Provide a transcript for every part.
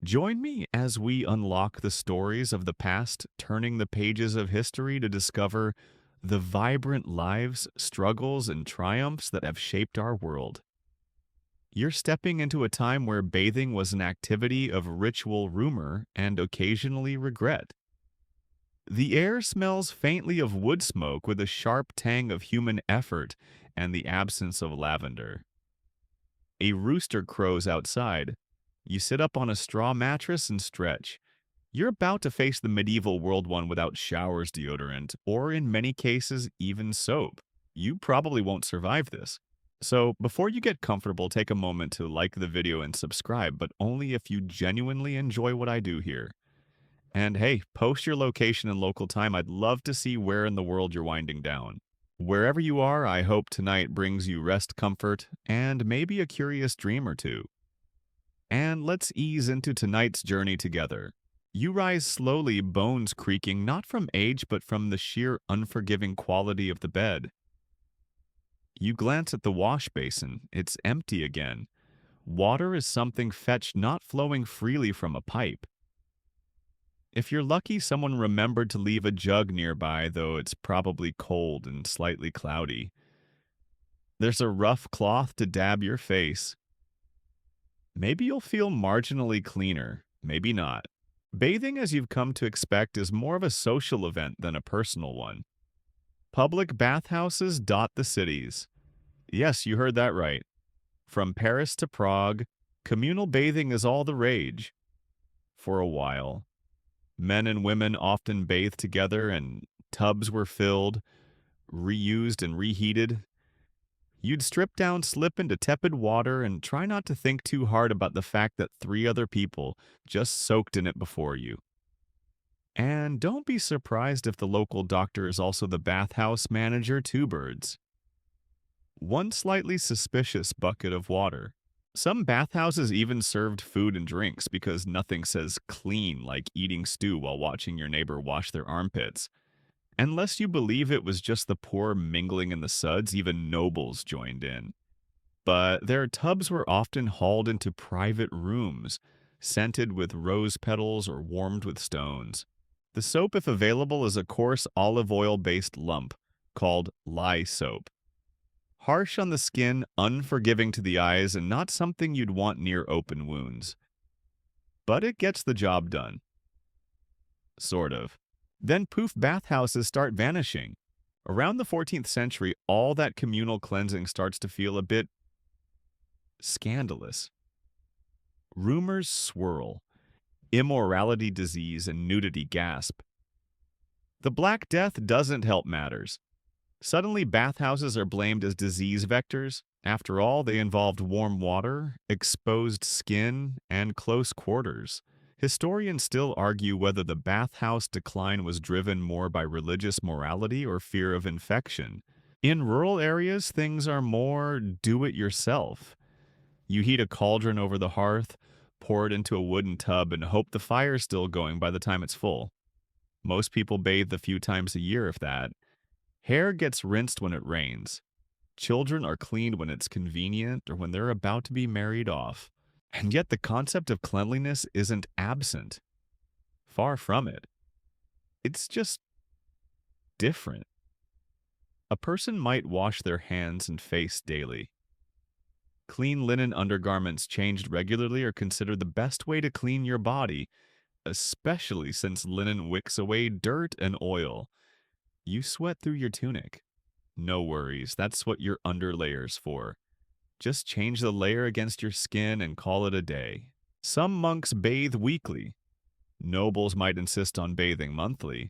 Join me as we unlock the stories of the past, turning the pages of history to discover the vibrant lives, struggles, and triumphs that have shaped our world. You're stepping into a time where bathing was an activity of ritual rumor and occasionally regret. The air smells faintly of wood smoke with a sharp tang of human effort and the absence of lavender. A rooster crows outside. You sit up on a straw mattress and stretch. You're about to face the medieval world one without showers, deodorant, or in many cases, even soap. You probably won't survive this. So, before you get comfortable, take a moment to like the video and subscribe, but only if you genuinely enjoy what I do here. And hey, post your location and local time. I'd love to see where in the world you're winding down. Wherever you are, I hope tonight brings you rest, comfort, and maybe a curious dream or two. And let's ease into tonight's journey together. You rise slowly, bones creaking, not from age, but from the sheer unforgiving quality of the bed. You glance at the wash basin. It's empty again. Water is something fetched, not flowing freely from a pipe. If you're lucky, someone remembered to leave a jug nearby, though it's probably cold and slightly cloudy. There's a rough cloth to dab your face. Maybe you'll feel marginally cleaner, maybe not. Bathing, as you've come to expect, is more of a social event than a personal one. Public bathhouses dot the cities. Yes, you heard that right. From Paris to Prague, communal bathing is all the rage. For a while. Men and women often bathed together, and tubs were filled, reused, and reheated. You'd strip down, slip into tepid water, and try not to think too hard about the fact that three other people just soaked in it before you. And don't be surprised if the local doctor is also the bathhouse manager, two birds. One slightly suspicious bucket of water. Some bathhouses even served food and drinks because nothing says clean like eating stew while watching your neighbor wash their armpits. Unless you believe it was just the poor mingling in the suds, even nobles joined in. But their tubs were often hauled into private rooms, scented with rose petals or warmed with stones. The soap, if available, is a coarse olive oil-based lump called lye soap. Harsh on the skin, unforgiving to the eyes, and not something you'd want near open wounds. But it gets the job done. Sort of. Then poof, bathhouses start vanishing. Around the 14th century, all that communal cleansing starts to feel a bit scandalous. Rumors swirl. Immorality disease and nudity gasp. The Black Death doesn't help matters. Suddenly, bathhouses are blamed as disease vectors. After all, they involved warm water, exposed skin, and close quarters. Historians still argue whether the bathhouse decline was driven more by religious morality or fear of infection. In rural areas, things are more do-it-yourself. You heat a cauldron over the hearth, pour it into a wooden tub, and hope the fire's still going by the time it's full. Most people bathe a few times a year, if that. Hair gets rinsed when it rains. Children are cleaned when it's convenient or when they're about to be married off. And yet the concept of cleanliness isn't absent. Far from it. It's just different. A person might wash their hands and face daily. Clean linen undergarments changed regularly are considered the best way to clean your body, especially since linen wicks away dirt and oil. You sweat through your tunic. No worries, that's what your underlayer's for. Just change the layer against your skin and call it a day. Some monks bathe weekly. Nobles might insist on bathing monthly.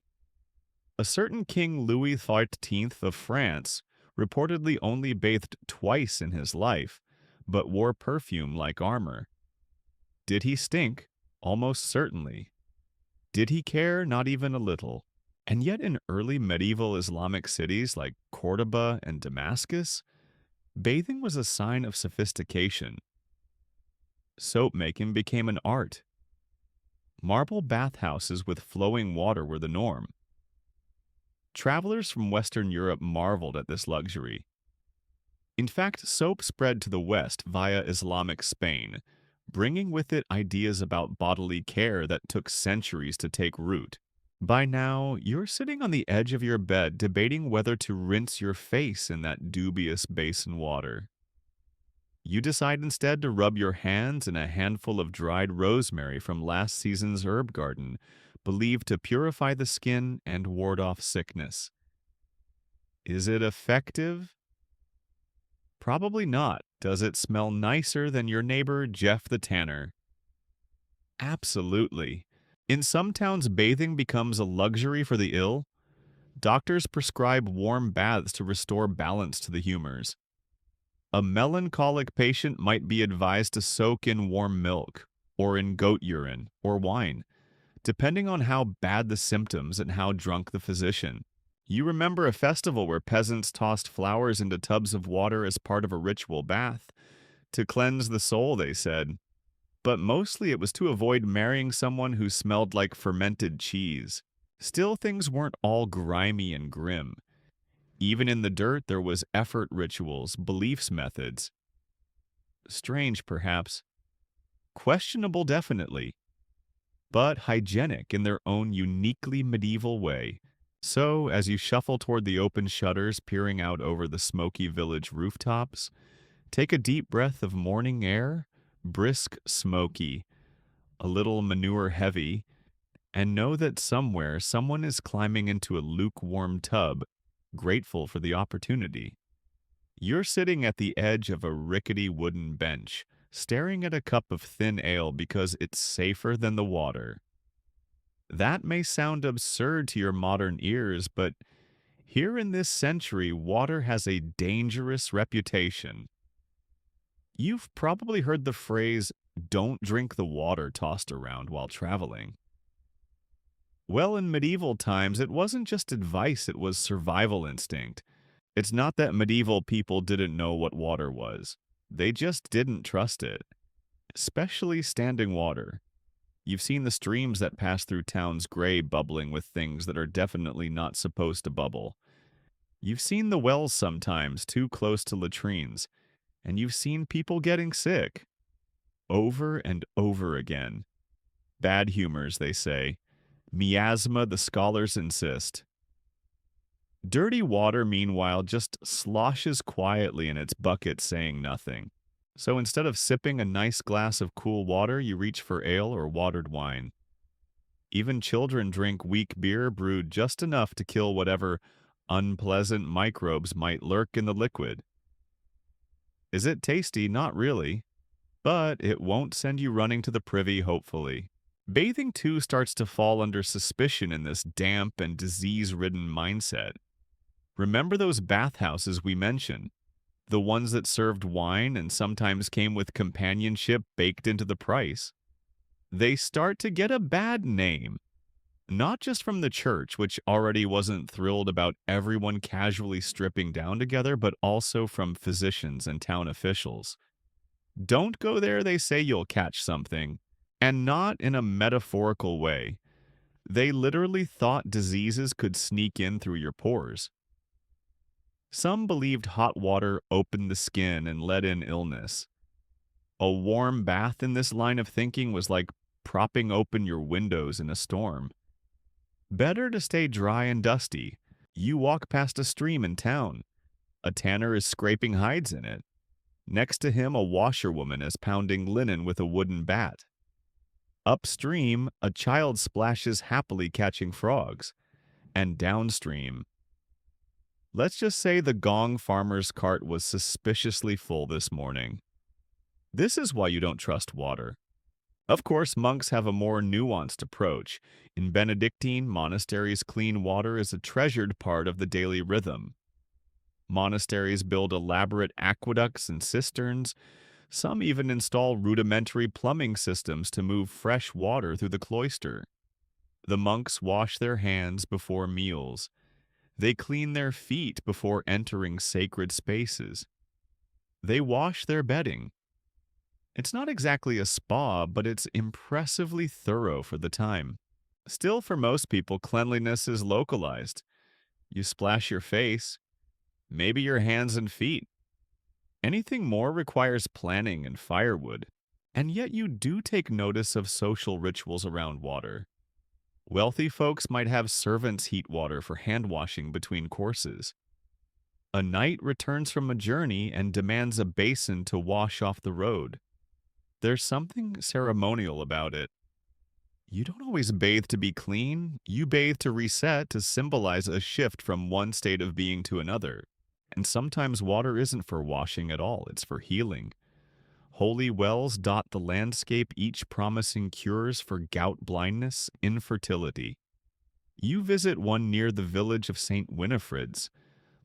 A certain King Louis XIV of France reportedly only bathed twice in his life, but wore perfume like armor. Did he stink? Almost certainly. Did he care? Not even a little. And yet in early medieval Islamic cities like Cordoba and Damascus, bathing was a sign of sophistication. Soap making became an art. Marble bathhouses with flowing water were the norm. Travelers from Western Europe marveled at this luxury. In fact, soap spread to the west via Islamic Spain, bringing with it ideas about bodily care that took centuries to take root. By now, you're sitting on the edge of your bed debating whether to rinse your face in that dubious basin water. You decide instead to rub your hands in a handful of dried rosemary from last season's herb garden, believed to purify the skin and ward off sickness. Is it effective? Probably not. Does it smell nicer than your neighbor Jeff the Tanner? Absolutely. In some towns, bathing becomes a luxury for the ill. Doctors prescribe warm baths to restore balance to the humors. A melancholic patient might be advised to soak in warm milk, or in goat urine, or wine, depending on how bad the symptoms and how drunk the physician. You remember a festival where peasants tossed flowers into tubs of water as part of a ritual bath? To cleanse the soul, they said. But mostly it was to avoid marrying someone who smelled like fermented cheese. Still, things weren't all grimy and grim. Even in the dirt, there was effort rituals, beliefs methods. Strange, perhaps. Questionable, definitely. But hygienic in their own uniquely medieval way. So, as you shuffle toward the open shutters peering out over the smoky village rooftops, take a deep breath of morning air, brisk, smoky, a little manure heavy, and know that somewhere someone is climbing into a lukewarm tub, grateful for the opportunity. You're sitting at the edge of a rickety wooden bench, staring at a cup of thin ale because it's safer than the water. That may sound absurd to your modern ears, but here in this century, water has a dangerous reputation. You've probably heard the phrase, "don't drink the water," tossed around while traveling. Well, in medieval times, it wasn't just advice, it was survival instinct. It's not that medieval people didn't know what water was. They just didn't trust it, especially standing water. You've seen the streams that pass through towns gray bubbling with things that are definitely not supposed to bubble. You've seen the wells sometimes too close to latrines, and you've seen people getting sick. Over and over again. Bad humors, they say. Miasma, the scholars insist. Dirty water, meanwhile, just sloshes quietly in its bucket, saying nothing. So instead of sipping a nice glass of cool water, you reach for ale or watered wine. Even children drink weak beer brewed just enough to kill whatever unpleasant microbes might lurk in the liquid. Is it tasty? Not really. But it won't send you running to the privy, hopefully. Bathing, too, starts to fall under suspicion in this damp and disease-ridden mindset. Remember those bathhouses we mentioned? The ones that served wine and sometimes came with companionship baked into the price? They start to get a bad name. Not just from the church, which already wasn't thrilled about everyone casually stripping down together, but also from physicians and town officials. Don't go there, they say you'll catch something. And not in a metaphorical way. They literally thought diseases could sneak in through your pores. Some believed hot water opened the skin and let in illness. A warm bath in this line of thinking was like propping open your windows in a storm. Better to stay dry and dusty. You walk past a stream in town. A tanner is scraping hides in it. Next to him, a washerwoman is pounding linen with a wooden bat. Upstream, a child splashes happily catching frogs. And downstream, let's just say the Gong farmer's cart was suspiciously full this morning. This is why you don't trust water. Of course, monks have a more nuanced approach. In Benedictine monasteries, clean water is a treasured part of the daily rhythm. Monasteries build elaborate aqueducts and cisterns. Some even install rudimentary plumbing systems to move fresh water through the cloister. The monks wash their hands before meals. They clean their feet before entering sacred spaces. They wash their bedding. It's not exactly a spa, but it's impressively thorough for the time. Still, for most people, cleanliness is localized. You splash your face, maybe your hands and feet. Anything more requires planning and firewood. And yet you do take notice of social rituals around water. Wealthy folks might have servants heat water for hand washing between courses. A knight returns from a journey and demands a basin to wash off the road. There's something ceremonial about it. You don't always bathe to be clean, you bathe to reset to symbolize a shift from one state of being to another. And sometimes water isn't for washing at all, it's for healing. Holy wells dot the landscape, each promising cures for gout blindness, infertility. You visit one near the village of St. Winifred's.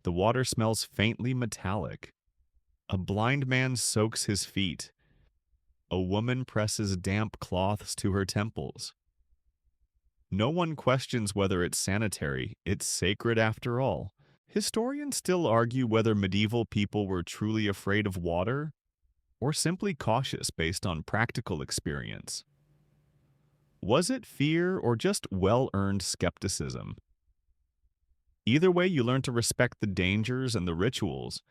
The water smells faintly metallic. A blind man soaks his feet. A woman presses damp cloths to her temples. No one questions whether it's sanitary, it's sacred after all. Historians still argue whether medieval people were truly afraid of water or simply cautious based on practical experience. Was it fear or just well-earned skepticism? Either way, you learn to respect the dangers and the rituals.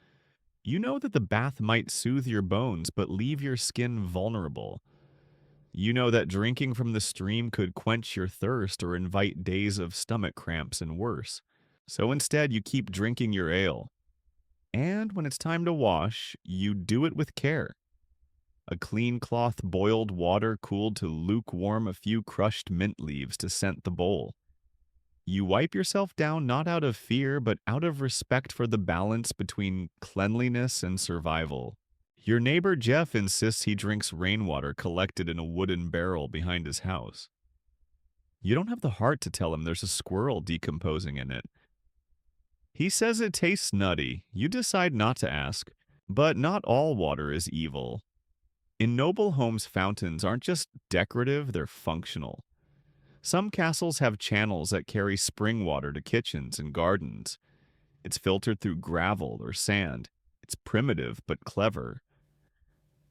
You know that the bath might soothe your bones but leave your skin vulnerable. You know that drinking from the stream could quench your thirst or invite days of stomach cramps and worse. So instead, you keep drinking your ale. And when it's time to wash, you do it with care. A clean cloth boiled water cooled to lukewarm, a few crushed mint leaves to scent the bowl. You wipe yourself down not out of fear, but out of respect for the balance between cleanliness and survival. Your neighbor Jeff insists he drinks rainwater collected in a wooden barrel behind his house. You don't have the heart to tell him there's a squirrel decomposing in it. He says it tastes nutty. You decide not to ask. But not all water is evil. In noble homes, fountains aren't just decorative, they're functional. Some castles have channels that carry spring water to kitchens and gardens. It's filtered through gravel or sand. It's primitive but clever.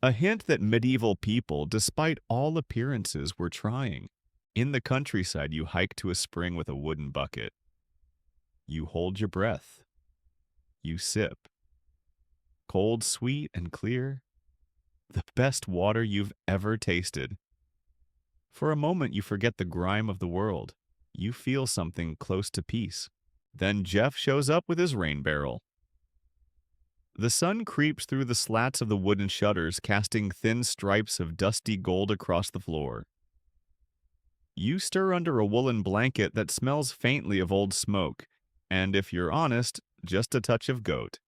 A hint that medieval people, despite all appearances, were trying. In the countryside, you hike to a spring with a wooden bucket. You hold your breath. You sip. Cold, sweet, and clear. The best water you've ever tasted. For a moment, you forget the grime of the world. You feel something close to peace. Then Jeff shows up with his rain barrel. The sun creeps through the slats of the wooden shutters, casting thin stripes of dusty gold across the floor. You stir under a woolen blanket that smells faintly of old smoke, and if you're honest, just a touch of goat.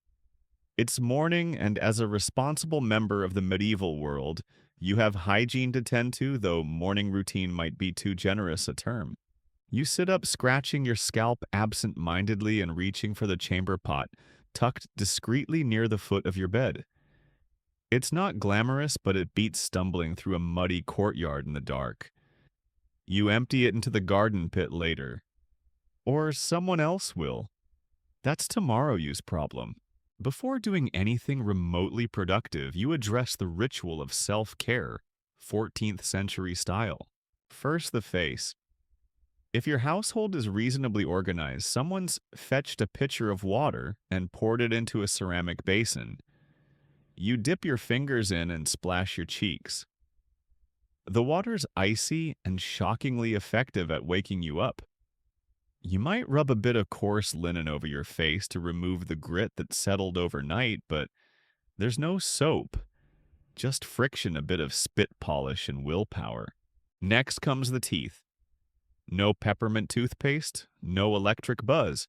It's morning, and as a responsible member of the medieval world, you have hygiene to tend to, though morning routine might be too generous a term. You sit up scratching your scalp absent-mindedly and reaching for the chamber pot, tucked discreetly near the foot of your bed. It's not glamorous, but it beats stumbling through a muddy courtyard in the dark. You empty it into the garden pit later. Or someone else will. That's tomorrow's problem. Before doing anything remotely productive, you address the ritual of self-care, 14th century style. First, the face. If your household is reasonably organized, someone's fetched a pitcher of water and poured it into a ceramic basin. You dip your fingers in and splash your cheeks. The water's icy and shockingly effective at waking you up. You might rub a bit of coarse linen over your face to remove the grit that settled overnight, but there's no soap. Just friction, a bit of spit polish, and willpower. Next comes the teeth. No peppermint toothpaste, no electric buzz.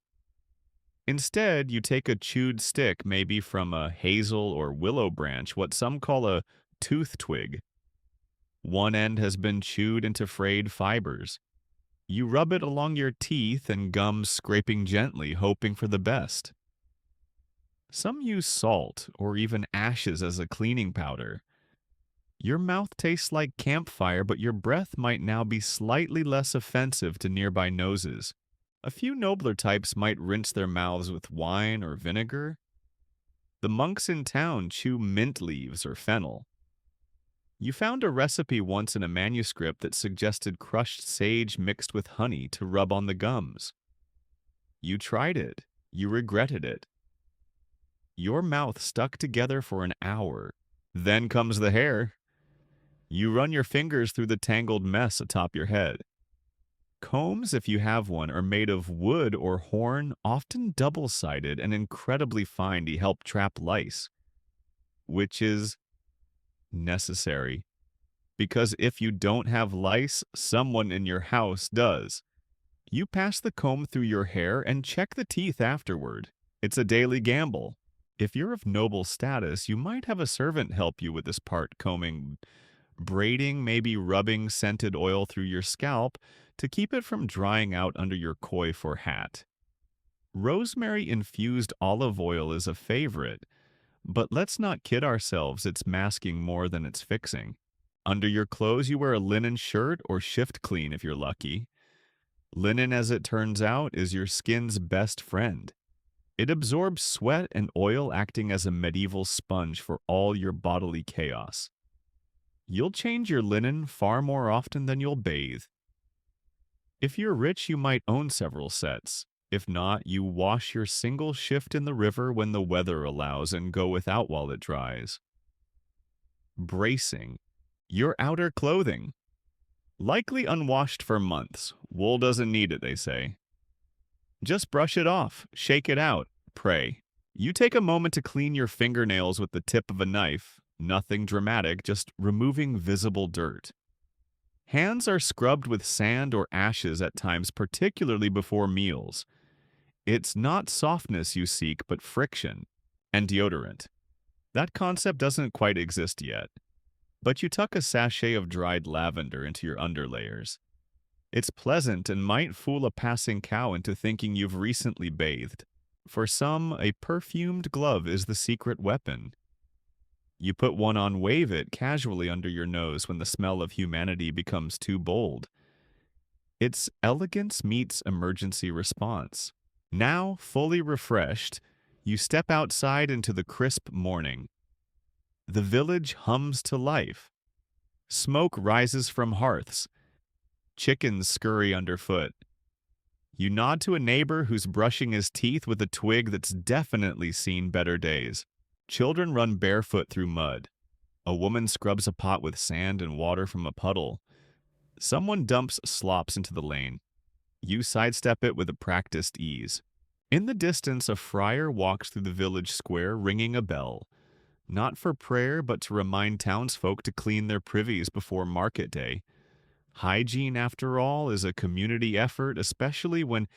Instead, you take a chewed stick, maybe from a hazel or willow branch, what some call a tooth twig. One end has been chewed into frayed fibers. You rub it along your teeth and gums, scraping gently, hoping for the best. Some use salt or even ashes as a cleaning powder. Your mouth tastes like campfire, but your breath might now be slightly less offensive to nearby noses. A few nobler types might rinse their mouths with wine or vinegar. The monks in town chew mint leaves or fennel. You found a recipe once in a manuscript that suggested crushed sage mixed with honey to rub on the gums. You tried it. You regretted it. Your mouth stuck together for an hour. Then comes the hair. You run your fingers through the tangled mess atop your head. Combs, if you have one, are made of wood or horn, often double-sided and incredibly fine to help trap lice, which is necessary. Because if you don't have lice, someone in your house does. You pass the comb through your hair and check the teeth afterward. It's a daily gamble. If you're of noble status, you might have a servant help you with this part, combing, braiding, maybe rubbing scented oil through your scalp to keep it from drying out under your coif or hat. Rosemary infused olive oil is a favorite, but let's not kid ourselves, it's masking more than it's fixing. Under your clothes, you wear a linen shirt or shift clean if you're lucky. Linen, as it turns out, is your skin's best friend. It absorbs sweat and oil, acting as a medieval sponge for all your bodily chaos. You'll change your linen far more often than you'll bathe. If you're rich, you might own several sets. If not, you wash your single shift in the river when the weather allows and go without while it dries. Bracing. Your outer clothing. Likely unwashed for months. Wool doesn't need it, they say. Just brush it off, shake it out, pray. You take a moment to clean your fingernails with the tip of a knife. Nothing dramatic, just removing visible dirt. Hands are scrubbed with sand or ashes at times, particularly before meals. It's not softness you seek, but friction. And deodorant. That concept doesn't quite exist yet. But you tuck a sachet of dried lavender into your underlayers. It's pleasant and might fool a passing cow into thinking you've recently bathed. For some, a perfumed glove is the secret weapon. You put one on, wave it casually under your nose when the smell of humanity becomes too bold. It's elegance meets emergency response. Now, fully refreshed, you step outside into the crisp morning. The village hums to life. Smoke rises from hearths. Chickens scurry underfoot. You nod to a neighbor who's brushing his teeth with a twig that's definitely seen better days. Children run barefoot through mud. A woman scrubs a pot with sand and water from a puddle. Someone dumps slops into the lane. You sidestep it with a practiced ease. In the distance, a friar walks through the village square ringing a bell. Not for prayer, but to remind townsfolk to clean their privies before market day. Hygiene, after all, is a community effort, especially when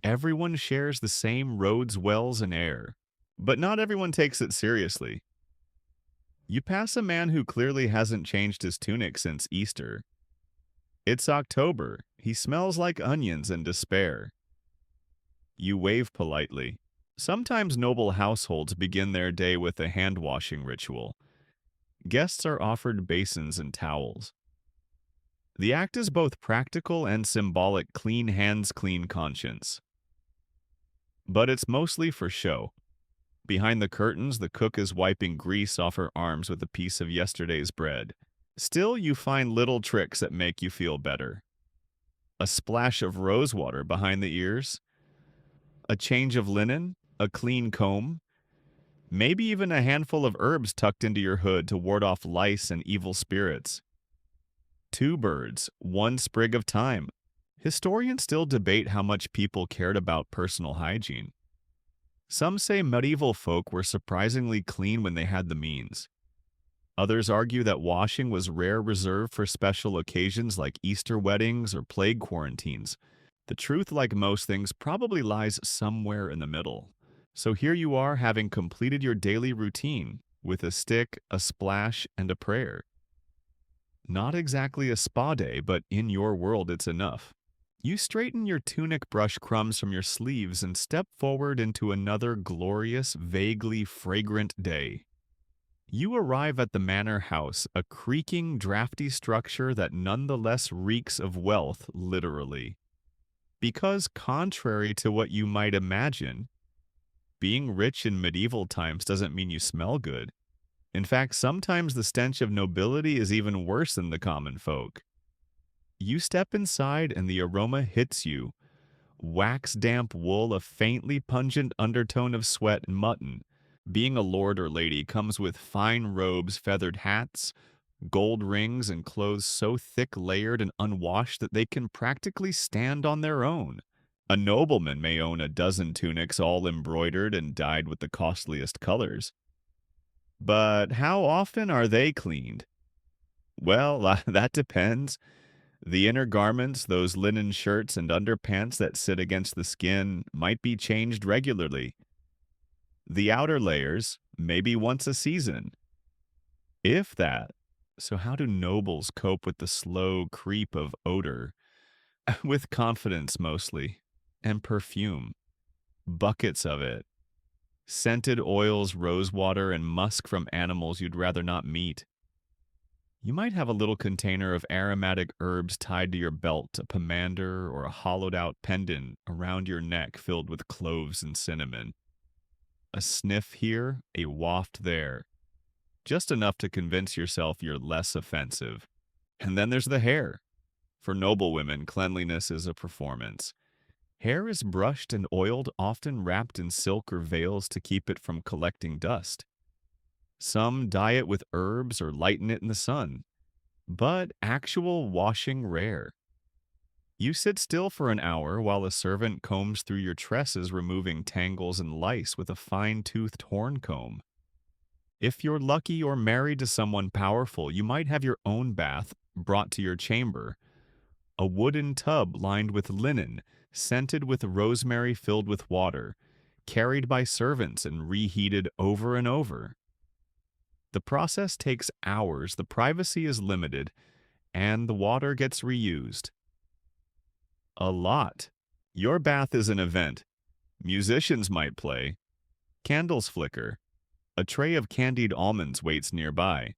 everyone shares the same roads, wells, and air. But not everyone takes it seriously. You pass a man who clearly hasn't changed his tunic since Easter. It's October. He smells like onions and despair. You wave politely. Sometimes noble households begin their day with a hand-washing ritual. Guests are offered basins and towels. The act is both practical and symbolic, clean hands, clean conscience. But it's mostly for show. Behind the curtains, the cook is wiping grease off her arms with a piece of yesterday's bread. Still, you find little tricks that make you feel better. A splash of rose water behind the ears, a change of linen, a clean comb, maybe even a handful of herbs tucked into your hood to ward off lice and evil spirits. 2 birds, 1 sprig of thyme. Historians still debate how much people cared about personal hygiene. Some say medieval folk were surprisingly clean when they had the means. Others argue that washing was rare, reserved for special occasions like Easter weddings or plague quarantines. The truth, like most things, probably lies somewhere in the middle. So here you are, having completed your daily routine, with a stick, a splash, and a prayer. Not exactly a spa day, but in your world it's enough. You straighten your tunic, brush crumbs from your sleeves, and step forward into another glorious, vaguely fragrant day. You arrive at the manor house, a creaking, drafty structure that nonetheless reeks of wealth, literally. Because contrary to what you might imagine, being rich in medieval times doesn't mean you smell good. In fact, sometimes the stench of nobility is even worse than the common folk. You step inside and the aroma hits you. Wax-damp wool, a faintly pungent undertone of sweat and mutton. Being a lord or lady comes with fine robes, feathered hats, Gold rings and clothes so thick layered and unwashed that they can practically stand on their own. A nobleman may own a dozen tunics all embroidered and dyed with the costliest colors. But how often are they cleaned? Well, that depends. The inner garments, those linen shirts and underpants that sit against the skin, might be changed regularly. The outer layers, maybe once a season, if that. So, how do nobles cope with the slow creep of odor? With confidence mostly, and perfume, buckets of it. Scented oils, rosewater, and musk from animals you'd rather not meet. You might have a little container of aromatic herbs tied to your belt, a pomander, or a hollowed out pendant around your neck filled with cloves and cinnamon. A sniff here, a waft there. Just enough to convince yourself you're less offensive. And then there's the hair. For noble women, cleanliness is a performance. Hair is brushed and oiled, often wrapped in silk or veils to keep it from collecting dust. Some dye it with herbs or lighten it in the sun, but actual washing rare. You sit still for an hour while a servant combs through your tresses, removing tangles and lice with a fine-toothed horn comb. If you're lucky or married to someone powerful, you might have your own bath brought to your chamber, a wooden tub lined with linen, scented with rosemary filled with water, carried by servants and reheated over and over. The process takes hours, the privacy is limited, and the water gets reused. A lot. Your bath is an event. Musicians might play. Candles flicker. A tray of candied almonds waits nearby.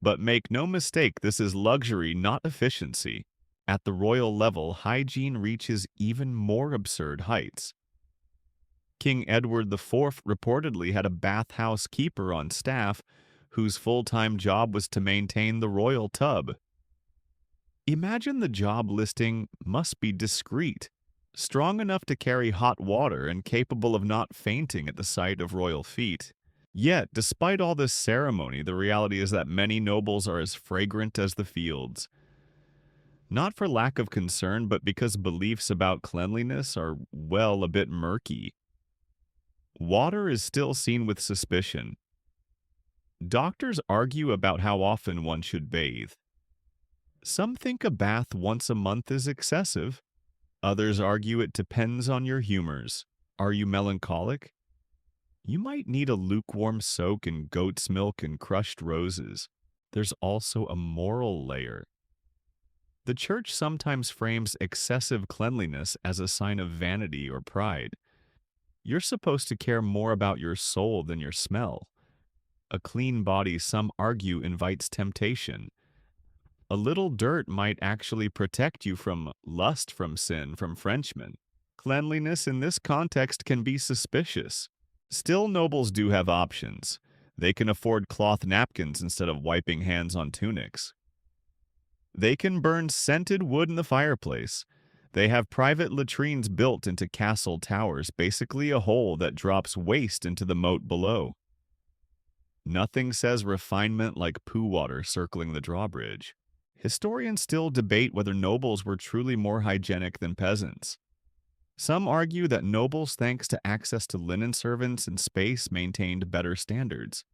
But make no mistake, this is luxury, not efficiency. At the royal level, hygiene reaches even more absurd heights. King Edward IV reportedly had a bathhouse keeper on staff whose full-time job was to maintain the royal tub. Imagine the job listing must be discreet, strong enough to carry hot water and capable of not fainting at the sight of royal feet. Yet, despite all this ceremony, the reality is that many nobles are as fragrant as the fields. Not for lack of concern, but because beliefs about cleanliness are, well, a bit murky. Water is still seen with suspicion. Doctors argue about how often one should bathe. Some think a bath once a month is excessive. Others argue it depends on your humors. Are you melancholic? You might need a lukewarm soak in goat's milk and crushed roses. There's also a moral layer. The church sometimes frames excessive cleanliness as a sign of vanity or pride. You're supposed to care more about your soul than your smell. A clean body, some argue, invites temptation. A little dirt might actually protect you from lust, from sin, from Frenchmen. Cleanliness in this context can be suspicious. Still, nobles do have options. They can afford cloth napkins instead of wiping hands on tunics. They can burn scented wood in the fireplace. They have private latrines built into castle towers, basically a hole that drops waste into the moat below. Nothing says refinement like poo water circling the drawbridge. Historians still debate whether nobles were truly more hygienic than peasants. Some argue that nobles, thanks to access to linen servants and space, maintained better standards.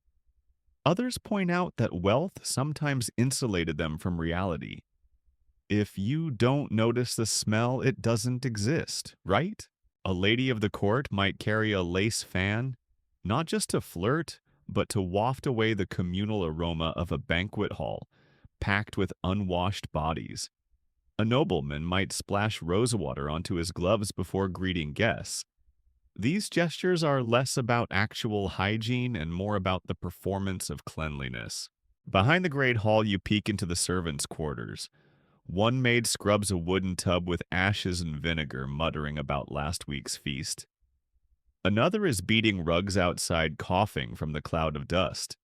Others point out that wealth sometimes insulated them from reality. If you don't notice the smell, it doesn't exist, right? A lady of the court might carry a lace fan, not just to flirt, but to waft away the communal aroma of a banquet hall, packed with unwashed bodies. A nobleman might splash rosewater onto his gloves before greeting guests. These gestures are less about actual hygiene and more about the performance of cleanliness. Behind the great hall, you peek into the servants' quarters. One maid scrubs a wooden tub with ashes and vinegar, muttering about last week's feast. Another is beating rugs outside, coughing from the cloud of dust.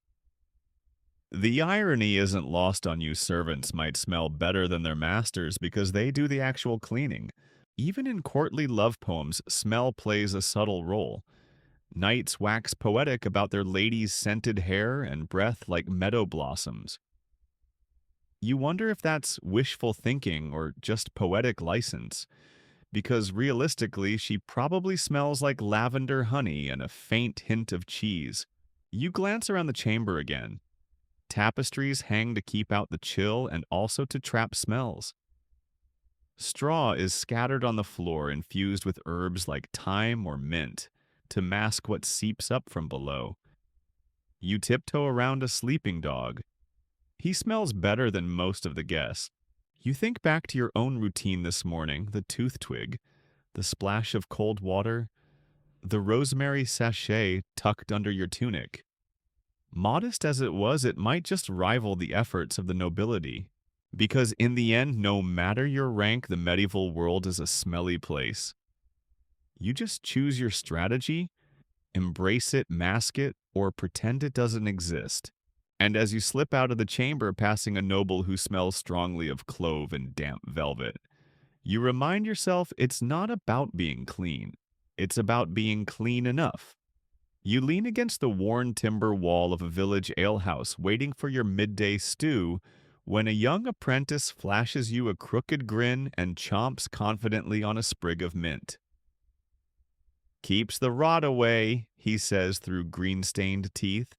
The irony isn't lost on you. Servants might smell better than their masters because they do the actual cleaning. Even in courtly love poems, smell plays a subtle role. Knights wax poetic about their ladies' scented hair and breath like meadow blossoms. You wonder if that's wishful thinking or just poetic license, because realistically, she probably smells like lavender honey and a faint hint of cheese. You glance around the chamber again. Tapestries hang to keep out the chill and also to trap smells. Straw is scattered on the floor infused with herbs like thyme or mint to mask what seeps up from below. You tiptoe around a sleeping dog. He smells better than most of the guests. You think back to your own routine this morning, the tooth twig, the splash of cold water, the rosemary sachet tucked under your tunic. Modest as it was, it might just rival the efforts of the nobility. Because in the end, no matter your rank, the medieval world is a smelly place. You just choose your strategy, embrace it, mask it, or pretend it doesn't exist. And as you slip out of the chamber passing a noble who smells strongly of clove and damp velvet, you remind yourself it's not about being clean. It's about being clean enough. You lean against the worn timber wall of a village alehouse waiting for your midday stew when a young apprentice flashes you a crooked grin and chomps confidently on a sprig of mint. "Keeps the rot away," he says through green-stained teeth.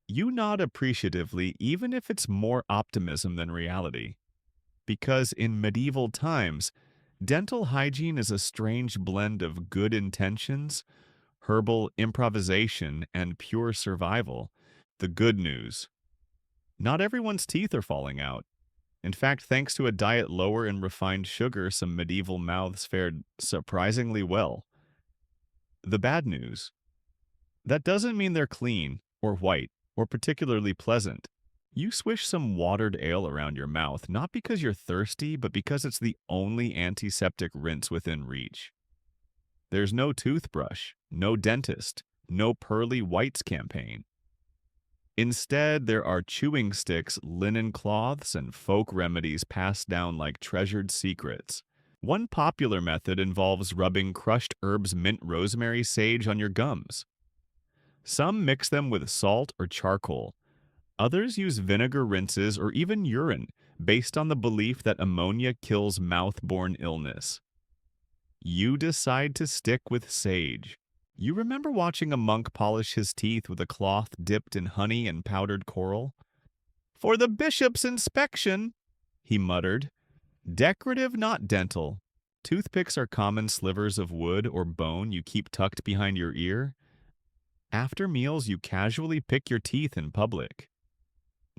You nod appreciatively even if it's more optimism than reality. Because in medieval times, dental hygiene is a strange blend of good intentions, herbal improvisation, and pure survival. The good news: not everyone's teeth are falling out. In fact, thanks to a diet lower in refined sugar, some medieval mouths fared surprisingly well. The bad news: that doesn't mean they're clean, or white, or particularly pleasant. You swish some watered ale around your mouth, not because you're thirsty, but because it's the only antiseptic rinse within reach. There's no toothbrush, no dentist, no pearly whites campaign. Instead, there are chewing sticks, linen cloths, and folk remedies passed down like treasured secrets. One popular method involves rubbing crushed herbs, mint, rosemary, sage on your gums. Some mix them with salt or charcoal. Others use vinegar rinses or even urine, based on the belief that ammonia kills mouth-borne illness. You decide to stick with sage. You remember watching a monk polish his teeth with a cloth dipped in honey and powdered coral? "For the bishop's inspection," he muttered. Decorative, not dental. Toothpicks are common slivers of wood or bone you keep tucked behind your ear. After meals, you casually pick your teeth in public.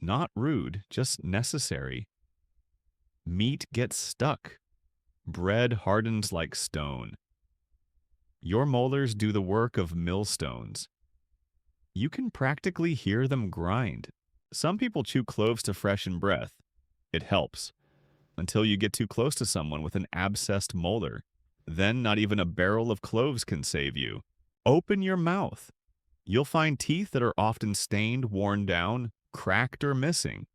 Not rude, just necessary. Meat gets stuck. Bread hardens like stone. Your molars do the work of millstones. You can practically hear them grind. Some people chew cloves to freshen breath. It helps. Until you get too close to someone with an abscessed molar. Then not even a barrel of cloves can save you. Open your mouth. You'll find teeth that are often stained, worn down, cracked, or missing.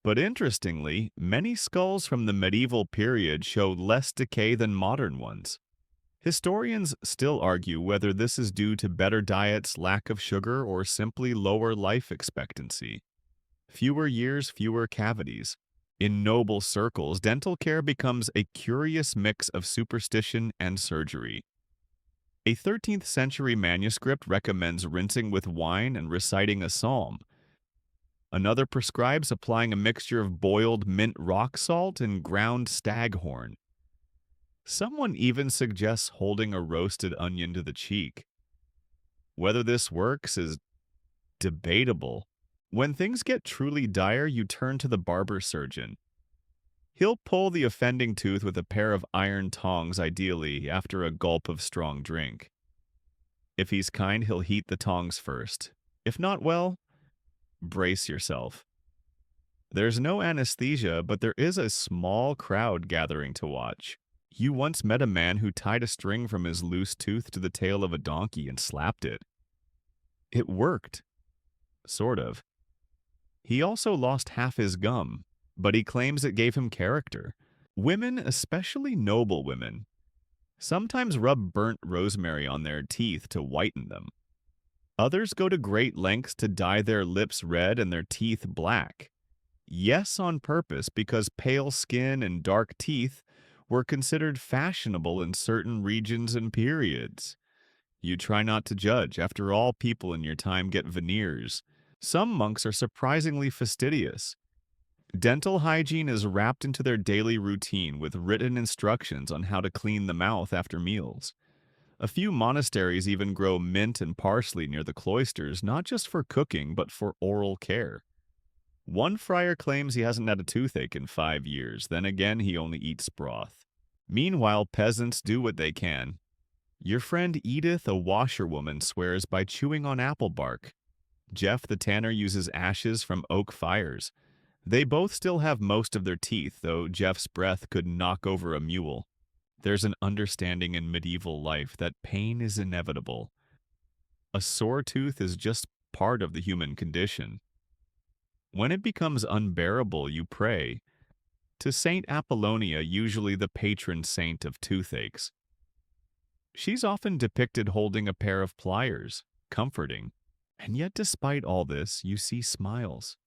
But interestingly, many skulls from the medieval period show less decay than modern ones. Historians still argue whether this is due to better diets, lack of sugar, or simply lower life expectancy. Fewer years, fewer cavities. In noble circles, dental care becomes a curious mix of superstition and surgery. A 13th century manuscript recommends rinsing with wine and reciting a psalm. Another prescribes applying a mixture of boiled mint rock salt and ground staghorn. Someone even suggests holding a roasted onion to the cheek. Whether this works is debatable. When things get truly dire, you turn to the barber surgeon. He'll pull the offending tooth with a pair of iron tongs, ideally, after a gulp of strong drink. If he's kind, he'll heat the tongs first. If not, well, brace yourself. There's no anesthesia, but there is a small crowd gathering to watch. You once met a man who tied a string from his loose tooth to the tail of a donkey and slapped it. It worked. Sort of. He also lost half his gum, but he claims it gave him character. Women, especially noble women, sometimes rub burnt rosemary on their teeth to whiten them. Others go to great lengths to dye their lips red and their teeth black. Yes, on purpose, because pale skin and dark teeth were considered fashionable in certain regions and periods. You try not to judge. After all, people in your time get veneers. Some monks are surprisingly fastidious. Dental hygiene is wrapped into their daily routine with written instructions on how to clean the mouth after meals. A few monasteries even grow mint and parsley near the cloisters, not just for cooking, but for oral care. One friar claims he hasn't had a toothache in 5 years, then again, he only eats broth. Meanwhile, peasants do what they can. Your friend Edith, a washerwoman, swears by chewing on apple bark. Jeff the tanner uses ashes from oak fires. They both still have most of their teeth, though Jeff's breath could knock over a mule. There's an understanding in medieval life that pain is inevitable. A sore tooth is just part of the human condition. When it becomes unbearable, you pray to Saint Apollonia, usually the patron saint of toothaches. She's often depicted holding a pair of pliers, comforting. And yet, despite all this, you see smiles.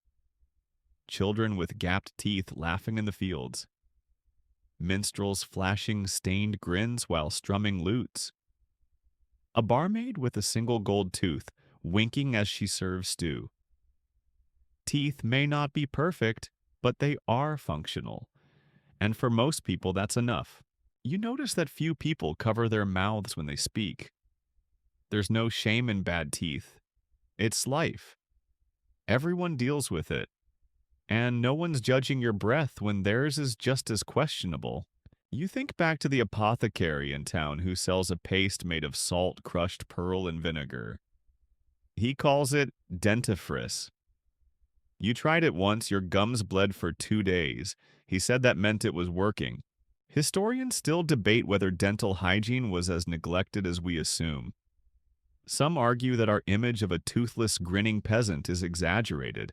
Children with gapped teeth laughing in the fields. Minstrels flashing stained grins while strumming lutes. A barmaid with a single gold tooth winking as she serves stew. Teeth may not be perfect, but they are functional. And for most people, that's enough. You notice that few people cover their mouths when they speak. There's no shame in bad teeth. It's life. Everyone deals with it. And no one's judging your breath when theirs is just as questionable. You think back to the apothecary in town who sells a paste made of salt, crushed pearl, and vinegar. He calls it dentifrice. You tried it once, your gums bled for 2 days. He said that meant it was working. Historians still debate whether dental hygiene was as neglected as we assume. Some argue that our image of a toothless, grinning peasant is exaggerated.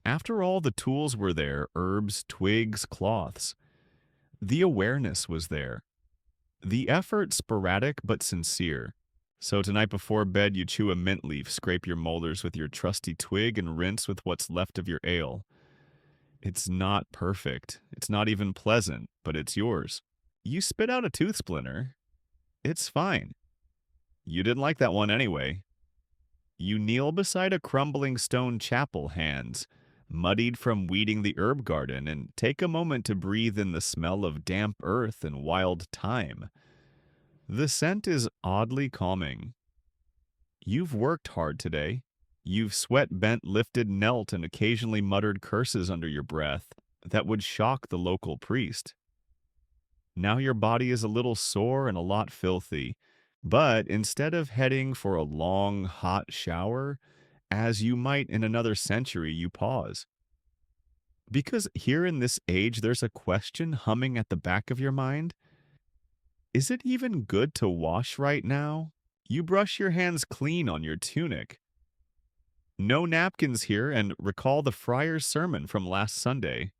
After all, the tools were there: herbs, twigs, cloths. The awareness was there. The effort sporadic but sincere. So tonight before bed, you chew a mint leaf, scrape your molars with your trusty twig, and rinse with what's left of your ale. It's not perfect. It's not even pleasant, but it's yours. You spit out a tooth splinter. It's fine. You didn't like that one anyway. You kneel beside a crumbling stone chapel, hands muddied from weeding the herb garden, and take a moment to breathe in the smell of damp earth and wild thyme. The scent is oddly calming. You've worked hard today. You've sweat bent, lifted, knelt, and occasionally muttered curses under your breath that would shock the local priest. Now your body is a little sore and a lot filthy, but instead of heading for a long, hot shower, as you might in another century, you pause. Because here in this age, there's a question humming at the back of your mind. Is it even good to wash right now? You brush your hands clean on your tunic. No napkins here, and recall the friar's sermon from last Sunday.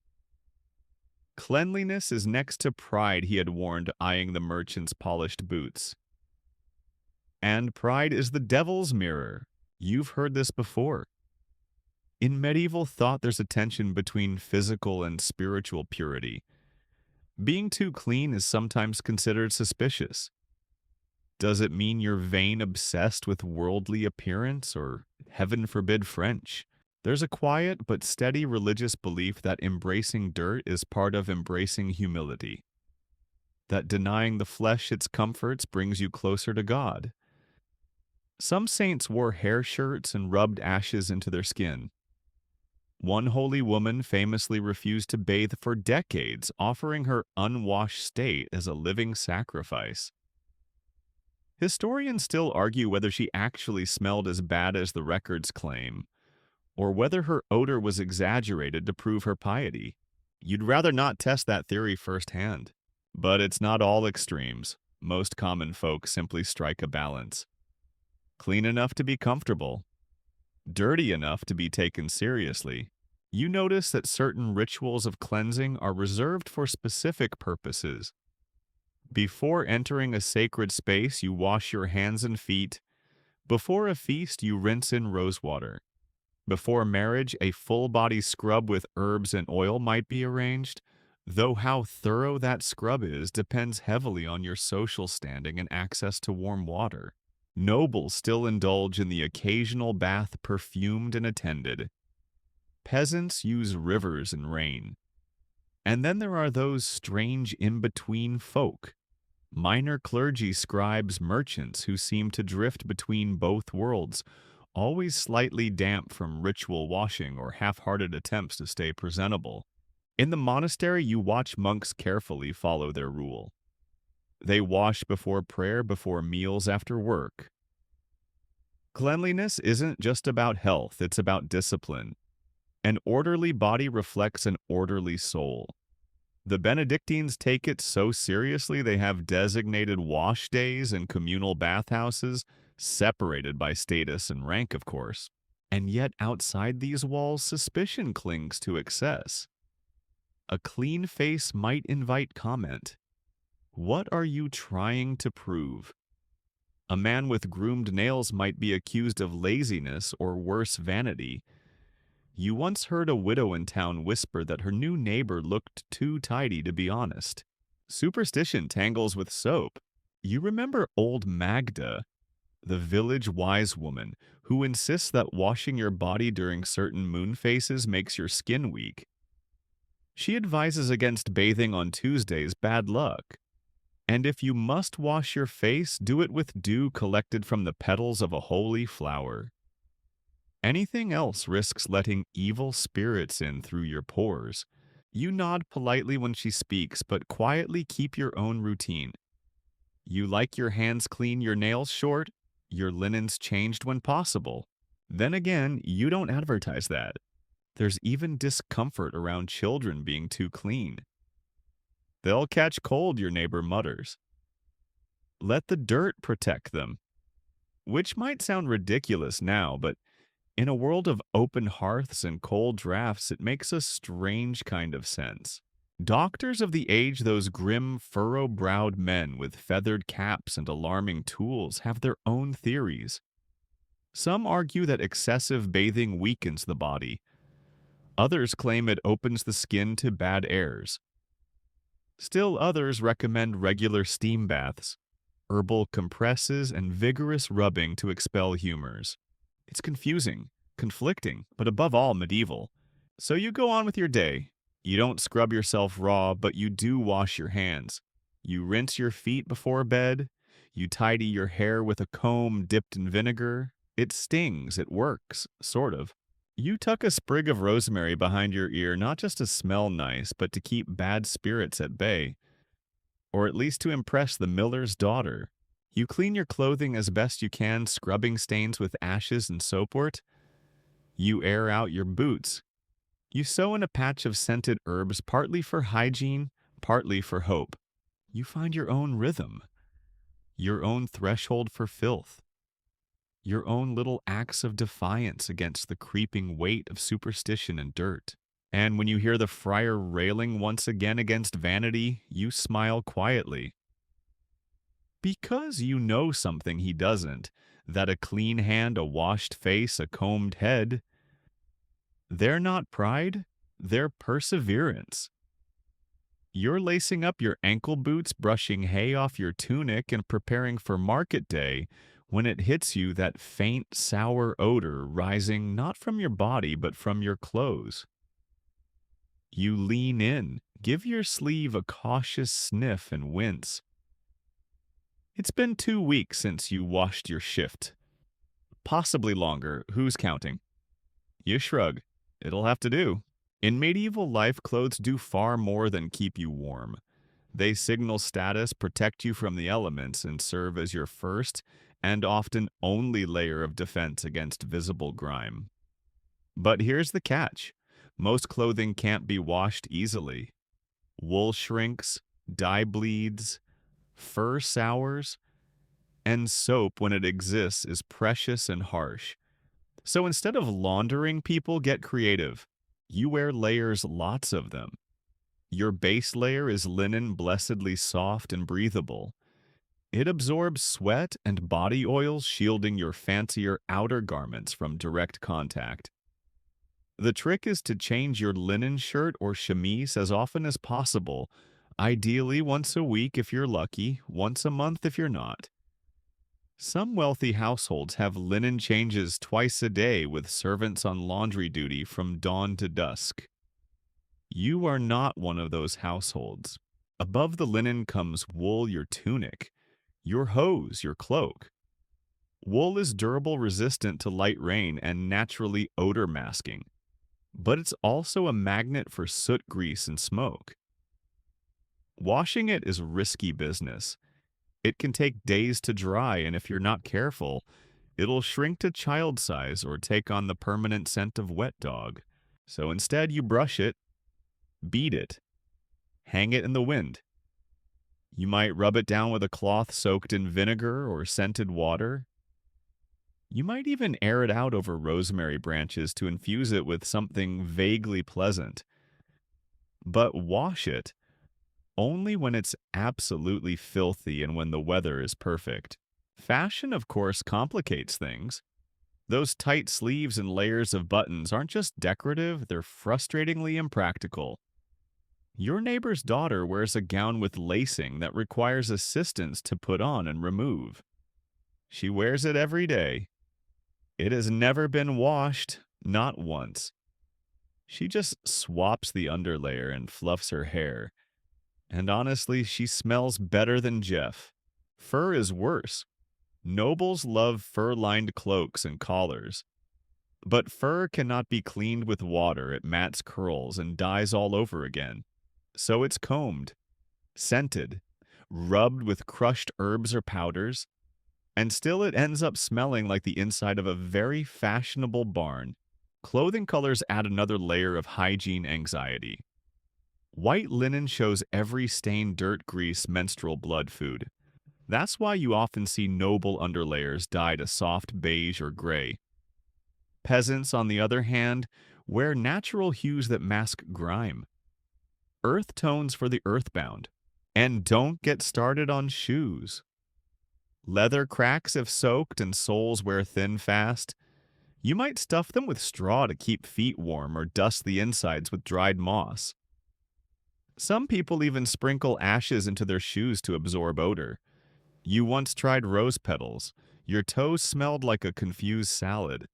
Cleanliness is next to pride, he had warned, eyeing the merchant's polished boots. And pride is the devil's mirror. You've heard this before. In medieval thought, there's a tension between physical and spiritual purity. Being too clean is sometimes considered suspicious. Does it mean you're vain, obsessed with worldly appearance, or, heaven forbid, French? There's a quiet but steady religious belief that embracing dirt is part of embracing humility. That denying the flesh its comforts brings you closer to God. Some saints wore hair shirts and rubbed ashes into their skin. One holy woman famously refused to bathe for decades, offering her unwashed state as a living sacrifice. Historians still argue whether she actually smelled as bad as the records claim, or whether her odor was exaggerated to prove her piety. You'd rather not test that theory firsthand. But it's not all extremes. Most common folk simply strike a balance. Clean enough to be comfortable, dirty enough to be taken seriously. You notice that certain rituals of cleansing are reserved for specific purposes. Before entering a sacred space, you wash your hands and feet. Before a feast, you rinse in rosewater. Before marriage, a full-body scrub with herbs and oil might be arranged, though how thorough that scrub is depends heavily on your social standing and access to warm water. Nobles still indulge in the occasional bath perfumed and attended. Peasants use rivers and rain. And then there are those strange in-between folk, minor clergy, scribes, merchants who seem to drift between both worlds, always slightly damp from ritual washing or half-hearted attempts to stay presentable. In the monastery, you watch monks carefully follow their rule. They wash before prayer, before meals, after work. Cleanliness isn't just about health, it's about discipline. An orderly body reflects an orderly soul. The Benedictines take it so seriously they have designated wash days and communal bathhouses, separated by status and rank, of course. And yet outside these walls, suspicion clings to excess. A clean face might invite comment. What are you trying to prove? A man with groomed nails might be accused of laziness or worse, vanity. You once heard a widow in town whisper that her new neighbor looked too tidy to be honest. Superstition tangles with soap. You remember old Magda, the village wise woman, who insists that washing your body during certain moon phases makes your skin weak. She advises against bathing on Tuesdays, bad luck. And if you must wash your face, do it with dew collected from the petals of a holy flower. Anything else risks letting evil spirits in through your pores. You nod politely when she speaks, but quietly keep your own routine. You like your hands clean, your nails short, your linens changed when possible. Then again, you don't advertise that. There's even discomfort around children being too clean. They'll catch cold, your neighbor mutters. Let the dirt protect them. Which might sound ridiculous now, but in a world of open hearths and cold drafts, it makes a strange kind of sense. Doctors of the age, those grim, furrow-browed men with feathered caps and alarming tools, have their own theories. Some argue that excessive bathing weakens the body. Others claim it opens the skin to bad airs. Still others recommend regular steam baths, herbal compresses, and vigorous rubbing to expel humors. It's confusing, conflicting, but above all medieval. So you go on with your day. You don't scrub yourself raw, but you do wash your hands. You rinse your feet before bed. You tidy your hair with a comb dipped in vinegar. It stings, it works, sort of. You tuck a sprig of rosemary behind your ear, not just to smell nice, but to keep bad spirits at bay. Or at least to impress the miller's daughter. You clean your clothing as best you can, scrubbing stains with ashes and soapwort. You air out your boots. You sew in a patch of scented herbs, partly for hygiene, partly for hope. You find your own rhythm, your own threshold for filth, your own little acts of defiance against the creeping weight of superstition and dirt. And when you hear the friar railing once again against vanity, you smile quietly. Because you know something he doesn't, that a clean hand, a washed face, a combed head, they're not pride, they're perseverance. You're lacing up your ankle boots, brushing hay off your tunic, and preparing for market day when it hits you that faint, sour odor rising not from your body but from your clothes. You lean in, give your sleeve a cautious sniff and wince. It's been 2 weeks since you washed your shift. Possibly longer, who's counting? You shrug. It'll have to do. In medieval life, clothes do far more than keep you warm. They signal status, protect you from the elements, and serve as your first and often only layer of defense against visible grime. But here's the catch. Most clothing can't be washed easily. Wool shrinks, dye bleeds, fur sours, and soap, when it exists, is precious and harsh. So instead of laundering people, get creative. You wear layers, lots of them. Your base layer is linen, blessedly soft and breathable. It absorbs sweat and body oils, shielding your fancier outer garments from direct contact. The trick is to change your linen shirt or chemise as often as possible, ideally once a week if you're lucky, once a month if you're not. Some wealthy households have linen changes twice a day with servants on laundry duty from dawn to dusk. You are not one of those households. Above the linen comes wool, your tunic, your hose, your cloak. Wool is durable, resistant to light rain, and naturally odor masking, but it's also a magnet for soot, grease, and smoke. Washing it is risky business. It can take days to dry, and if you're not careful, it'll shrink to child size or take on the permanent scent of wet dog. So instead, you brush it, beat it, hang it in the wind. You might rub it down with a cloth soaked in vinegar or scented water. You might even air it out over rosemary branches to infuse it with something vaguely pleasant. But wash it only when it's absolutely filthy and when the weather is perfect. Fashion, of course, complicates things. Those tight sleeves and layers of buttons aren't just decorative, they're frustratingly impractical. Your neighbor's daughter wears a gown with lacing that requires assistance to put on and remove. She wears it every day. It has never been washed, not once. She just swaps the underlayer and fluffs her hair. And honestly, she smells better than Jeff. Fur is worse. Nobles love fur-lined cloaks and collars. But fur cannot be cleaned with water, it mats curls and dyes all over again. So it's combed, scented, rubbed with crushed herbs or powders, and still it ends up smelling like the inside of a very fashionable barn. Clothing colors add another layer of hygiene anxiety. White linen shows every stain, dirt, grease, menstrual blood food. That's why you often see noble underlayers dyed a soft beige or gray. Peasants, on the other hand, wear natural hues that mask grime. Earth tones for the earthbound. And don't get started on shoes. Leather cracks if soaked and soles wear thin fast. You might stuff them with straw to keep feet warm or dust the insides with dried moss. Some people even sprinkle ashes into their shoes to absorb odor. You once tried rose petals. Your toes smelled like a confused salad.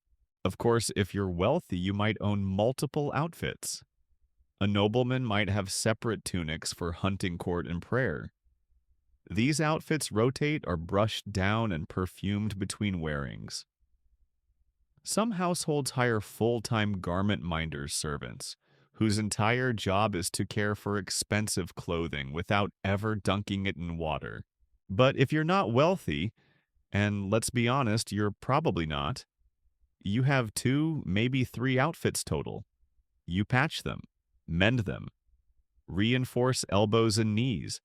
Of course, if you're wealthy, you might own multiple outfits. A nobleman might have separate tunics for hunting, court, and prayer. These outfits rotate, are brushed down, and perfumed between wearings. Some households hire full-time garment minders servants, whose entire job is to care for expensive clothing without ever dunking it in water. But if you're not wealthy, and let's be honest, you're probably not, you have 2, maybe 3 outfits total. You patch them, mend them, reinforce elbows and knees.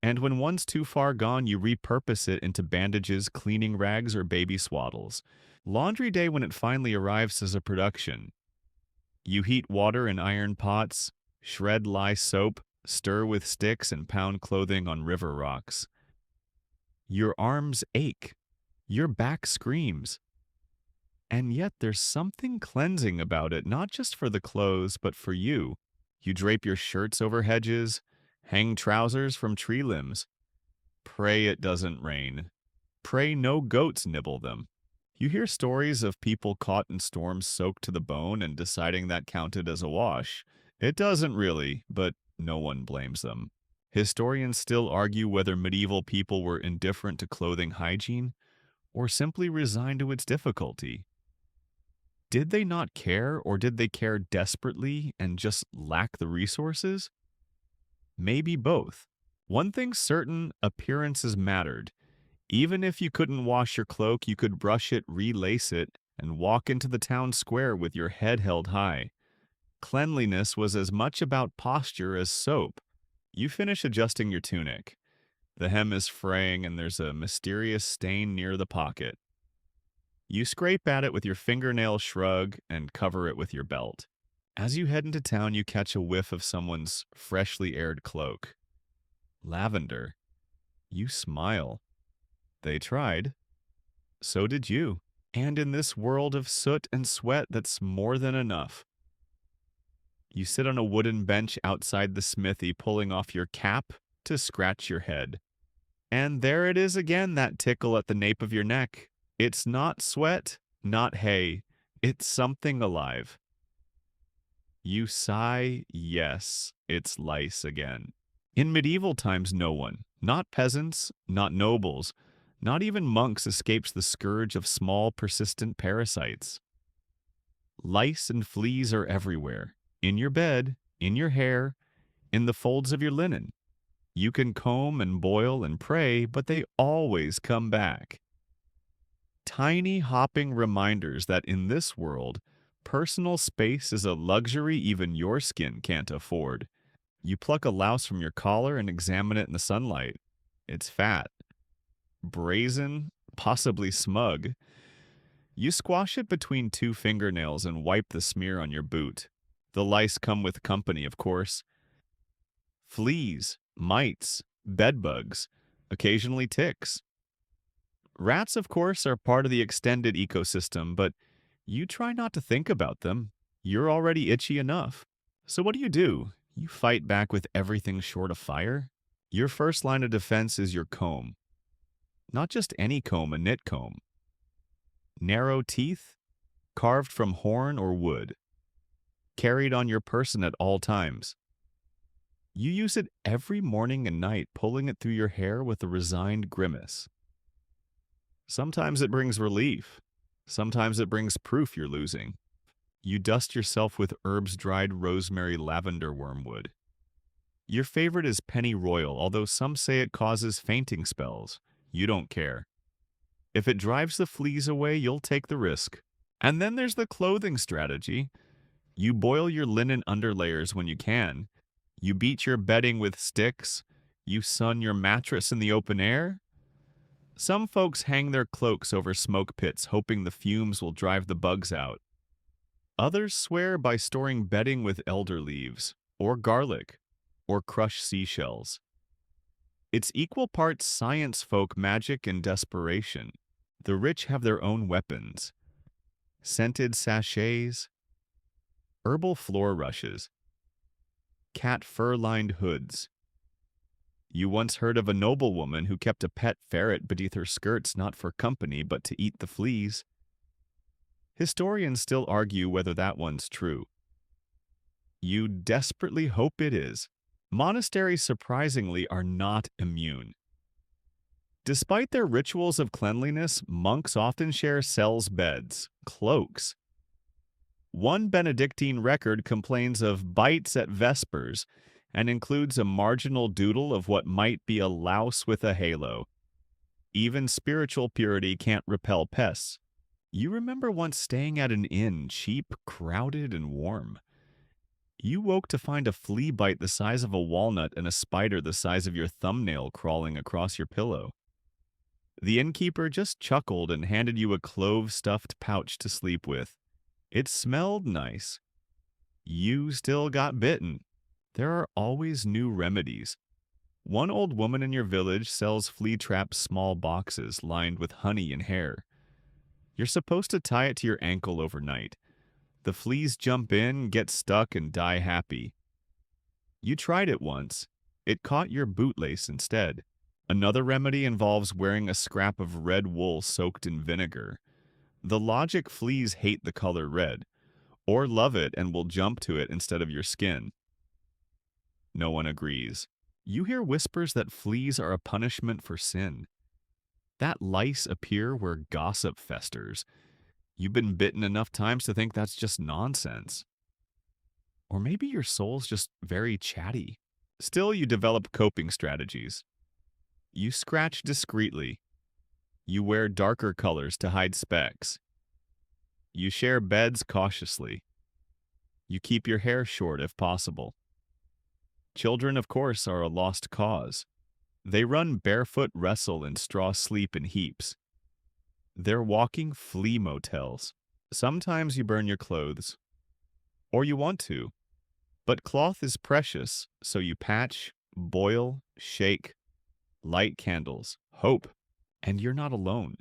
And when one's too far gone, you repurpose it into bandages, cleaning rags, or baby swaddles. Laundry day, when it finally arrives, is a production. You heat water in iron pots, shred lye soap, stir with sticks, and pound clothing on river rocks. Your arms ache. Your back screams. And yet there's something cleansing about it, not just for the clothes, but for you. You drape your shirts over hedges, hang trousers from tree limbs. Pray it doesn't rain. Pray no goats nibble them. You hear stories of people caught in storms soaked to the bone and deciding that counted as a wash. It doesn't really, but no one blames them. Historians still argue whether medieval people were indifferent to clothing hygiene or simply resigned to its difficulty. Did they not care, or did they care desperately and just lack the resources? Maybe both. One thing's certain, appearances mattered. Even if you couldn't wash your cloak, you could brush it, relace it, and walk into the town square with your head held high. Cleanliness was as much about posture as soap. You finish adjusting your tunic. The hem is fraying and there's a mysterious stain near the pocket. You scrape at it with your fingernail, shrug, and cover it with your belt. As you head into town, you catch a whiff of someone's freshly aired cloak. Lavender. You smile. They tried. So did you. And in this world of soot and sweat, that's more than enough. You sit on a wooden bench outside the smithy, pulling off your cap to scratch your head. And there it is again, that tickle at the nape of your neck. It's not sweat, not hay. It's something alive. You sigh, yes, it's lice again. In medieval times, no one, not peasants, not nobles, not even monks, escapes the scourge of small, persistent parasites. Lice and fleas are everywhere, in your bed, in your hair, in the folds of your linen. You can comb and boil and pray, but they always come back. Tiny hopping reminders that in this world, personal space is a luxury even your skin can't afford. You pluck a louse from your collar and examine it in the sunlight. It's fat, brazen, possibly smug. You squash it between two fingernails and wipe the smear on your boot. The lice come with company, of course. Fleas, mites, bedbugs, occasionally ticks. Rats, of course, are part of the extended ecosystem, but you try not to think about them. You're already itchy enough. So what do? You fight back with everything short of fire? Your first line of defense is your comb. Not just any comb, a knit comb. Narrow teeth, carved from horn or wood. Carried on your person at all times. You use it every morning and night, pulling it through your hair with a resigned grimace. Sometimes it brings relief. Sometimes it brings proof you're losing. You dust yourself with herbs, dried rosemary, lavender, wormwood. Your favorite is pennyroyal, although some say it causes fainting spells. You don't care. If it drives the fleas away, you'll take the risk. And then there's the clothing strategy. You boil your linen underlayers when you can. You beat your bedding with sticks. You sun your mattress in the open air. Some folks hang their cloaks over smoke pits, hoping the fumes will drive the bugs out. Others swear by storing bedding with elder leaves, or garlic, or crushed seashells. It's equal parts science folk magic and desperation. The rich have their own weapons. Scented sachets, herbal floor rushes, cat fur-lined hoods. You once heard of a noblewoman who kept a pet ferret beneath her skirts, not for company, but to eat the fleas. Historians still argue whether that one's true. You desperately hope it is. Monasteries, surprisingly, are not immune. Despite their rituals of cleanliness, monks often share cells, beds, cloaks. One Benedictine record complains of bites at vespers and includes a marginal doodle of what might be a louse with a halo. Even spiritual purity can't repel pests. You remember once staying at an inn, cheap, crowded, and warm. You woke to find a flea bite the size of a walnut and a spider the size of your thumbnail crawling across your pillow. The innkeeper just chuckled and handed you a clove-stuffed pouch to sleep with. It smelled nice. You still got bitten. There are always new remedies. One old woman in your village sells flea traps, small boxes lined with honey and hair. You're supposed to tie it to your ankle overnight. The fleas jump in, get stuck, and die happy. You tried it once. It caught your bootlace instead. Another remedy involves wearing a scrap of red wool soaked in vinegar. The logic: fleas hate the color red, or love it and will jump to it instead of your skin. No one agrees. You hear whispers that fleas are a punishment for sin. That lice appear where gossip festers. You've been bitten enough times to think that's just nonsense. Or maybe your soul's just very chatty. Still, you develop coping strategies. You scratch discreetly. You wear darker colors to hide specks. You share beds cautiously. You keep your hair short if possible. Children, of course, are a lost cause. They run barefoot, wrestle, and straw sleep in heaps. They're walking flea motels. Sometimes you burn your clothes. Or you want to. But cloth is precious, so you patch, boil, shake, light candles, hope. And you're not alone.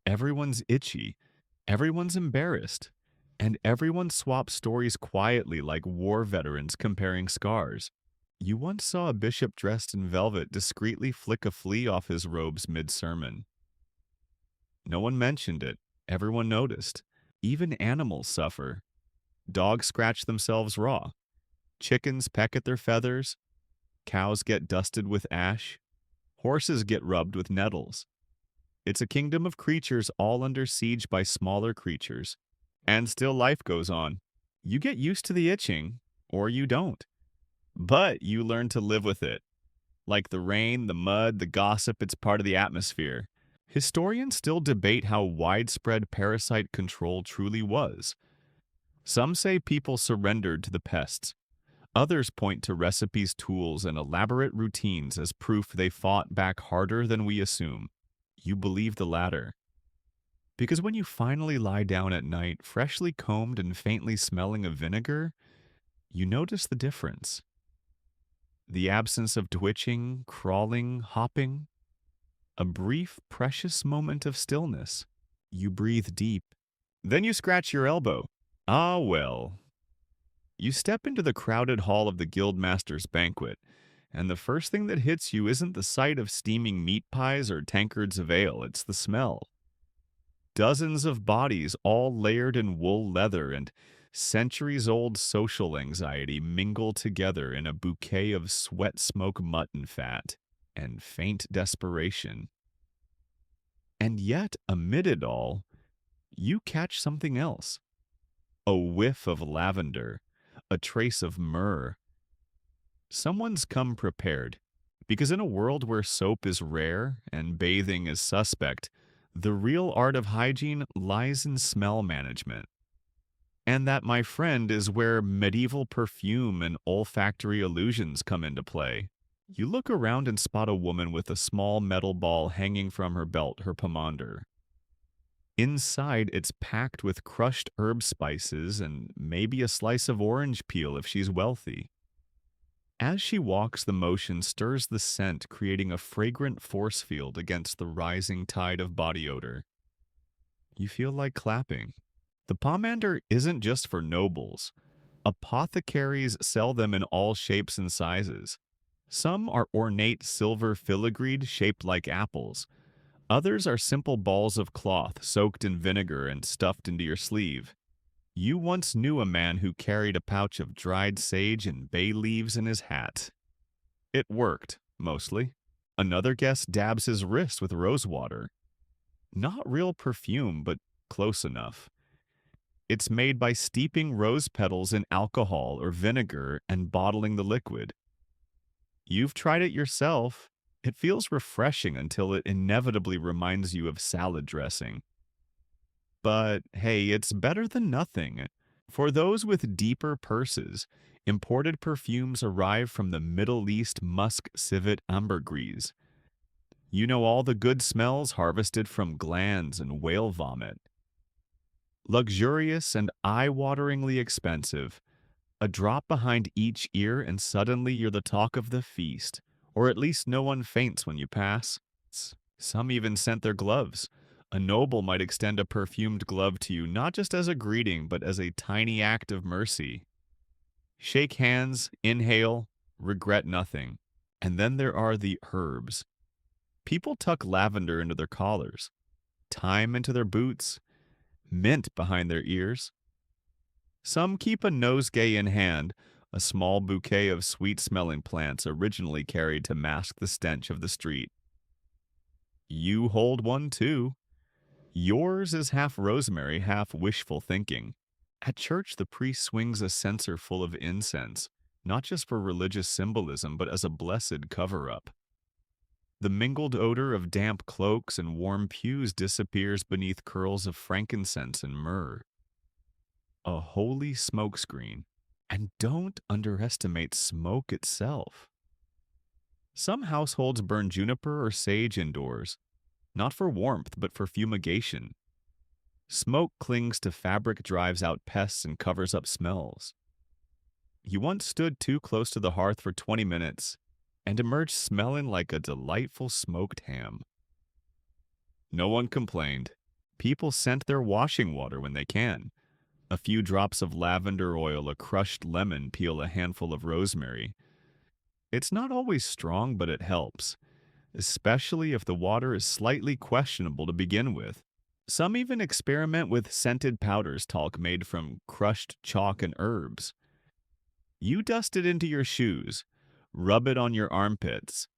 Everyone's itchy. Everyone's embarrassed. And everyone swaps stories quietly like war veterans comparing scars. You once saw a bishop dressed in velvet discreetly flick a flea off his robes mid-sermon. No one mentioned it. Everyone noticed. Even animals suffer. Dogs scratch themselves raw. Chickens peck at their feathers. Cows get dusted with ash. Horses get rubbed with nettles. It's a kingdom of creatures all under siege by smaller creatures. And still life goes on. You get used to the itching, or you don't. But you learn to live with it. Like the rain, the mud, the gossip, it's part of the atmosphere. Historians still debate how widespread parasite control truly was. Some say people surrendered to the pests. Others point to recipes, tools, and elaborate routines as proof they fought back harder than we assume. You believe the latter. Because when you finally lie down at night, freshly combed and faintly smelling of vinegar, you notice the difference. The absence of twitching, crawling, hopping. A brief, precious moment of stillness. You breathe deep. Then you scratch your elbow. Ah, well. You step into the crowded hall of the Guildmaster's banquet, and the first thing that hits you isn't the sight of steaming meat pies or tankards of ale, it's the smell. Dozens of bodies, all layered in wool leather, and centuries-old social anxiety mingle together in a bouquet of sweat-smoke mutton fat and faint desperation. And yet, amid it all, you catch something else. A whiff of lavender, a trace of myrrh. Someone's come prepared, because in a world where soap is rare and bathing is suspect, the real art of hygiene lies in smell management. And that, my friend, is where medieval perfume and olfactory illusions come into play. You look around and spot a woman with a small metal ball hanging from her belt, her pomander. Inside, it's packed with crushed herb spices and maybe a slice of orange peel if she's wealthy. As she walks, the motion stirs the scent, creating a fragrant force field against the rising tide of body odor. You feel like clapping. The pomander isn't just for nobles. Apothecaries sell them in all shapes and sizes. Some are ornate silver filigreed shaped like apples. Others are simple balls of cloth soaked in vinegar and stuffed into your sleeve. You once knew a man who carried a pouch of dried sage and bay leaves in his hat. It worked, mostly. Another guest dabs his wrist with rose water. Not real perfume, but close enough. It's made by steeping rose petals in alcohol or vinegar and bottling the liquid. You've tried it yourself. It feels refreshing until it inevitably reminds you of salad dressing. But hey, it's better than nothing. For those with deeper purses, imported perfumes arrive from the Middle East musk civet ambergris. You know, all the good smells harvested from glands and whale vomit. Luxurious and eye-wateringly expensive. A drop behind each ear and suddenly you're the talk of the feast. Or at least no one faints when you pass. Some even sent their gloves. A noble might extend a perfumed glove to you not just as a greeting, but as a tiny act of mercy. Shake hands, inhale, regret nothing. And then there are the herbs. People tuck lavender into their collars, thyme into their boots, mint behind their ears. Some keep a nosegay in hand, a small bouquet of sweet-smelling plants originally carried to mask the stench of the street. You hold one too. Yours is half rosemary, half wishful thinking. At church, the priest swings a censer full of incense, not just for religious symbolism, but as a blessed cover-up. The mingled odor of damp cloaks and warm pews disappears beneath curls of frankincense and myrrh. A holy smokescreen. And don't underestimate smoke itself. Some households burn juniper or sage indoors, not for warmth, but for fumigation. Smoke clings to fabric, drives out pests, and covers up smells. You once stood too close to the hearth for 20 minutes and emerged smelling like a delightful smoked ham. No one complained. People scent their washing water when they can. A few drops of lavender oil, a crushed lemon peel, a handful of rosemary. It's not always strong, but it helps, especially if the water is slightly questionable to begin with. Some even experiment with scented powders talc made from crushed chalk and herbs. You dust it into your shoes, rub it on your armpits.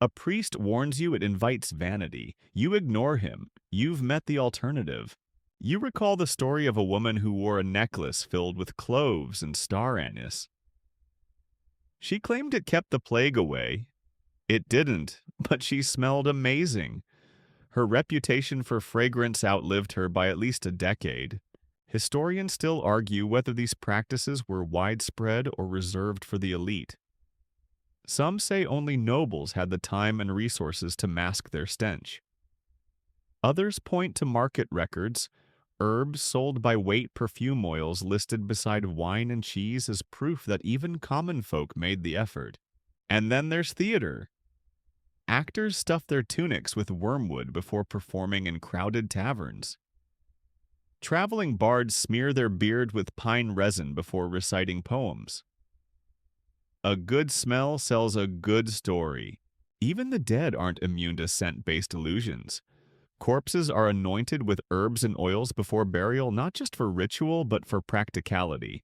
A priest warns you it invites vanity. You ignore him. You've met the alternative. You recall the story of a woman who wore a necklace filled with cloves and star anise. She claimed it kept the plague away. It didn't, but she smelled amazing. Her reputation for fragrance outlived her by at least a decade. Historians still argue whether these practices were widespread or reserved for the elite. Some say only nobles had the time and resources to mask their stench. Others point to market records, herbs sold by weight perfume oils listed beside wine and cheese as proof that even common folk made the effort. And then there's theater. Actors stuff their tunics with wormwood before performing in crowded taverns. Traveling bards smear their beard with pine resin before reciting poems. A good smell sells a good story. Even the dead aren't immune to scent-based illusions. Corpses are anointed with herbs and oils before burial, not just for ritual, but for practicality.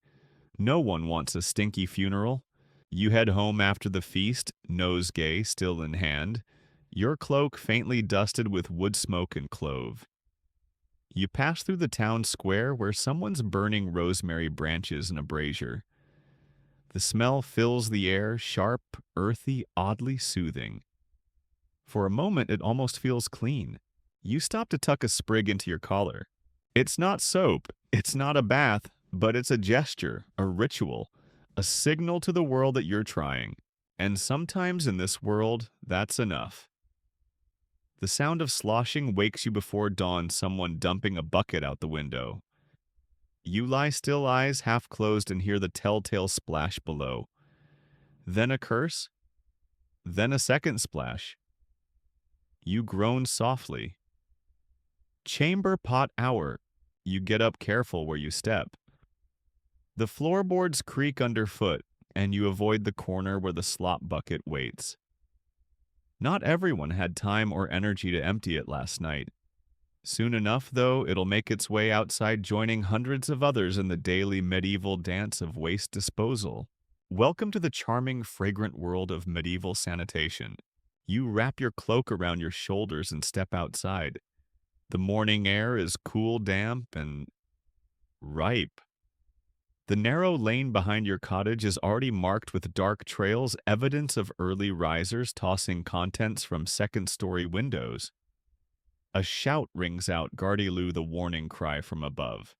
No one wants a stinky funeral. You head home after the feast, nosegay still in hand, your cloak faintly dusted with wood smoke and clove. You pass through the town square where someone's burning rosemary branches in a brazier. The smell fills the air, sharp, earthy, oddly soothing. For a moment, it almost feels clean. You stop to tuck a sprig into your collar. It's not soap, it's not a bath, but it's a gesture, a ritual, a signal to the world that you're trying. And sometimes in this world, that's enough. The sound of sloshing wakes you before dawn, someone dumping a bucket out the window. You lie still, eyes half closed, and hear the telltale splash below. Then a curse. Then a second splash. You groan softly. Chamber pot hour. You get up careful where you step. The floorboards creak underfoot, and you avoid the corner where the slop bucket waits. Not everyone had time or energy to empty it last night. Soon enough, though, it'll make its way outside, joining hundreds of others in the daily medieval dance of waste disposal. Welcome to the charming, fragrant world of medieval sanitation. You wrap your cloak around your shoulders and step outside. The morning air is cool, damp, and ripe. The narrow lane behind your cottage is already marked with dark trails, evidence of early risers tossing contents from second-story windows. A shout rings out, Gardyloo, the warning cry from above.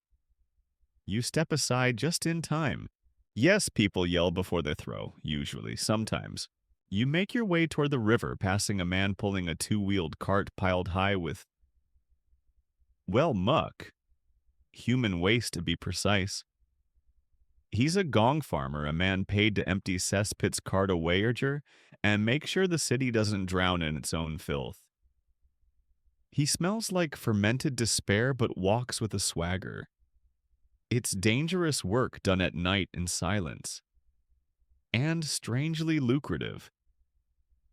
You step aside just in time. Yes, people yell before they throw, usually, sometimes. You make your way toward the river, passing a man pulling a two-wheeled cart piled high with, well, muck. Human waste, to be precise. He's a gong farmer, a man paid to empty cesspit's cart a wayager and make sure the city doesn't drown in its own filth. He smells like fermented despair but walks with a swagger. It's dangerous work done at night in silence. And strangely lucrative.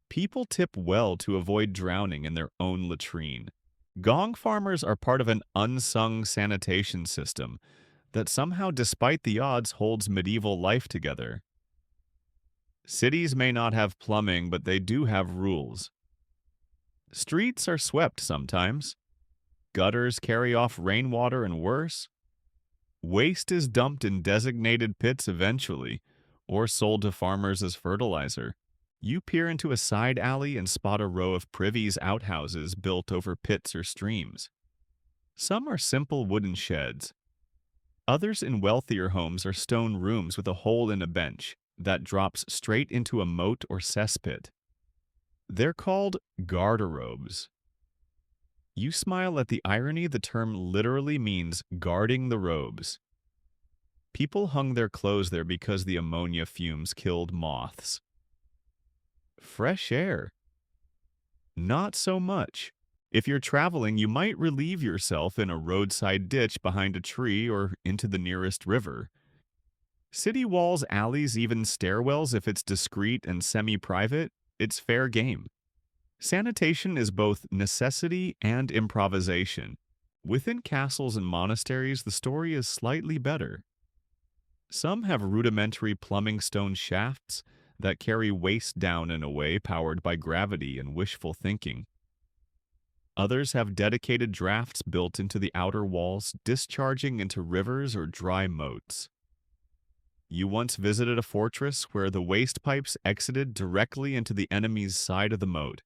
People tip well to avoid drowning in their own latrine. Gong farmers are part of an unsung sanitation system that somehow, despite the odds, holds medieval life together. Cities may not have plumbing, but they do have rules. Streets are swept sometimes. Gutters carry off rainwater, and worse, waste is dumped in designated pits eventually, or sold to farmers as fertilizer. You peer into a side alley and spot a row of privies outhouses built over pits or streams. Some are simple wooden sheds. Others in wealthier homes are stone rooms with a hole in a bench that drops straight into a moat or cesspit. They're called garderobes. You smile at the irony. The term literally means guarding the robes. People hung their clothes there because the ammonia fumes killed moths. Fresh air. Not so much. If you're traveling, you might relieve yourself in a roadside ditch behind a tree or into the nearest river. City walls, alleys, even stairwells, if it's discreet and semi private, it's fair game. Sanitation is both necessity and improvisation. Within castles and monasteries, the story is slightly better. Some have rudimentary plumbing stone shafts that carry waste down in a way powered by gravity and wishful thinking. Others have dedicated drafts built into the outer walls, discharging into rivers or dry moats. You once visited a fortress where the waste pipes exited directly into the enemy's side of the moat.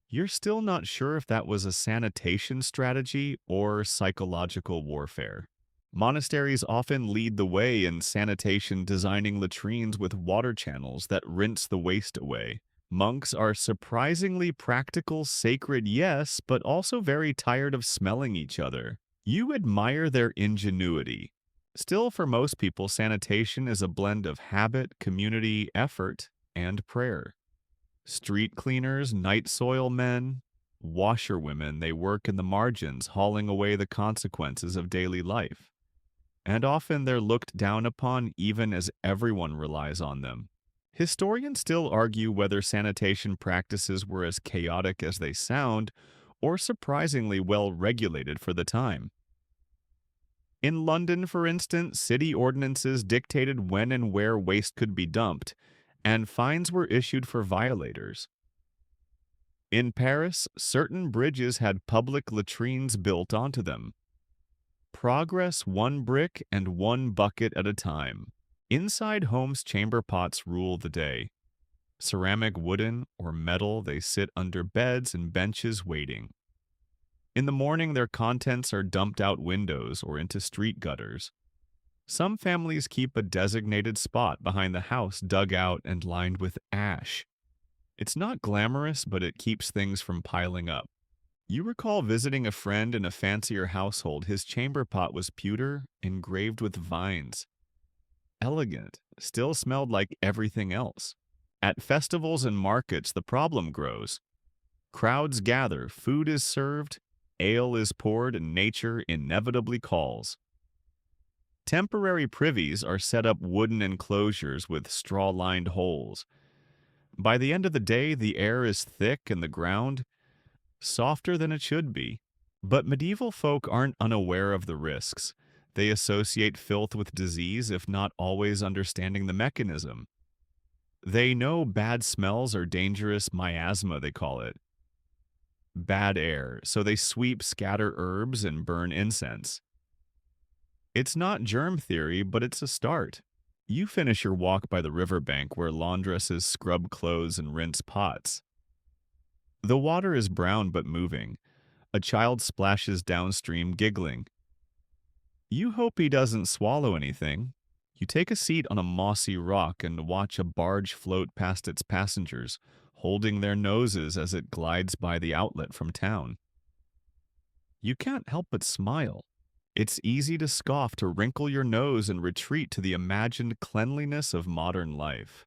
You're still not sure if that was a sanitation strategy or psychological warfare. Monasteries often lead the way in sanitation, designing latrines with water channels that rinse the waste away. Monks are surprisingly practical, sacred, yes, but also very tired of smelling each other. You admire their ingenuity. Still, for most people, sanitation is a blend of habit, community, effort, and prayer. Street cleaners, night soil men, washerwomen, they work in the margins, hauling away the consequences of daily life. And often they're looked down upon even as everyone relies on them. Historians still argue whether sanitation practices were as chaotic as they sound or surprisingly well regulated for the time. In London, for instance, city ordinances dictated when and where waste could be dumped, and fines were issued for violators. In Paris, certain bridges had public latrines built onto them. Progress one brick and one bucket at a time. Inside homes, chamber pots rule the day. Ceramic, wooden, or metal, they sit under beds and benches waiting. In the morning, their contents are dumped out windows or into street gutters. Some families keep a designated spot behind the house dug out and lined with ash. It's not glamorous, but it keeps things from piling up. You recall visiting a friend in a fancier household. His chamber pot was pewter, engraved with vines. Elegant, still smelled like everything else. At festivals and markets, the problem grows. Crowds gather, food is served, ale is poured, and nature inevitably calls. Temporary privies are set up wooden enclosures with straw-lined holes. By the end of the day, the air is thick and the ground softer than it should be. But medieval folk aren't unaware of the risks. They associate filth with disease, if not always understanding the mechanism. They know bad smells are dangerous miasma, they call it. Bad air, so they sweep, scatter herbs, and burn incense. It's not germ theory, but it's a start. You finish your walk by the riverbank where laundresses scrub clothes and rinse pots. The water is brown but moving. A child splashes downstream, giggling. You hope he doesn't swallow anything. You take a seat on a mossy rock and watch a barge float past its passengers, holding their noses as it glides by the outlet from town. You can't help but smile. It's easy to scoff, to wrinkle your nose and retreat to the imagined cleanliness of modern life.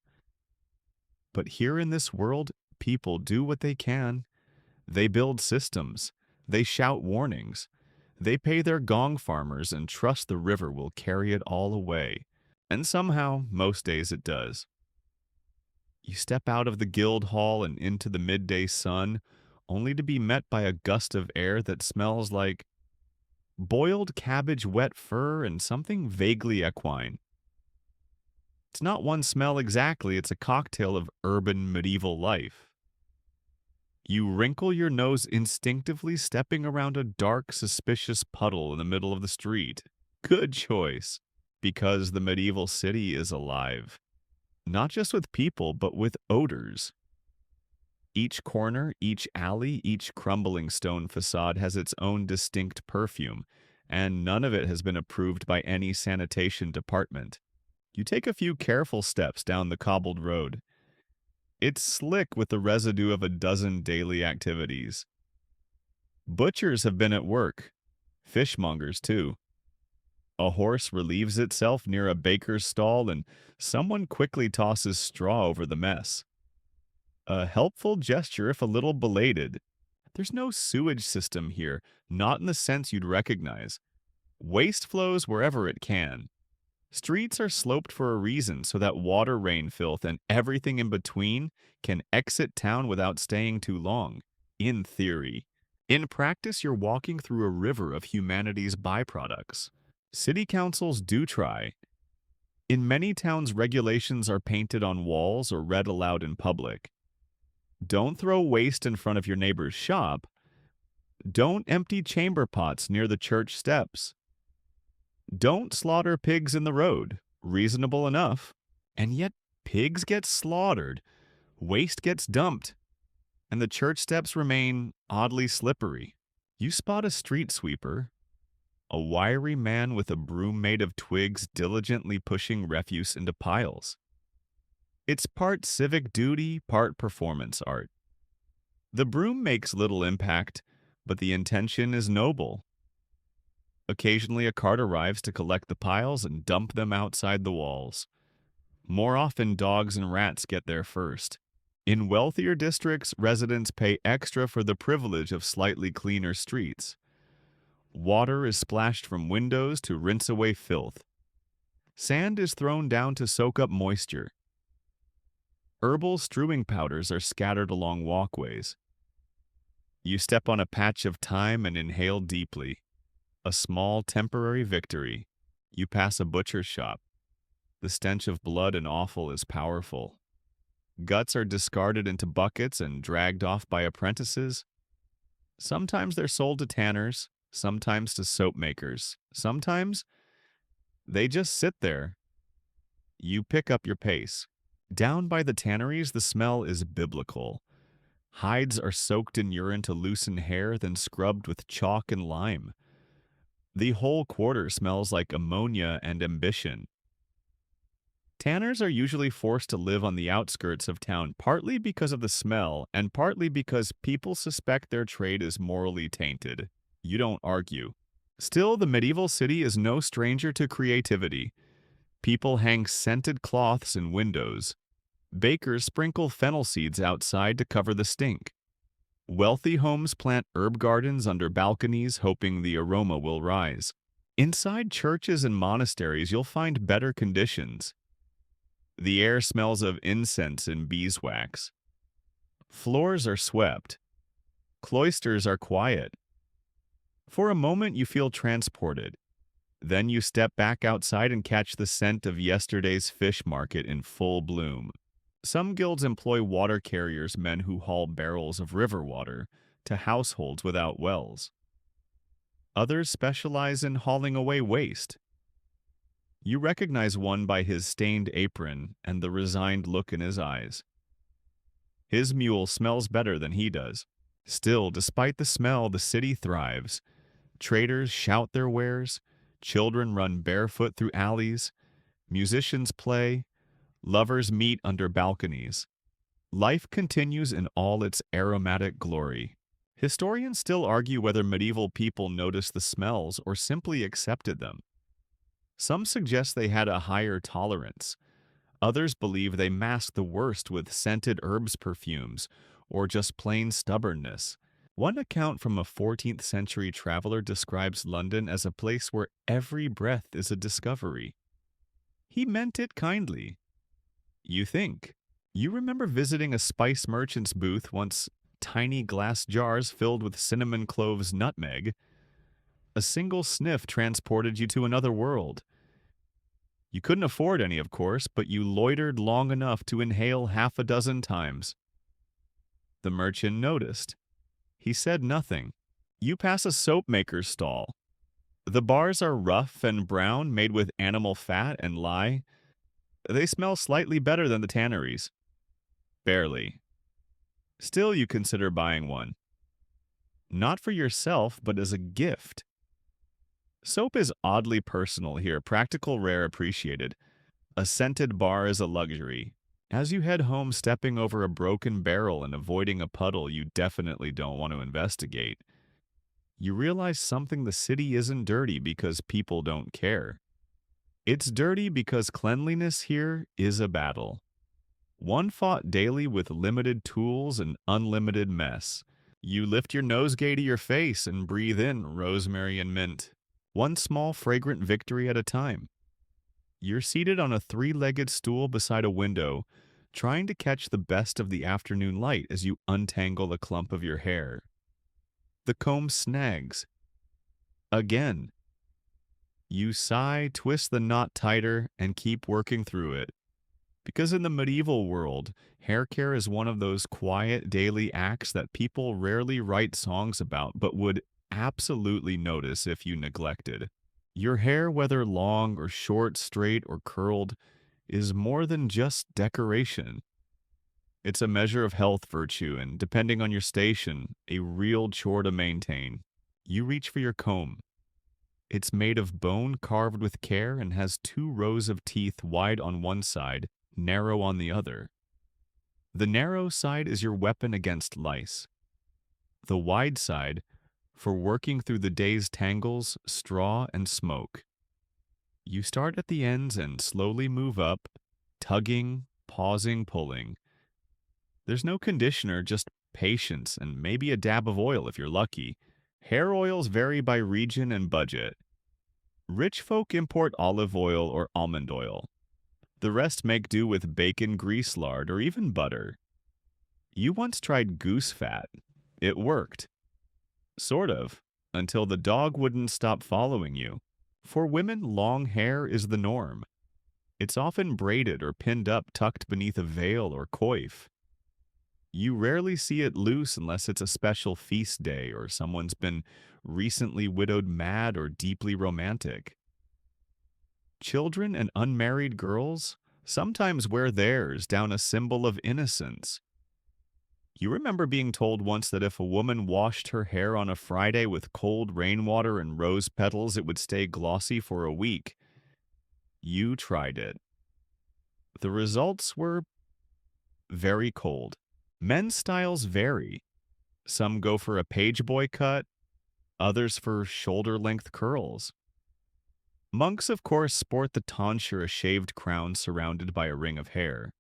But here in this world, people do what they can. They build systems. They shout warnings. They pay their gong farmers and trust the river will carry it all away. And somehow, most days it does. You step out of the guild hall and into the midday sun, only to be met by a gust of air that smells like boiled cabbage, wet fur, and something vaguely equine. It's not one smell exactly, it's a cocktail of urban medieval life. You wrinkle your nose instinctively, stepping around a dark, suspicious puddle in the middle of the street. Good choice, because the medieval city is alive. Not just with people, but with odors. Each corner, each alley, each crumbling stone facade has its own distinct perfume, and none of it has been approved by any sanitation department. You take a few careful steps down the cobbled road. It's slick with the residue of a dozen daily activities. Butchers have been at work. Fishmongers, too. A horse relieves itself near a baker's stall, and someone quickly tosses straw over the mess. A helpful gesture, if a little belated. There's no sewage system here, not in the sense you'd recognize. Waste flows wherever it can. Streets are sloped for a reason so that water, rain, filth, and everything in between can exit town without staying too long, in theory. In practice, you're walking through a river of humanity's byproducts. City councils do try. In many towns, regulations are painted on walls or read aloud in public. Don't throw waste in front of your neighbor's shop. Don't empty chamber pots near the church steps. Don't slaughter pigs in the road. Reasonable enough. And yet, pigs get slaughtered, waste gets dumped, and the church steps remain oddly slippery. You spot a street sweeper, a wiry man with a broom made of twigs diligently pushing refuse into piles. It's part civic duty, part performance art. The broom makes little impact, but the intention is noble. Occasionally, a cart arrives to collect the piles and dump them outside the walls. More often, dogs and rats get there first. In wealthier districts, residents pay extra for the privilege of slightly cleaner streets. Water is splashed from windows to rinse away filth. Sand is thrown down to soak up moisture. Herbal strewing powders are scattered along walkways. You step on a patch of thyme and inhale deeply. A small temporary victory. You pass a butcher's shop. The stench of blood and offal is powerful. Guts are discarded into buckets and dragged off by apprentices. Sometimes they're sold to tanners, sometimes to soap makers. Sometimes they just sit there. You pick up your pace. Down by the tanneries, the smell is biblical. Hides are soaked in urine to loosen hair, then scrubbed with chalk and lime. The whole quarter smells like ammonia and ambition. Tanners are usually forced to live on the outskirts of town, partly because of the smell and partly because people suspect their trade is morally tainted. You don't argue. Still, the medieval city is no stranger to creativity. People hang scented cloths in windows. Bakers sprinkle fennel seeds outside to cover the stink. Wealthy homes plant herb gardens under balconies, hoping the aroma will rise. Inside churches and monasteries, you'll find better conditions. The air smells of incense and beeswax. Floors are swept. Cloisters are quiet. For a moment, you feel transported. Then you step back outside and catch the scent of yesterday's fish market in full bloom. Some guilds employ water carriers, men who haul barrels of river water to households without wells. Others specialize in hauling away waste. You recognize one by his stained apron and the resigned look in his eyes. His mule smells better than he does. Still, despite the smell, the city thrives. Traders shout their wares, children run barefoot through alleys, musicians play, lovers meet under balconies. Life continues in all its aromatic glory. Historians still argue whether medieval people noticed the smells or simply accepted them. Some suggest they had a higher tolerance. Others believe they masked the worst with scented herbs perfumes or just plain stubbornness. One account from a 14th century traveler describes London as a place where every breath is a discovery. He meant it kindly. You think. You remember visiting a spice merchant's booth once, tiny glass jars filled with cinnamon, cloves, nutmeg. A single sniff transported you to another world. You couldn't afford any, of course, but you loitered long enough to inhale half a dozen times. The merchant noticed. He said nothing. You pass a soap maker's stall. The bars are rough and brown, made with animal fat and lye. They smell slightly better than the tanneries. Barely. Still, you consider buying one. Not for yourself, but as a gift. Soap is oddly personal here, practical, rare, appreciated. A scented bar is a luxury. As you head home, stepping over a broken barrel and avoiding a puddle you definitely don't want to investigate, you realize something: the city isn't dirty because people don't care. It's dirty because cleanliness here is a battle. One fought daily with limited tools and unlimited mess. You lift your nosegay to your face and breathe in rosemary and mint, one small fragrant victory at a time. You're seated on a three-legged stool beside a window, trying to catch the best of the afternoon light as you untangle a clump of your hair. The comb snags. Again. You sigh, twist the knot tighter, and keep working through it. Because in the medieval world, hair care is one of those quiet daily acts that people rarely write songs about but would absolutely notice if you neglected. Your hair, whether long or short, straight or curled, is more than just decoration. It's a measure of health virtue and, depending on your station, a real chore to maintain. You reach for your comb. It's made of bone carved with care and has two rows of teeth wide on one side, narrow on the other. The narrow side is your weapon against lice. The wide side, for working through the day's tangles, straw, and smoke. You start at the ends and slowly move up, tugging, pausing, pulling. There's no conditioner, just patience and maybe a dab of oil if you're lucky. Hair oils vary by region and budget. Rich folk import olive oil or almond oil. The rest make do with bacon grease lard or even butter. You once tried goose fat. It worked. Sort of, until the dog wouldn't stop following you. For women, long hair is the norm. It's often braided or pinned up tucked beneath a veil or coif. You rarely see it loose unless it's a special feast day or someone's been recently widowed mad or deeply romantic. Children and unmarried girls sometimes wear theirs down a symbol of innocence. You remember being told once that if a woman washed her hair on a Friday with cold rainwater and rose petals, it would stay glossy for a week. You tried it. The results were very cold. Men's styles vary. Some go for a page boy cut, others for shoulder-length curls. Monks, of course, sport the tonsure, a shaved crown surrounded by a ring of hair.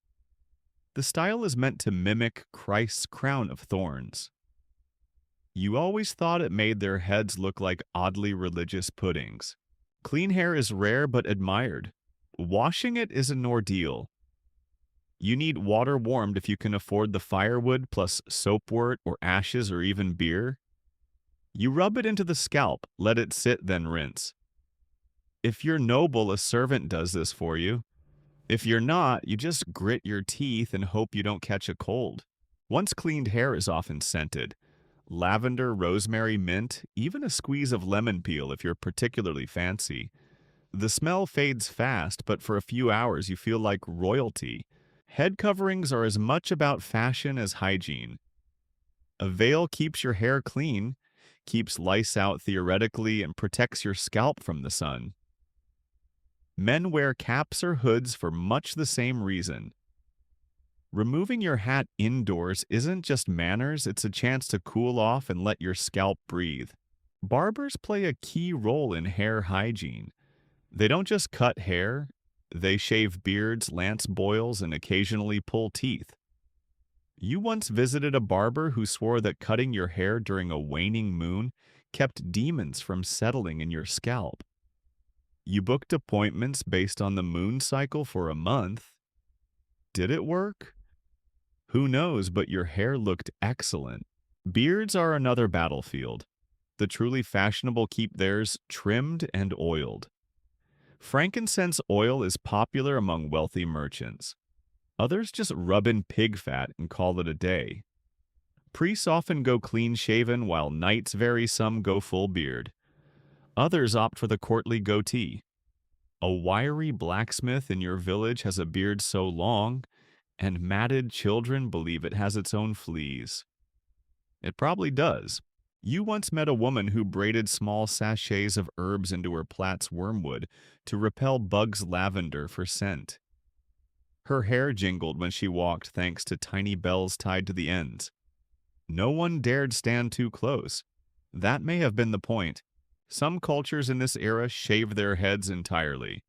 The style is meant to mimic Christ's crown of thorns. You always thought it made their heads look like oddly religious puddings. Clean hair is rare but admired. Washing it is an ordeal. You need water warmed if you can afford the firewood plus soapwort or ashes or even beer. You rub it into the scalp, let it sit, then rinse. If you're noble, a servant does this for you. If you're not, you just grit your teeth and hope you don't catch a cold. Once cleaned hair is often scented. Lavender, rosemary, mint, even a squeeze of lemon peel if you're particularly fancy. The smell fades fast, but for a few hours you feel like royalty. Head coverings are as much about fashion as hygiene. A veil keeps your hair clean, keeps lice out theoretically, and protects your scalp from the sun. Men wear caps or hoods for much the same reason. Removing your hat indoors isn't just manners, it's a chance to cool off and let your scalp breathe. Barbers play a key role in hair hygiene. They don't just cut hair, they shave beards, lance boils, and occasionally pull teeth. You once visited a barber who swore that cutting your hair during a waning moon kept demons from settling in your scalp. You booked appointments based on the moon cycle for a month. Did it work? Who knows, but your hair looked excellent. Beards are another battlefield. The truly fashionable keep theirs trimmed and oiled. Frankincense oil is popular among wealthy merchants. Others just rub in pig fat and call it a day. Priests often go clean-shaven, while knights vary, some go full beard. Others opt for the courtly goatee. A wiry blacksmith in your village has a beard so long, and matted children believe it has its own fleas. It probably does. You once met a woman who braided small sachets of herbs into her plait's wormwood to repel bugs' lavender for scent. Her hair jingled when she walked thanks to tiny bells tied to the ends. No one dared stand too close. That may have been the point. Some cultures in this era shave their heads entirely.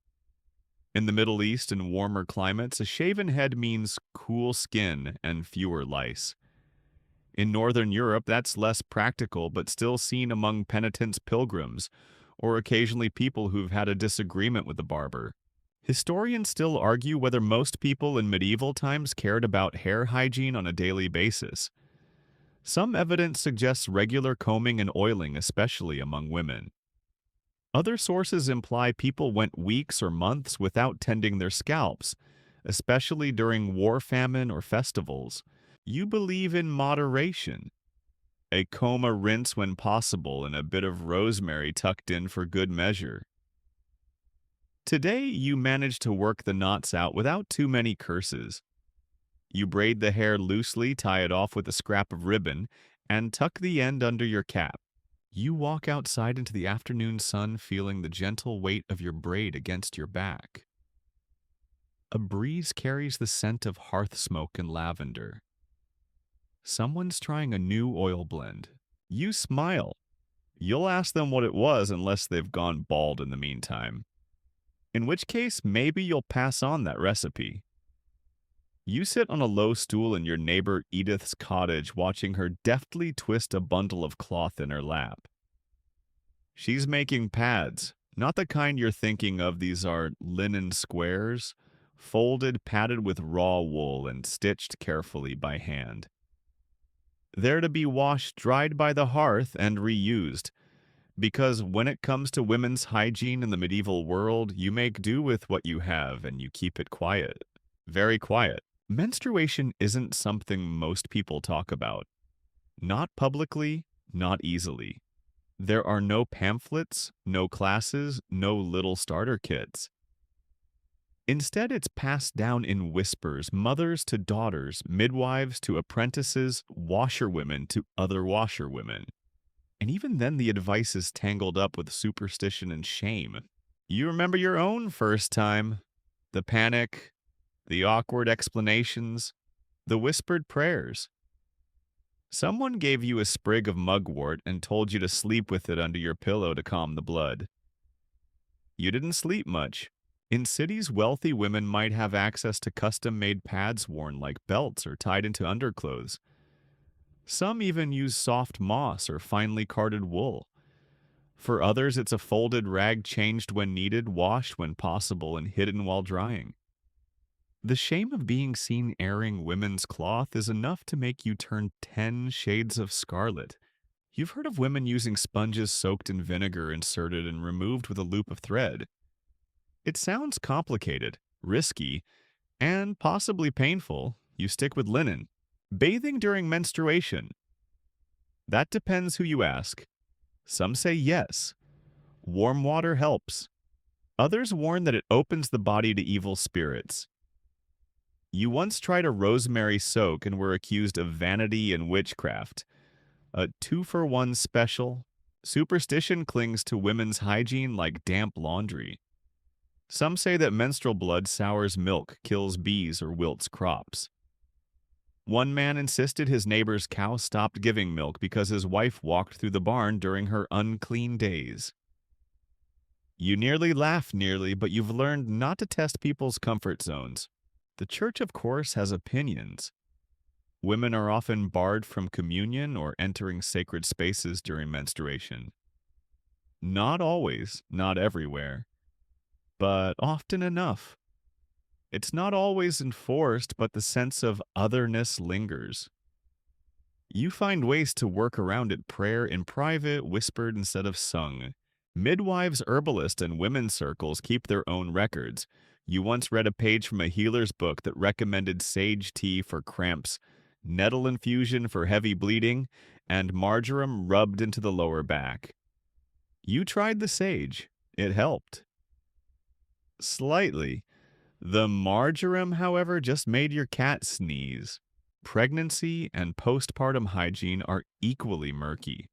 In the Middle East and warmer climates, a shaven head means cool skin and fewer lice. In Northern Europe, that's less practical, but still seen among penitents pilgrims, or occasionally people who've had a disagreement with the barber. Historians still argue whether most people in medieval times cared about hair hygiene on a daily basis. Some evidence suggests regular combing and oiling, especially among women. Other sources imply people went weeks or months without tending their scalps, especially during war, famine, or festivals. You believe in moderation. A comb, a rinse when possible, and a bit of rosemary tucked in for good measure. Today, you manage to work the knots out without too many curses. You braid the hair loosely, tie it off with a scrap of ribbon, and tuck the end under your cap. You walk outside into the afternoon sun feeling the gentle weight of your braid against your back. A breeze carries the scent of hearth smoke and lavender. Someone's trying a new oil blend. You smile. You'll ask them what it was unless they've gone bald in the meantime. In which case, maybe you'll pass on that recipe. You sit on a low stool in your neighbor Edith's cottage watching her deftly twist a bundle of cloth in her lap. She's making pads, not the kind you're thinking of. These are linen squares, folded, padded with raw wool, and stitched carefully by hand. They're to be washed, dried by the hearth, and reused, because when it comes to women's hygiene in the medieval world, you make do with what you have and you keep it quiet. Very quiet. Menstruation isn't something most people talk about. Not publicly, not easily. There are no pamphlets, no classes, no little starter kits. Instead, it's passed down in whispers, mothers to daughters, midwives to apprentices, washerwomen to other washerwomen. And even then, the advice is tangled up with superstition and shame. You remember your own first time, the panic, the awkward explanations, the whispered prayers. Someone gave you a sprig of mugwort and told you to sleep with it under your pillow to calm the blood. You didn't sleep much. In cities, wealthy women might have access to custom-made pads worn like belts or tied into underclothes. Some even use soft moss or finely carded wool. For others, it's a folded rag changed when needed, washed when possible, and hidden while drying. The shame of being seen airing women's cloth is enough to make you turn 10 shades of scarlet. You've heard of women using sponges soaked in vinegar inserted and removed with a loop of thread. It sounds complicated, risky, and possibly painful. You stick with linen. Bathing during menstruation. That depends who you ask. Some say yes. Warm water helps. Others warn that it opens the body to evil spirits. You once tried a rosemary soak and were accused of vanity and witchcraft. A 2-for-1 special. Superstition clings to women's hygiene like damp laundry. Some say that menstrual blood sours milk, kills bees, or wilts crops. One man insisted his neighbor's cow stopped giving milk because his wife walked through the barn during her unclean days. You nearly laugh, but you've learned not to test people's comfort zones. The church, of course, has opinions. Women are often barred from communion or entering sacred spaces during menstruation. Not always, not everywhere, but often enough. It's not always enforced, but the sense of otherness lingers. You find ways to work around it: prayer in private, whispered instead of sung. Midwives, herbalists, and women's circles keep their own records. You once read a page from a healer's book that recommended sage tea for cramps, nettle infusion for heavy bleeding, and marjoram rubbed into the lower back. You tried the sage. It helped. Slightly. The marjoram, however, just made your cat sneeze. Pregnancy and postpartum hygiene are equally murky.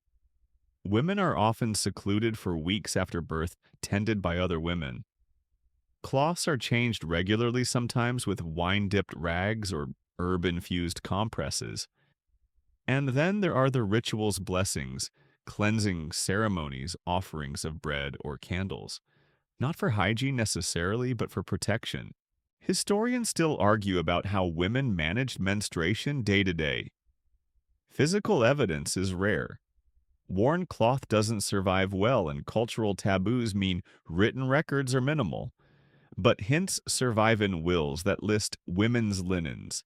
Women are often secluded for weeks after birth, tended by other women. Cloths are changed regularly, sometimes with wine-dipped rags or herb-infused compresses. And then there are the rituals, blessings, cleansing ceremonies, offerings of bread or candles. Not for hygiene necessarily, but for protection. Historians still argue about how women managed menstruation day to day. Physical evidence is rare. Worn cloth doesn't survive well, and cultural taboos mean written records are minimal. But hints survive in wills that list women's linens,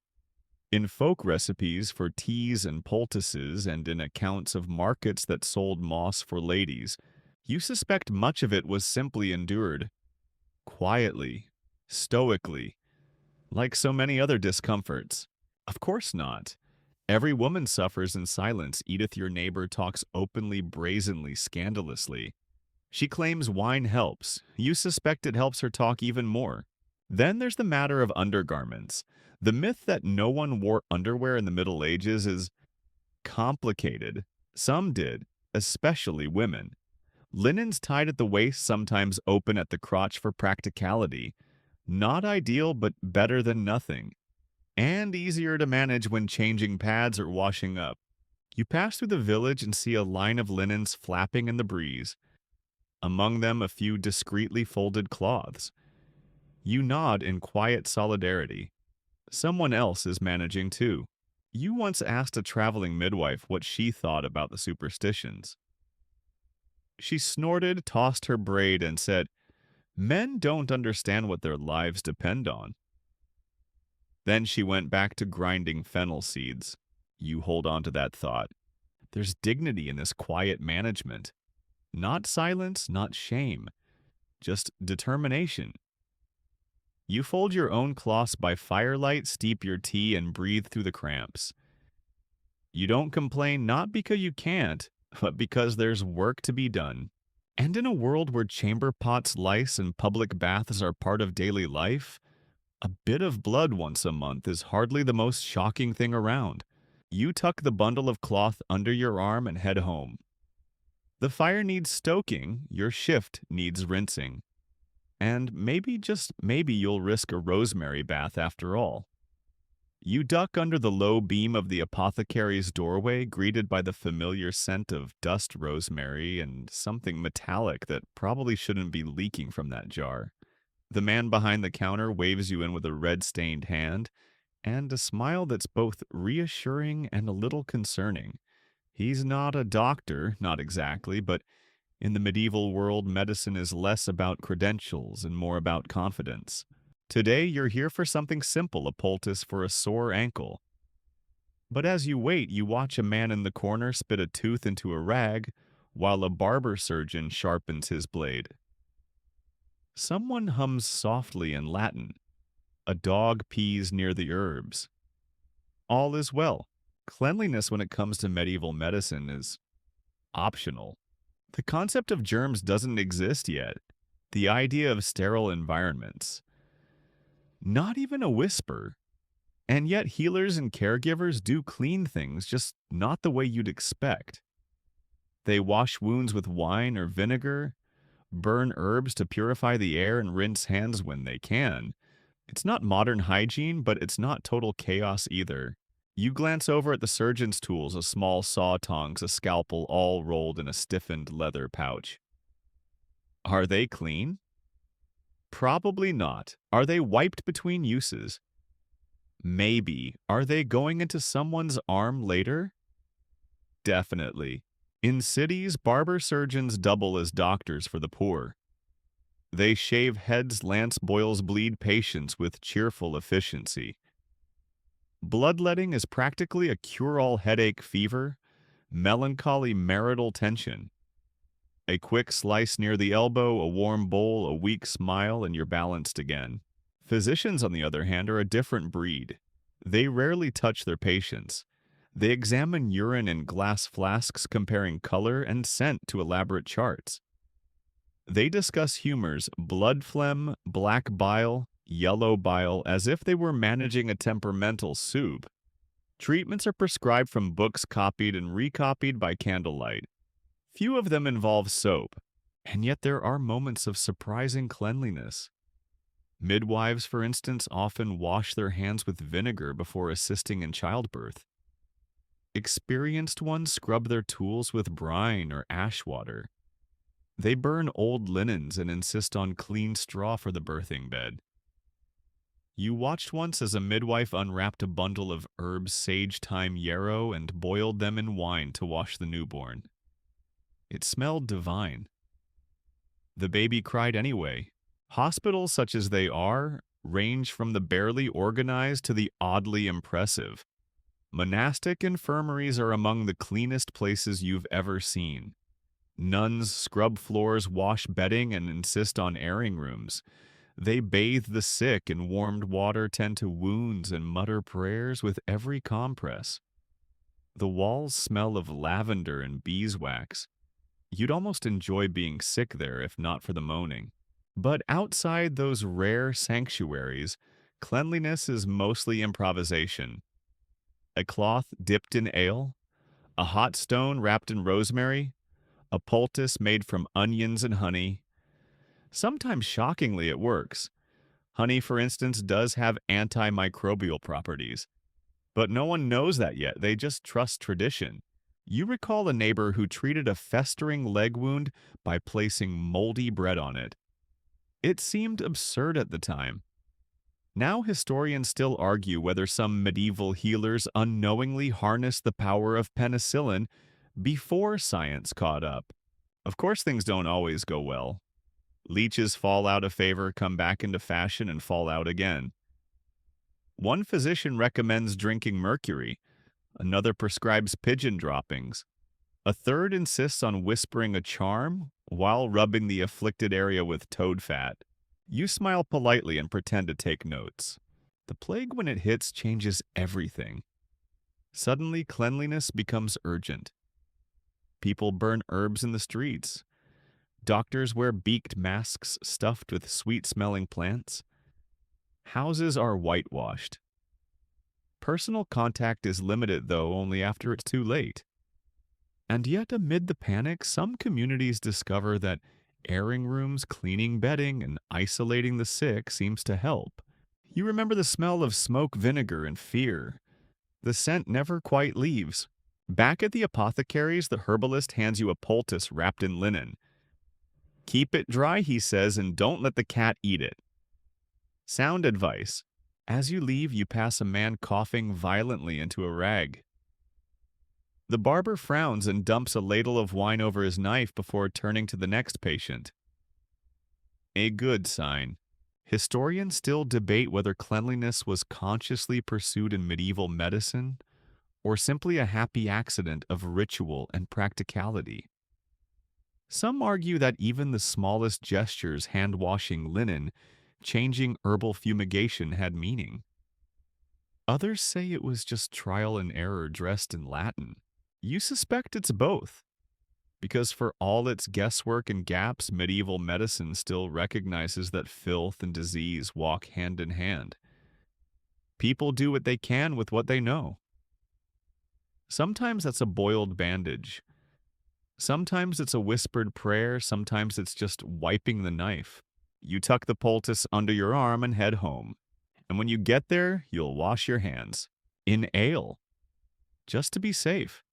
in folk recipes for teas and poultices, and in accounts of markets that sold moss for ladies. You suspect much of it was simply endured, quietly, stoically, like so many other discomforts. Of course not. Every woman suffers in silence. Edith, your neighbor, talks openly, brazenly, scandalously. She claims wine helps. You suspect it helps her talk even more. Then there's the matter of undergarments. The myth that no one wore underwear in the Middle Ages is complicated. Some did, especially women. Linens tied at the waist, sometimes open at the crotch for practicality. Not ideal, but better than nothing. And easier to manage when changing pads or washing up. You pass through the village and see a line of linens flapping in the breeze. Among them, a few discreetly folded cloths. You nod in quiet solidarity. Someone else is managing too. You once asked a traveling midwife what she thought about the superstitions. She snorted, tossed her braid, and said, "Men don't understand what their lives depend on." Then she went back to grinding fennel seeds. You hold on to that thought. There's dignity in this quiet management. Not silence, not shame, just determination. You fold your own cloths by firelight, steep your tea, and breathe through the cramps. You don't complain not because you can't, but because there's work to be done. And in a world where chamber pots, lice, and public baths are part of daily life, a bit of blood once a month is hardly the most shocking thing around. You tuck the bundle of cloth under your arm and head home. The fire needs stoking, your shift needs rinsing. And maybe, just maybe, you'll risk a rosemary bath after all. You duck under the low beam of the apothecary's doorway, greeted by the familiar scent of dust rosemary and something metallic that probably shouldn't be leaking from that jar. The man behind the counter waves you in with a red-stained hand and a smile that's both reassuring and a little concerning. He's not a doctor, not exactly, but in the medieval world, medicine is less about credentials and more about confidence. Today, you're here for something simple, a poultice for a sore ankle. But as you wait, you watch a man in the corner spit a tooth into a rag, while a barber surgeon sharpens his blade. Someone hums softly in Latin. A dog pees near the herbs. All is well. Cleanliness when it comes to medieval medicine is optional. The concept of germs doesn't exist yet. The idea of sterile environments. Not even a whisper. And yet healers and caregivers do clean things, just not the way you'd expect. They wash wounds with wine or vinegar, burn herbs to purify the air, and rinse hands when they can. It's not modern hygiene, but it's not total chaos either. You glance over at the surgeon's tools, a small saw tongs, a scalpel, all rolled in a stiffened leather pouch. Are they clean? Probably not. Are they wiped between uses? Maybe. Are they going into someone's arm later? Definitely. In cities, barber surgeons double as doctors for the poor. They shave heads, lance boils, bleed patients with cheerful efficiency. Bloodletting is practically a cure-all headache, fever, melancholy marital tension. A quick slice near the elbow, a warm bowl, a weak smile, and you're balanced again. Physicians, on the other hand, are a different breed. They rarely touch their patients. They examine urine in glass flasks, comparing color and scent to elaborate charts. They discuss humors, blood phlegm, black bile, yellow bile, as if they were managing a temperamental soup. Treatments are prescribed from books copied and recopied by candlelight. Few of them involve soap, and yet there are moments of surprising cleanliness. Midwives, for instance, often wash their hands with vinegar before assisting in childbirth. Experienced ones scrub their tools with brine or ash water. They burn old linens and insist on clean straw for the birthing bed. You watched once as a midwife unwrapped a bundle of herbs sage, thyme, yarrow, and boiled them in wine to wash the newborn. It smelled divine. The baby cried anyway. Hospitals, such as they are, range from the barely organized to the oddly impressive. Monastic infirmaries are among the cleanest places you've ever seen. Nuns scrub floors, wash bedding, and insist on airing rooms. They bathe the sick in warmed water, tend to wounds, and mutter prayers with every compress. The walls smell of lavender and beeswax. You'd almost enjoy being sick there if not for the moaning. But outside those rare sanctuaries, cleanliness is mostly improvisation. A cloth dipped in ale, a hot stone wrapped in rosemary, a poultice made from onions and honey. Sometimes shockingly, it works. Honey, for instance, does have antimicrobial properties. But no one knows that yet. They just trust tradition. You recall a neighbor who treated a festering leg wound by placing moldy bread on it. It seemed absurd at the time. Now historians still argue whether some medieval healers unknowingly harnessed the power of penicillin before science caught up. Of course, things don't always go well. Leeches fall out of favor, come back into fashion, and fall out again. One physician recommends drinking mercury, another prescribes pigeon droppings. A third insists on whispering a charm while rubbing the afflicted area with toad fat. You smile politely and pretend to take notes. The plague, when it hits, changes everything. Suddenly, cleanliness becomes urgent. People burn herbs in the streets. Doctors wear beaked masks stuffed with sweet-smelling plants. Houses are whitewashed. Personal contact is limited, though, only after it's too late. And yet, amid the panic, some communities discover that airing rooms, cleaning bedding, and isolating the sick seems to help. You remember the smell of smoke vinegar and fear. The scent never quite leaves. Back at the apothecary's, the herbalist hands you a poultice wrapped in linen. Keep it dry, he says, and don't let the cat eat it. Sound advice. As you leave, you pass a man coughing violently into a rag. The barber frowns and dumps a ladle of wine over his knife before turning to the next patient. A good sign. Historians still debate whether cleanliness was consciously pursued in medieval medicine or simply a happy accident of ritual and practicality. Some argue that even the smallest gestures, hand-washing linen, changing herbal fumigation, had meaning. Others say it was just trial and error dressed in Latin. You suspect it's both, because for all its guesswork and gaps, medieval medicine still recognizes that filth and disease walk hand in hand. People do what they can with what they know. Sometimes that's a boiled bandage. Sometimes it's a whispered prayer. Sometimes it's just wiping the knife. You tuck the poultice under your arm and head home. And when you get there, you'll wash your hands. In ale. Just to be safe.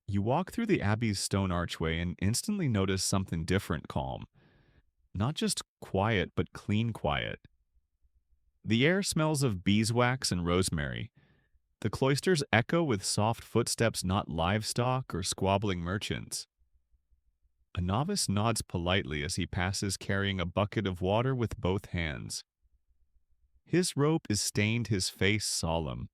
You walk through the Abbey's stone archway and instantly notice something different calm. Not just quiet, but clean quiet. The air smells of beeswax and rosemary. The cloisters echo with soft footsteps, not livestock or squabbling merchants. A novice nods politely as he passes carrying a bucket of water with both hands. His robe is stained, his face solemn,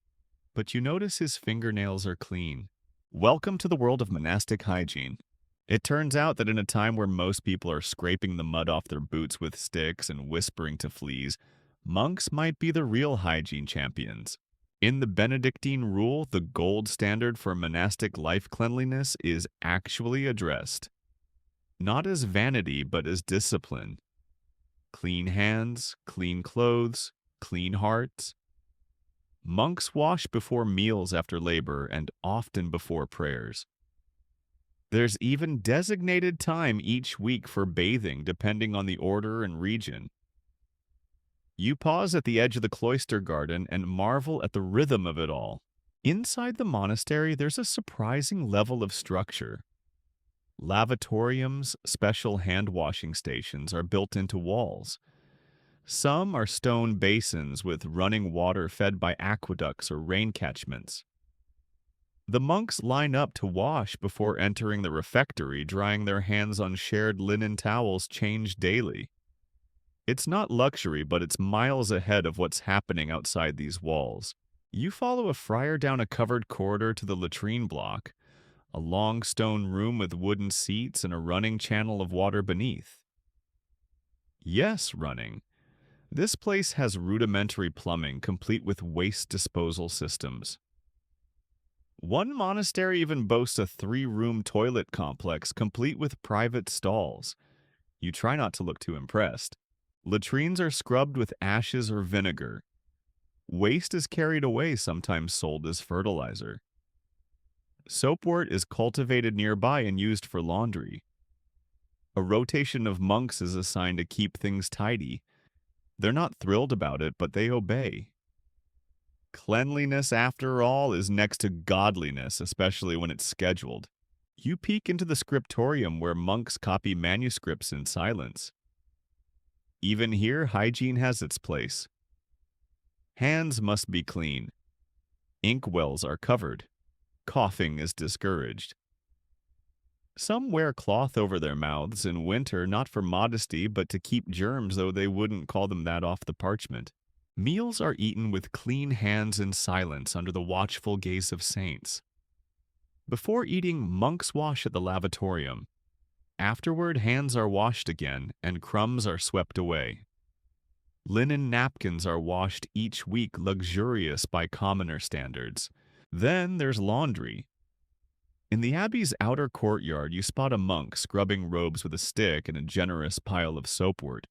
but you notice his fingernails are clean. Welcome to the world of monastic hygiene. It turns out that in a time where most people are scraping the mud off their boots with sticks and whispering to fleas, monks might be the real hygiene champions. In the Benedictine rule, the gold standard for monastic life cleanliness is actually addressed. Not as vanity, but as discipline. Clean hands, clean clothes, clean hearts. Monks wash before meals after labor and often before prayers. There's even designated time each week for bathing, depending on the order and region. You pause at the edge of the cloister garden and marvel at the rhythm of it all. Inside the monastery, there's a surprising level of structure. Lavatoriums, special hand-washing stations, are built into walls. Some are stone basins with running water fed by aqueducts or rain catchments. The monks line up to wash before entering the refectory, drying their hands on shared linen towels changed daily. It's not luxury, but it's miles ahead of what's happening outside these walls. You follow a friar down a covered corridor to the latrine block, a long stone room with wooden seats and a running channel of water beneath. Yes, running. This place has rudimentary plumbing, complete with waste disposal systems. One monastery even boasts a 3-room toilet complex, complete with private stalls. You try not to look too impressed. Latrines are scrubbed with ashes or vinegar. Waste is carried away, sometimes sold as fertilizer. Soapwort is cultivated nearby and used for laundry. A rotation of monks is assigned to keep things tidy. They're not thrilled about it, but they obey. Cleanliness, after all, is next to godliness, especially when it's scheduled. You peek into the scriptorium where monks copy manuscripts in silence. Even here, hygiene has its place. Hands must be clean. Inkwells are covered. Coughing is discouraged. Some wear cloth over their mouths in winter, not for modesty, but to keep germs, though they wouldn't call them that off the parchment. Meals are eaten with clean hands in silence under the watchful gaze of saints. Before eating, monks wash at the lavatorium. Afterward, hands are washed again, and crumbs are swept away. Linen napkins are washed each week, luxurious by commoner standards. Then there's laundry. In the abbey's outer courtyard, you spot a monk scrubbing robes with a stick and a generous pile of soapwort.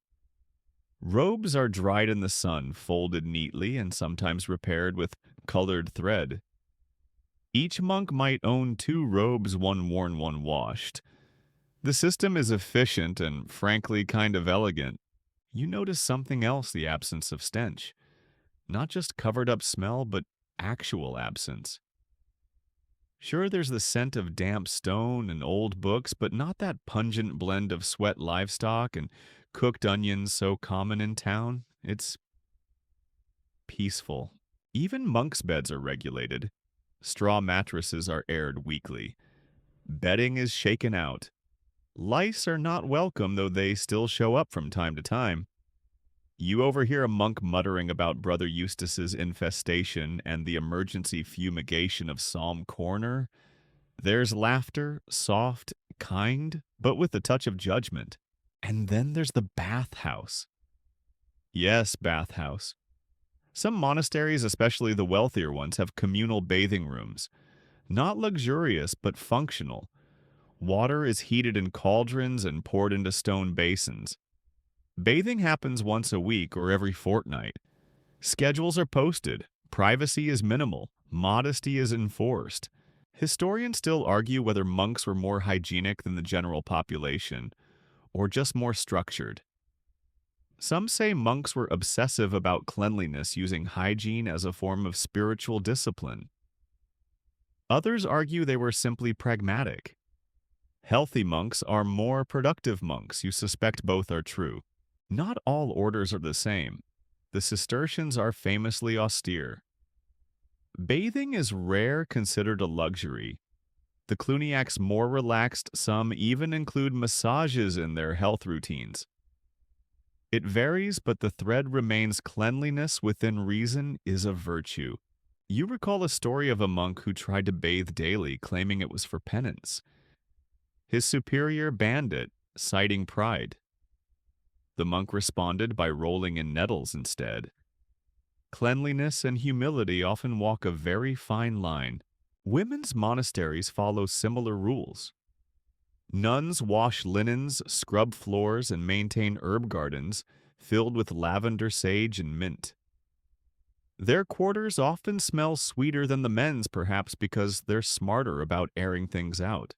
Robes are dried in the sun, folded neatly, and sometimes repaired with colored thread. Each monk might own 2 robes, one worn, one washed. The system is efficient and, frankly, kind of elegant. You notice something else: the absence of stench. Not just covered-up smell, but actual absence. Sure, there's the scent of damp stone and old books, but not that pungent blend of sweat livestock and cooked onions so common in town. It's peaceful. Even monks' beds are regulated. Straw mattresses are aired weekly. Bedding is shaken out. Lice are not welcome, though they still show up from time to time. You overhear a monk muttering about Brother Eustace's infestation and the emergency fumigation of Psalm Corner. There's laughter, soft, kind, but with a touch of judgment. And then there's the bathhouse. Yes, bathhouse. Some monasteries, especially the wealthier ones, have communal bathing rooms. Not luxurious, but functional. Water is heated in cauldrons and poured into stone basins. Bathing happens once a week or every fortnight. Schedules are posted. Privacy is minimal. Modesty is enforced. Historians still argue whether monks were more hygienic than the general population, or just more structured. Some say monks were obsessive about cleanliness, using hygiene as a form of spiritual discipline. Others argue they were simply pragmatic. Healthy monks are more productive monks. You suspect both are true. Not all orders are the same. The Cistercians are famously austere. Bathing is rare, considered a luxury. The Cluniacs, more relaxed, some even include massages in their health routines. It varies, but the thread remains: cleanliness within reason is a virtue. You recall a story of a monk who tried to bathe daily, claiming it was for penance. His superior banned it, citing pride. The monk responded by rolling in nettles instead. Cleanliness and humility often walk a very fine line. Women's monasteries follow similar rules. Nuns wash linens, scrub floors, and maintain herb gardens filled with lavender, sage, and mint. Their quarters often smell sweeter than the men's, perhaps because they're smarter about airing things out.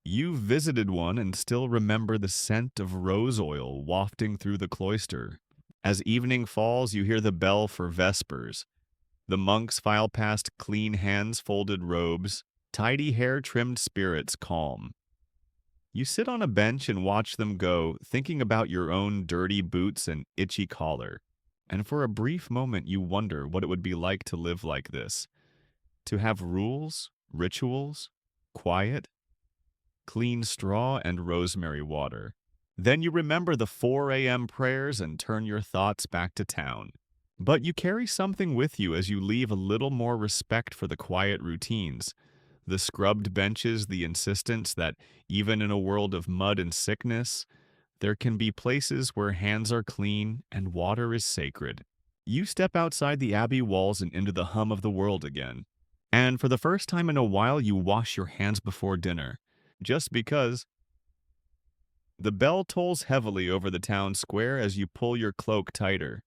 You visited one and still remember the scent of rose oil wafting through the cloister. As evening falls, you hear the bell for vespers. The monks file past clean hands, folded robes, tidy hair, trimmed spirits, calm. You sit on a bench and watch them go, thinking about your own dirty boots and itchy collar. And for a brief moment, you wonder what it would be like to live like this. To have rules, rituals, quiet, clean straw, and rosemary water. Then you remember the 4 a.m. prayers and turn your thoughts back to town. But you carry something with you as you leave a little more respect for the quiet routines, the scrubbed benches, the insistence that even in a world of mud and sickness, there can be places where hands are clean and water is sacred. You step outside the abbey walls and into the hum of the world again. And for the first time in a while, you wash your hands before dinner. Just because the bell tolls heavily over the town square as you pull your cloak tighter.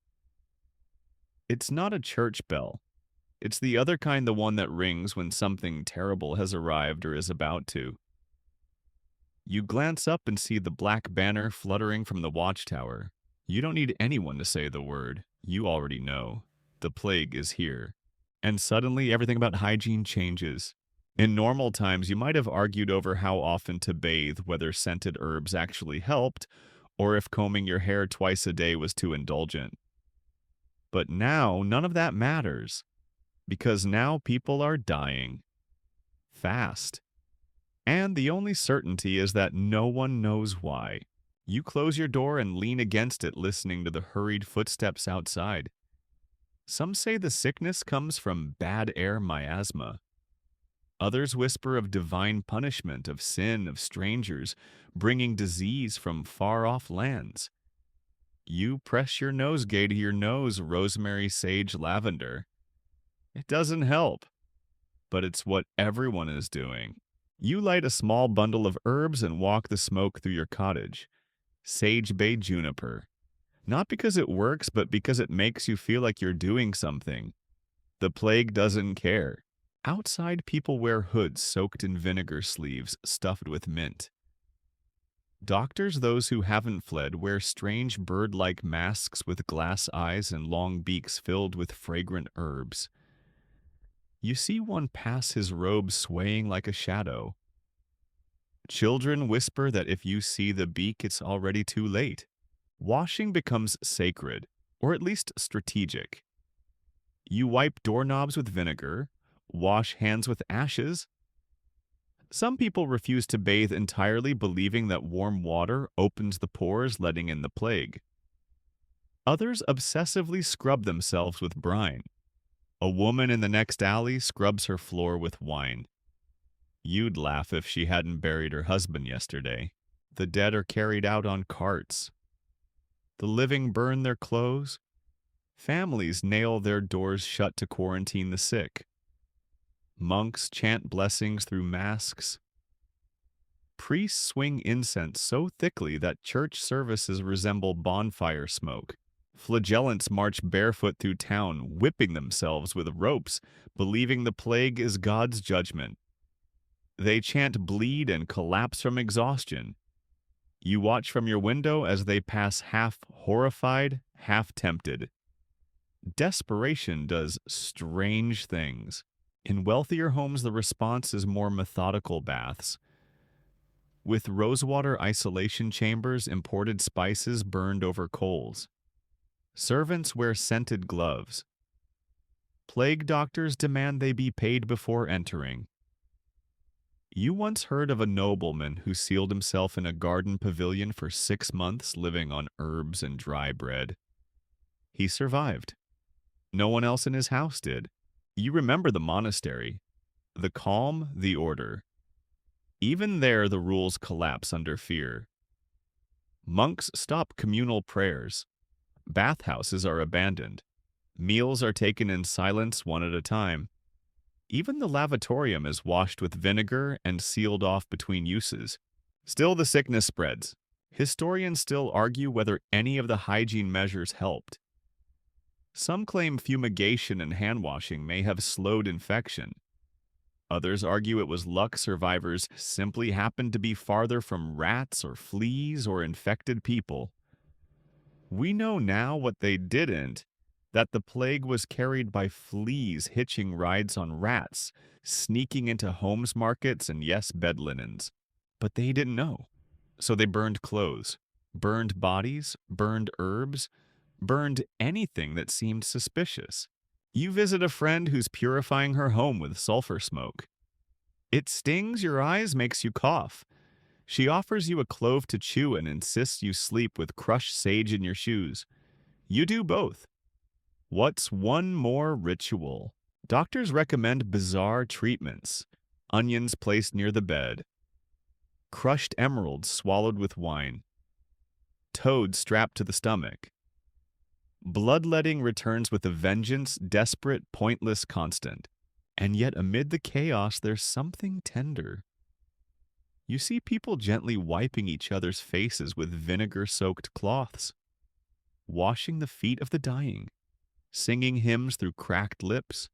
It's not a church bell. It's the other kind, the one that rings when something terrible has arrived or is about to. You glance up and see the black banner fluttering from the watchtower. You don't need anyone to say the word. You already know. The plague is here. And suddenly everything about hygiene changes. In normal times, you might have argued over how often to bathe, whether scented herbs actually helped, or if combing your hair twice a day was too indulgent. But now, none of that matters, because now people are dying. Fast. And the only certainty is that no one knows why. You close your door and lean against it, listening to the hurried footsteps outside. Some say the sickness comes from bad air miasma. Others whisper of divine punishment, of sin, of strangers, bringing disease from far-off lands. You press your nosegay to your nose, rosemary, sage, lavender. It doesn't help, but it's what everyone is doing. You light a small bundle of herbs and walk the smoke through your cottage. Sage bay juniper. Not because it works, but because it makes you feel like you're doing something. The plague doesn't care. Outside, people wear hoods soaked in vinegar sleeves stuffed with mint. Doctors, those who haven't fled, wear strange bird-like masks with glass eyes and long beaks filled with fragrant herbs. You see one pass, his robe swaying like a shadow. Children whisper that if you see the beak, it's already too late. Washing becomes sacred, or at least strategic. You wipe doorknobs with vinegar, wash hands with ashes. Some people refuse to bathe entirely, believing that warm water opens the pores, letting in the plague. Others obsessively scrub themselves with brine. A woman in the next alley scrubs her floor with wine. You'd laugh if she hadn't buried her husband yesterday. The dead are carried out on carts. The living burn their clothes. Families nail their doors shut to quarantine the sick. Monks chant blessings through masks. Priests swing incense so thickly that church services resemble bonfire smoke. Flagellants march barefoot through town, whipping themselves with ropes, believing the plague is God's judgment. They chant bleed and collapse from exhaustion. You watch from your window as they pass, half horrified, half tempted. Desperation does strange things. In wealthier homes, the response is more methodical baths. With rosewater isolation chambers, imported spices burned over coals. Servants wear scented gloves. Plague doctors demand they be paid before entering. You once heard of a nobleman who sealed himself in a garden pavilion for 6 months, living on herbs and dry bread. He survived. No one else in his house did. You remember the monastery, the calm, the order. Even there, the rules collapse under fear. Monks stop communal prayers. Bathhouses are abandoned. Meals are taken in silence, one at a time. Even the lavatorium is washed with vinegar and sealed off between uses. Still, the sickness spreads. Historians still argue whether any of the hygiene measures helped. Some claim fumigation and hand-washing may have slowed infection. Others argue it was luck survivors simply happened to be farther from rats or fleas or infected people. We know now what they didn't, that the plague was carried by fleas hitching rides on rats, sneaking into homes markets and, yes, bed linens. But they didn't know. So they burned clothes, burned bodies, burned herbs, burned anything that seemed suspicious. You visit a friend who's purifying her home with sulfur smoke. It stings your eyes, makes you cough. She offers you a clove to chew and insists you sleep with crushed sage in your shoes. You do both. What's one more ritual? Doctors recommend bizarre treatments. Onions placed near the bed, crushed emeralds swallowed with wine, toad strapped to the stomach. Bloodletting returns with a vengeance, desperate, pointless, constant. And yet amid the chaos there's something tender. You see people gently wiping each other's faces with vinegar-soaked cloths, washing the feet of the dying, singing hymns through cracked lips.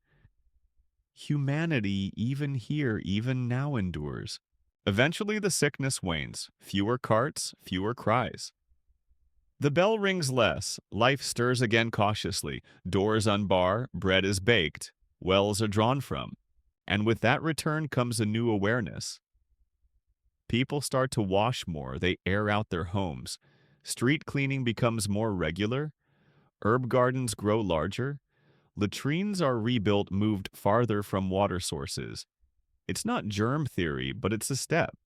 Humanity, even here, even now, endures. Eventually the sickness wanes, fewer carts, fewer cries. The bell rings less, life stirs again cautiously, doors unbar, bread is baked, wells are drawn from. And with that return comes a new awareness. People start to wash more, they air out their homes. Street cleaning becomes more regular, herb gardens grow larger, latrines are rebuilt, moved farther from water sources. It's not germ theory, but it's a step.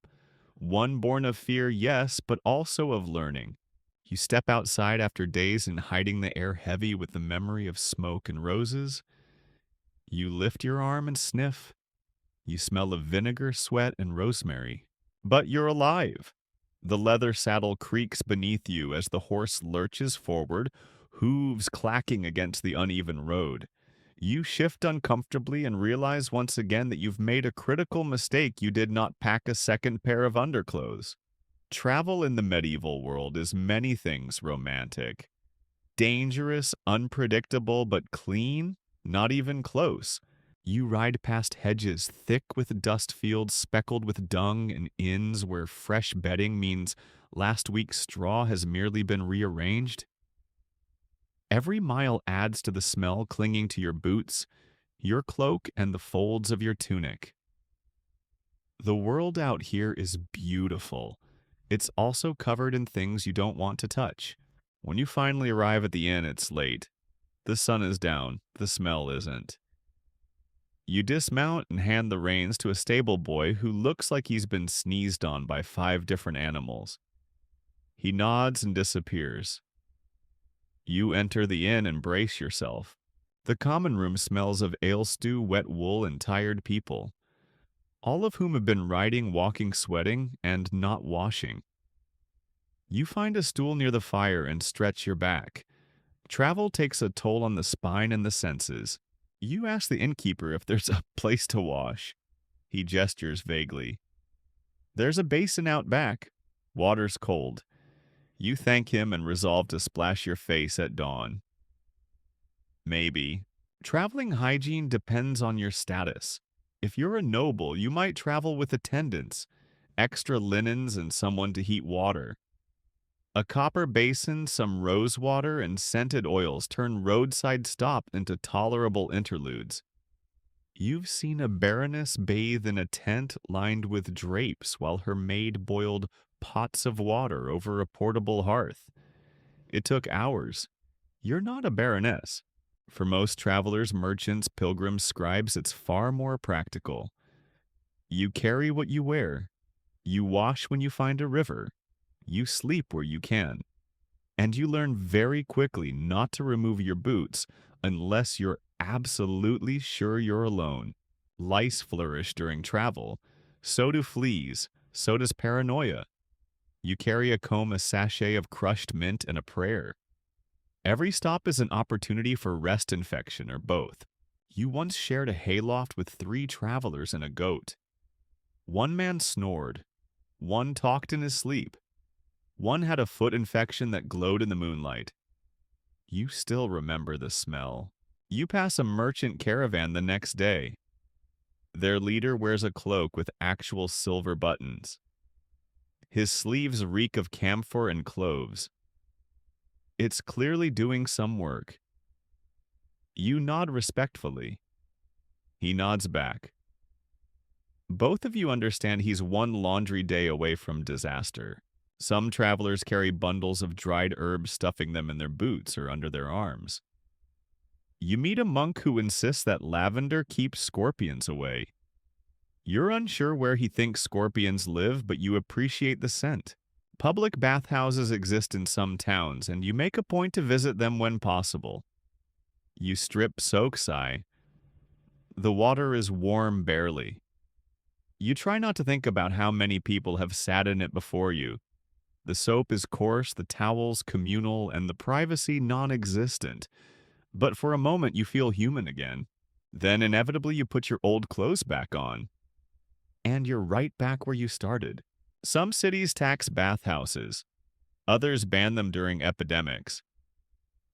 One born of fear, yes, but also of learning. You step outside after days in hiding the air heavy with the memory of smoke and roses. You lift your arm and sniff. You smell of vinegar, sweat, and rosemary. But you're alive. The leather saddle creaks beneath you as the horse lurches forward, hooves clacking against the uneven road. You shift uncomfortably and realize once again that you've made a critical mistake. You did not pack a second pair of underclothes. Travel in the medieval world is many things romantic. Dangerous, unpredictable, but clean, not even close. You ride past hedges thick with dust fields speckled with dung and inns where fresh bedding means last week's straw has merely been rearranged. Every mile adds to the smell clinging to your boots, your cloak, and the folds of your tunic. The world out here is beautiful. It's also covered in things you don't want to touch. When you finally arrive at the inn, it's late. The sun is down, the smell isn't. You dismount and hand the reins to a stable boy who looks like he's been sneezed on by 5 different animals. He nods and disappears. You enter the inn and brace yourself. The common room smells of ale stew, wet wool, and tired people, all of whom have been riding, walking, sweating, and not washing. You find a stool near the fire and stretch your back. Travel takes a toll on the spine and the senses. You ask the innkeeper if there's a place to wash. He gestures vaguely. There's a basin out back. Water's cold. You thank him and resolve to splash your face at dawn. Maybe. Traveling hygiene depends on your status. If you're a noble, you might travel with attendants, extra linens, and someone to heat water. A copper basin, some rose water, and scented oils turn roadside stop into tolerable interludes. You've seen a baroness bathe in a tent lined with drapes while her maid boiled pots of water over a portable hearth. It took hours. You're not a baroness. For most travelers, merchants, pilgrims, scribes, it's far more practical. You carry what you wear. You wash when you find a river. You sleep where you can. And you learn very quickly not to remove your boots unless you're absolutely sure you're alone. Lice flourish during travel. So do fleas. So does paranoia. You carry a comb, a sachet of crushed mint, and a prayer. Every stop is an opportunity for rest infection or both. You once shared a hayloft with 3 travelers and a goat. One man snored. One talked in his sleep. One had a foot infection that glowed in the moonlight. You still remember the smell. You pass a merchant caravan the next day. Their leader wears a cloak with actual silver buttons. His sleeves reek of camphor and cloves. It's clearly doing some work. You nod respectfully. He nods back. Both of you understand he's one laundry day away from disaster. Some travelers carry bundles of dried herbs, stuffing them in their boots or under their arms. You meet a monk who insists that lavender keeps scorpions away. You're unsure where he thinks scorpions live, but you appreciate the scent. Public bathhouses exist in some towns, and you make a point to visit them when possible. You strip Soaksai. The water is warm barely. You try not to think about how many people have sat in it before you. The soap is coarse, the towels communal, and the privacy non-existent. But for a moment you feel human again. Then inevitably you put your old clothes back on. And you're right back where you started. Some cities tax bathhouses. Others ban them during epidemics.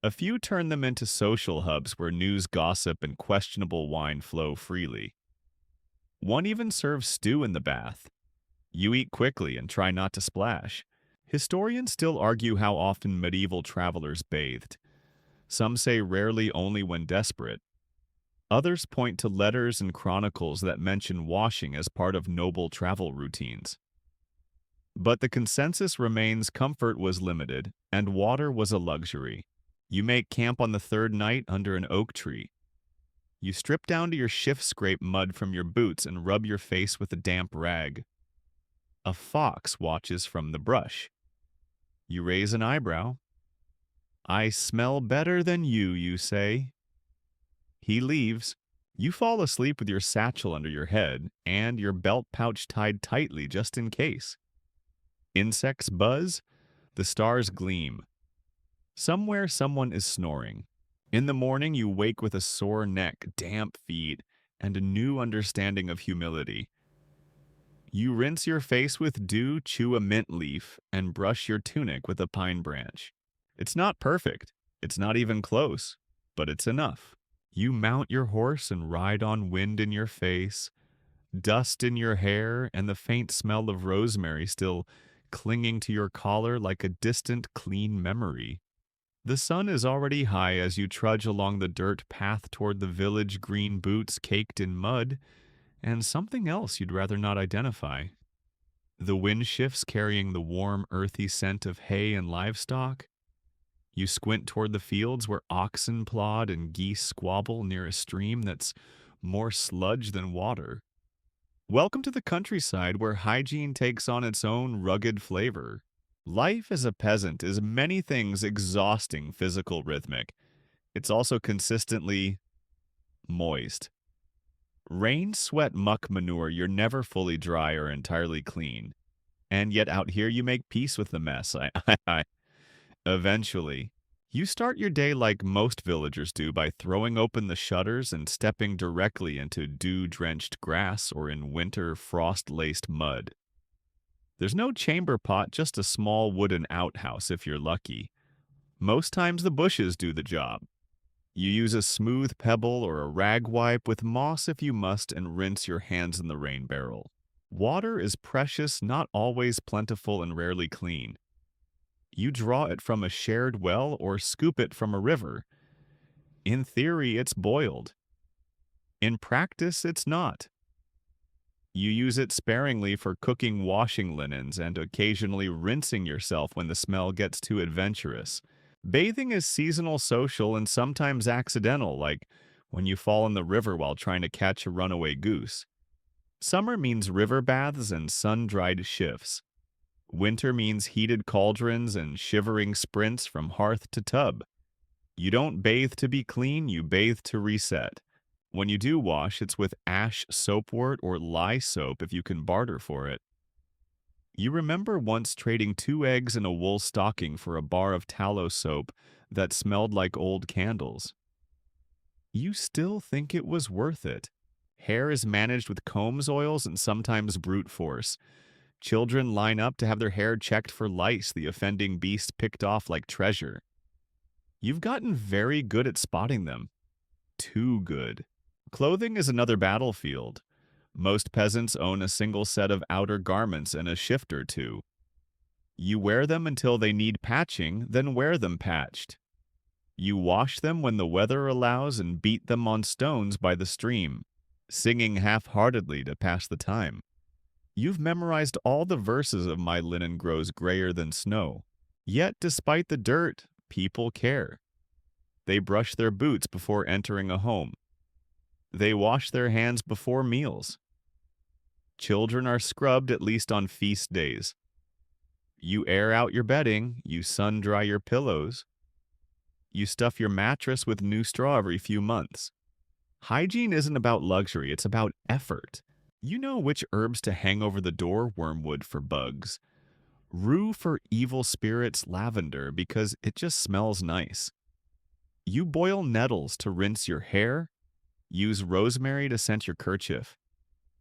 A few turn them into social hubs where news gossip and questionable wine flow freely. One even serves stew in the bath. You eat quickly and try not to splash. Historians still argue how often medieval travelers bathed. Some say rarely, only when desperate. Others point to letters and chronicles that mention washing as part of noble travel routines. But the consensus remains comfort was limited, and water was a luxury. You make camp on the third night under an oak tree. You strip down to your shift, scrape mud from your boots, and rub your face with a damp rag. A fox watches from the brush. You raise an eyebrow. "I smell better than you say." He leaves. You fall asleep with your satchel under your head and your belt pouch tied tightly just in case. Insects buzz. The stars gleam. Somewhere someone is snoring. In the morning you wake with a sore neck, damp feet, and a new understanding of humility. You rinse your face with dew, chew a mint leaf, and brush your tunic with a pine branch. It's not perfect. It's not even close, but it's enough. You mount your horse and ride on wind in your face, dust in your hair, and the faint smell of rosemary still clinging to your collar like a distant, clean memory. The sun is already high as you trudge along the dirt path toward the village, green boots caked in mud, and something else you'd rather not identify. The wind shifts carrying the warm, earthy scent of hay and livestock. You squint toward the fields where oxen plod and geese squabble near a stream that's more sludge than water. Welcome to the countryside where hygiene takes on its own rugged flavor. Life as a peasant is many things exhausting, physical, rhythmic. It's also consistently moist. Rain, sweat, muck, manure, you're never fully dry or entirely clean. And yet out here you make peace with the mess. Eventually, you start your day like most villagers do by throwing open the shutters and stepping directly into dew-drenched grass or in winter frost-laced mud. There's no chamber pot, just a small wooden outhouse if you're lucky. Most times the bushes do the job. You use a smooth pebble or a rag wipe with moss if you must and rinse your hands in the rain barrel. Water is precious, not always plentiful, and rarely clean. You draw it from a shared well or scoop it from a river. In theory, it's boiled. In practice, it's not. You use it sparingly for cooking washing linens and occasionally rinsing yourself when the smell gets too adventurous. Bathing is seasonal, social, and sometimes accidental, like when you fall in the river while trying to catch a runaway goose. Summer means river baths and sun-dried shifts. Winter means heated cauldrons and shivering sprints from hearth to tub. You don't bathe to be clean, you bathe to reset. When you do wash, it's with ash soapwort or lye soap if you can barter for it. You remember once trading 2 eggs and a wool stocking for a bar of tallow soap that smelled like old candles. You still think it was worth it. Hair is managed with Combs oils and sometimes brute force. Children line up to have their hair checked for lice, the offending beast picked off like treasure. You've gotten very good at spotting them. Too good. Clothing is another battlefield. Most peasants own a single set of outer garments and a shift or two. You wear them until they need patching, then wear them patched. You wash them when the weather allows and beat them on stones by the stream, singing half-heartedly to pass the time. You've memorized all the verses of My Linen Grows Grayer Than Snow. Yet, despite the dirt, people care. They brush their boots before entering a home. They wash their hands before meals. Children are scrubbed at least on feast days. You air out your bedding, you sun dry your pillows, you stuff your mattress with new straw every few months. Hygiene isn't about luxury, it's about effort. You know which herbs to hang over the door, wormwood for bugs, rue for evil spirits, lavender because it just smells nice. You boil nettles to rinse your hair, use rosemary to scent your kerchief.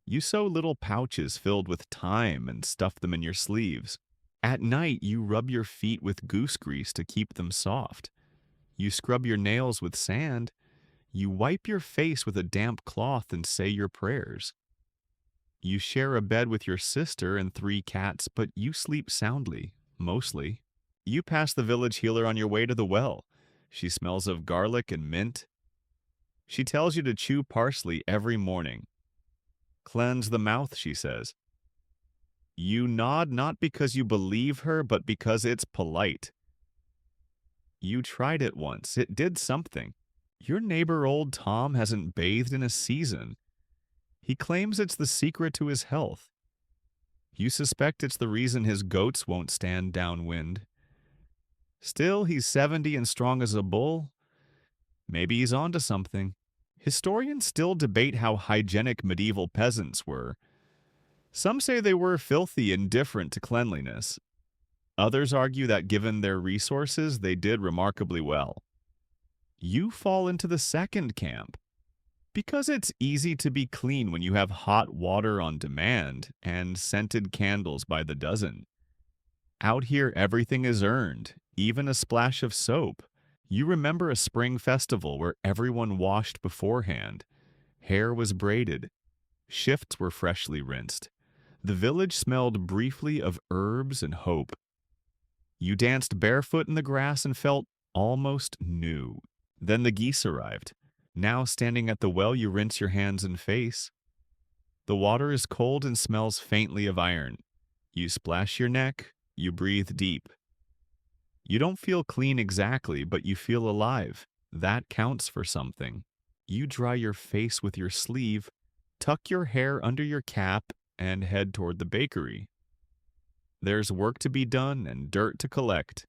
You sew little pouches filled with thyme and stuff them in your sleeves. At night, you rub your feet with goose grease to keep them soft. You scrub your nails with sand. You wipe your face with a damp cloth and say your prayers. You share a bed with your sister and 3 cats, but you sleep soundly, mostly. You pass the village healer on your way to the well. She smells of garlic and mint. She tells you to chew parsley every morning. Cleanse the mouth, she says. You nod not because you believe her, but because it's polite. You tried it once. It did something. Your neighbor old Tom hasn't bathed in a season. He claims it's the secret to his health. You suspect it's the reason his goats won't stand downwind. Still, he's 70 and strong as a bull. Maybe he's onto something. Historians still debate how hygienic medieval peasants were. Some say they were filthy, indifferent to cleanliness. Others argue that given their resources, they did remarkably well. You fall into the second camp. Because it's easy to be clean when you have hot water on demand and scented candles by the dozen. Out here, everything is earned, even a splash of soap. You remember a spring festival where everyone washed beforehand. Hair was braided. Shifts were freshly rinsed. The village smelled briefly of herbs and hope. You danced barefoot in the grass and felt almost new. Then the geese arrived. Now, standing at the well, you rinse your hands and face. The water is cold and smells faintly of iron. You splash your neck. You breathe deep. You don't feel clean exactly, but you feel alive. That counts for something. You dry your face with your sleeve, tuck your hair under your cap, and head toward the bakery. There's work to be done and dirt to collect.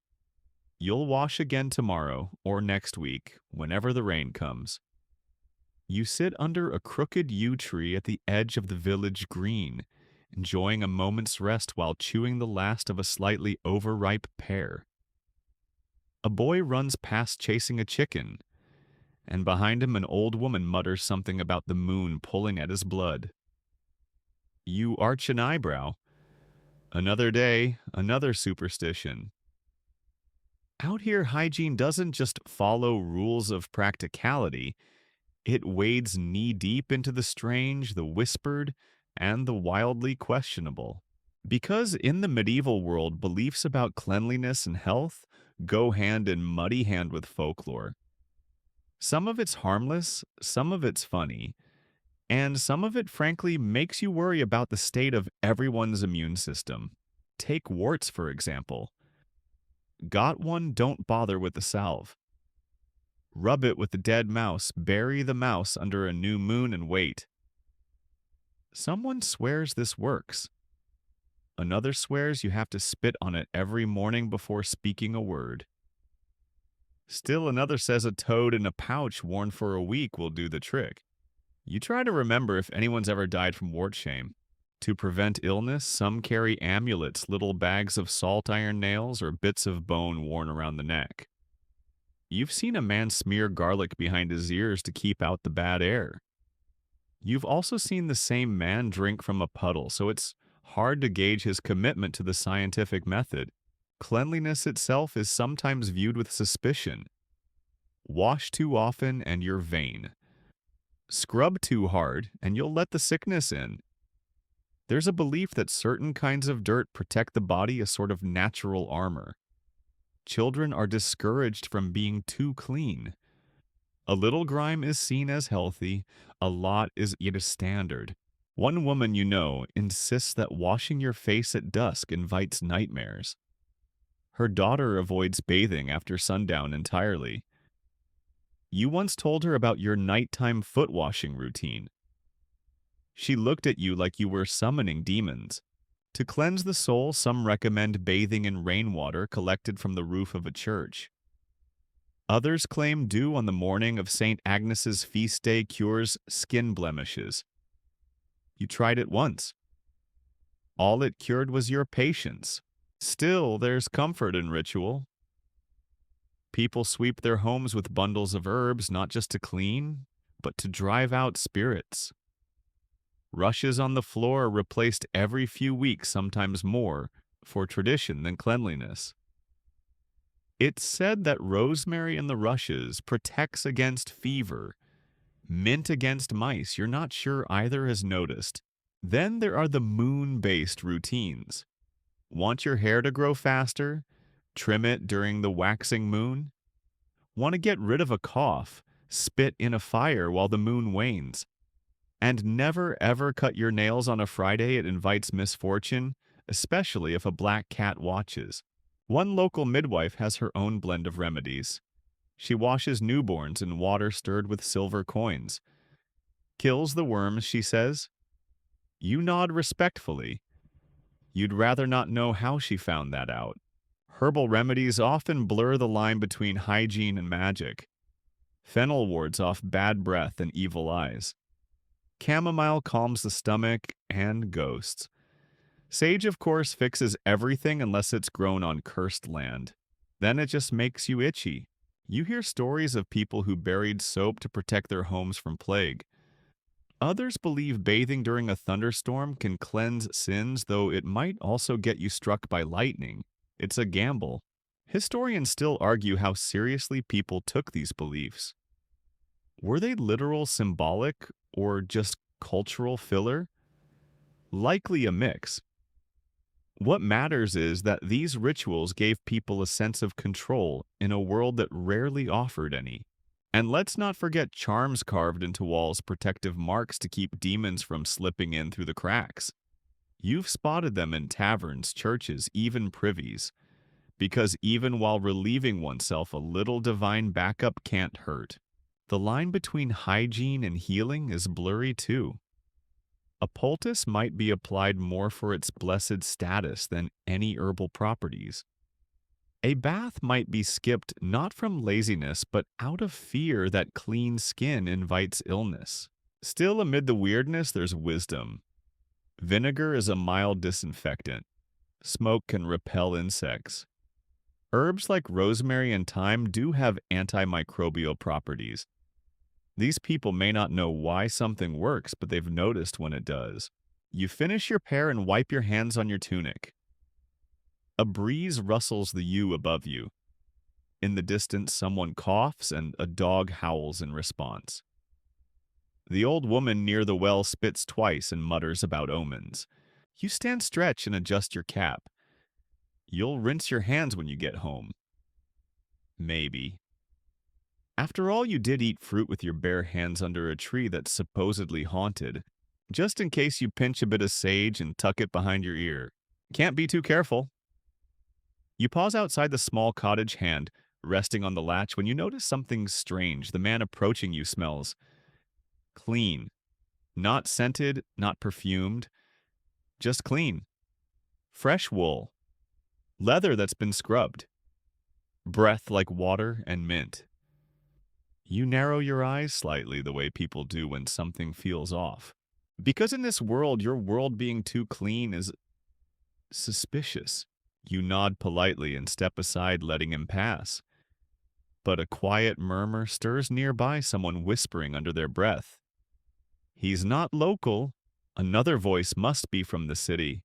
You'll wash again tomorrow or next week, whenever the rain comes. You sit under a crooked yew tree at the edge of the village green, enjoying a moment's rest while chewing the last of a slightly overripe pear. A boy runs past chasing a chicken, and behind him an old woman mutters something about the moon pulling at his blood. You arch an eyebrow. Another day, another superstition. Out here, hygiene doesn't just follow rules of practicality. It wades knee-deep into the strange, the whispered, and the wildly questionable. Because in the medieval world, beliefs about cleanliness and health go hand in muddy hand with folklore. Some of it's harmless, some of it's funny, and some of it, frankly, makes you worry about the state of everyone's immune system. Take warts, for example. Got one, don't bother with the salve. Rub it with the dead mouse, bury the mouse under a new moon and wait. Someone swears this works. Another swears you have to spit on it every morning before speaking a word. Still another says a toad in a pouch worn for a week will do the trick. You try to remember if anyone's ever died from wart shame. To prevent illness, some carry amulets, little bags of salt iron nails, or bits of bone worn around the neck. You've seen a man smear garlic behind his ears to keep out the bad air. You've also seen the same man drink from a puddle, so it's hard to gauge his commitment to the scientific method. Cleanliness itself is sometimes viewed with suspicion. Wash too often and you're vain. Scrub too hard and you'll let the sickness in. There's a belief that certain kinds of dirt protect the body, a sort of natural armor. Children are discouraged from being too clean. A little grime is seen as healthy, a lot is yet a standard. One woman you know insists that washing your face at dusk invites nightmares. Her daughter avoids bathing after sundown entirely. You once told her about your nighttime foot washing routine. She looked at you like you were summoning demons. To cleanse the soul, some recommend bathing in rainwater collected from the roof of a church. Others claim dew on the morning of St. Agnes's feast day cures skin blemishes. You tried it once. All it cured was your patience. Still, there's comfort in ritual. People sweep their homes with bundles of herbs not just to clean, but to drive out spirits. Rushes on the floor are replaced every few weeks, sometimes more, for tradition than cleanliness. It's said that rosemary in the rushes protects against fever, mint against mice. You're not sure either has noticed. Then there are the moon-based routines. Want your hair to grow faster? Trim it during the waxing moon? Want to get rid of a cough? Spit in a fire while the moon wanes. And never ever cut your nails on a Friday, it invites misfortune, especially if a black cat watches. One local midwife has her own blend of remedies. She washes newborns in water stirred with silver coins. Kills the worms, she says. You nod respectfully. You'd rather not know how she found that out. Herbal remedies often blur the line between hygiene and magic. Fennel wards off bad breath and evil eyes. Chamomile calms the stomach and ghosts. Sage, of course, fixes everything unless it's grown on cursed land. Then it just makes you itchy. You hear stories of people who buried soap to protect their homes from plague. Others believe bathing during a thunderstorm can cleanse sins, though it might also get you struck by lightning. It's a gamble. Historians still argue how seriously people took these beliefs. Were they literal, symbolic, or just cultural filler? Likely a mix. What matters is that these rituals gave people a sense of control in a world that rarely offered any. And let's not forget charms carved into walls, protective marks to keep demons from slipping in through the cracks. You've spotted them in taverns, churches, even privies. Because even while relieving oneself, a little divine backup can't hurt. The line between hygiene and healing is blurry too. A poultice might be applied more for its blessed status than any herbal properties. A bath might be skipped not from laziness, but out of fear that clean skin invites illness. Still, amid the weirdness, there's wisdom. Vinegar is a mild disinfectant. Smoke can repel insects. Herbs like rosemary and thyme do have antimicrobial properties. These people may not know why something works, but they've noticed when it does. You finish your pear and wipe your hands on your tunic. A breeze rustles the yew above you. In the distance, someone coughs and a dog howls in response. The old woman near the well spits twice and mutters about omens. You stand stretch and adjust your cap. You'll rinse your hands when you get home. Maybe. After all, you did eat fruit with your bare hands under a tree that's supposedly haunted, just in case you pinch a bit of sage and tuck it behind your ear. Can't be too careful. You pause outside the small cottage, hand resting on the latch, when you notice something strange. The man approaching you smells clean. Not scented, not perfumed, just clean. Fresh wool. Leather that's been scrubbed. Breath like water and mint. You narrow your eyes slightly the way people do when something feels off. Because in this world, your world being too clean is suspicious. You nod politely and step aside, letting him pass. But a quiet murmur stirs nearby, someone whispering under their breath. He's not local. Another voice must be from the city.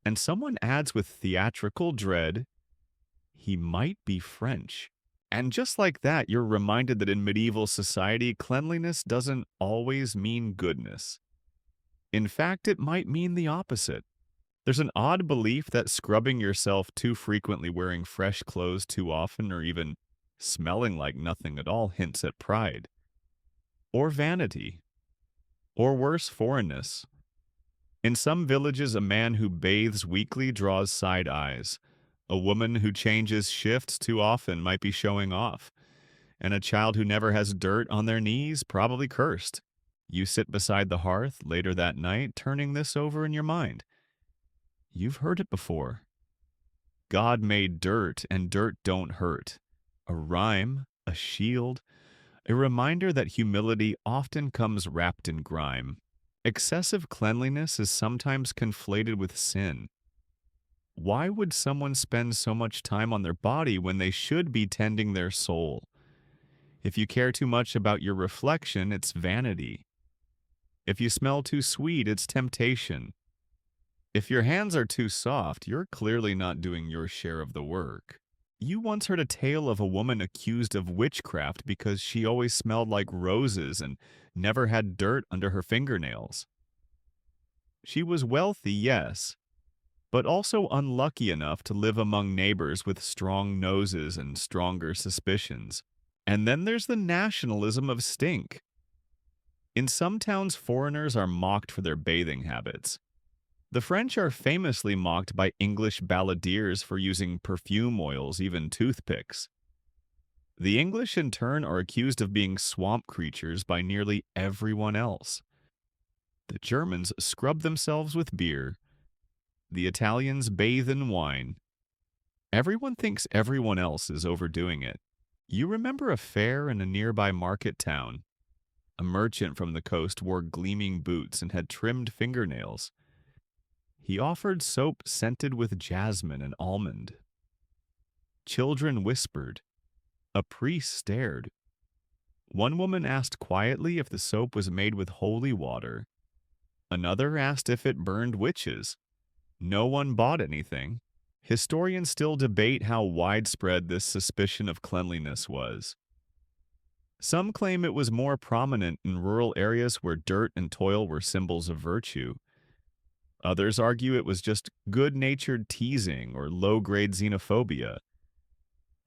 And someone adds with theatrical dread, he might be French. And just like that, you're reminded that in medieval society, cleanliness doesn't always mean goodness. In fact, it might mean the opposite. There's an odd belief that scrubbing yourself too frequently, wearing fresh clothes too often, or even smelling like nothing at all hints at pride. Or vanity. or worse, foreignness. In some villages, a man who bathes weekly draws side eyes. A woman who changes shifts too often might be showing off. And a child who never has dirt on their knees, probably cursed. You sit beside the hearth later that night, turning this over in your mind. You've heard it before. God made dirt, and dirt don't hurt. A rhyme, a shield, a reminder that humility often comes wrapped in grime. Excessive cleanliness is sometimes conflated with sin. Why would someone spend so much time on their body when they should be tending their soul? If you care too much about your reflection, it's vanity. If you smell too sweet, it's temptation. If your hands are too soft, you're clearly not doing your share of the work. You once heard a tale of a woman accused of witchcraft because she always smelled like roses and never had dirt under her fingernails. She was wealthy, yes, but also unlucky enough to live among neighbors with strong noses and stronger suspicions. And then there's the nationalism of stink. In some towns, foreigners are mocked for their bathing habits. The French are famously mocked by English balladeers for using perfume oils, even toothpicks. The English, in turn, are accused of being swamp creatures by nearly everyone else. The Germans scrub themselves with beer. The Italians bathe in wine. Everyone thinks everyone else is overdoing it. You remember a fair in a nearby market town. A merchant from the coast wore gleaming boots and had trimmed fingernails. He offered soap scented with jasmine and almond. Children whispered. A priest stared. One woman asked quietly if the soap was made with holy water. Another asked if it burned witches. No one bought anything. Historians still debate how widespread this suspicion of cleanliness was. Some claim it was more prominent in rural areas where dirt and toil were symbols of virtue. Others argue it was just good-natured teasing or low-grade xenophobia.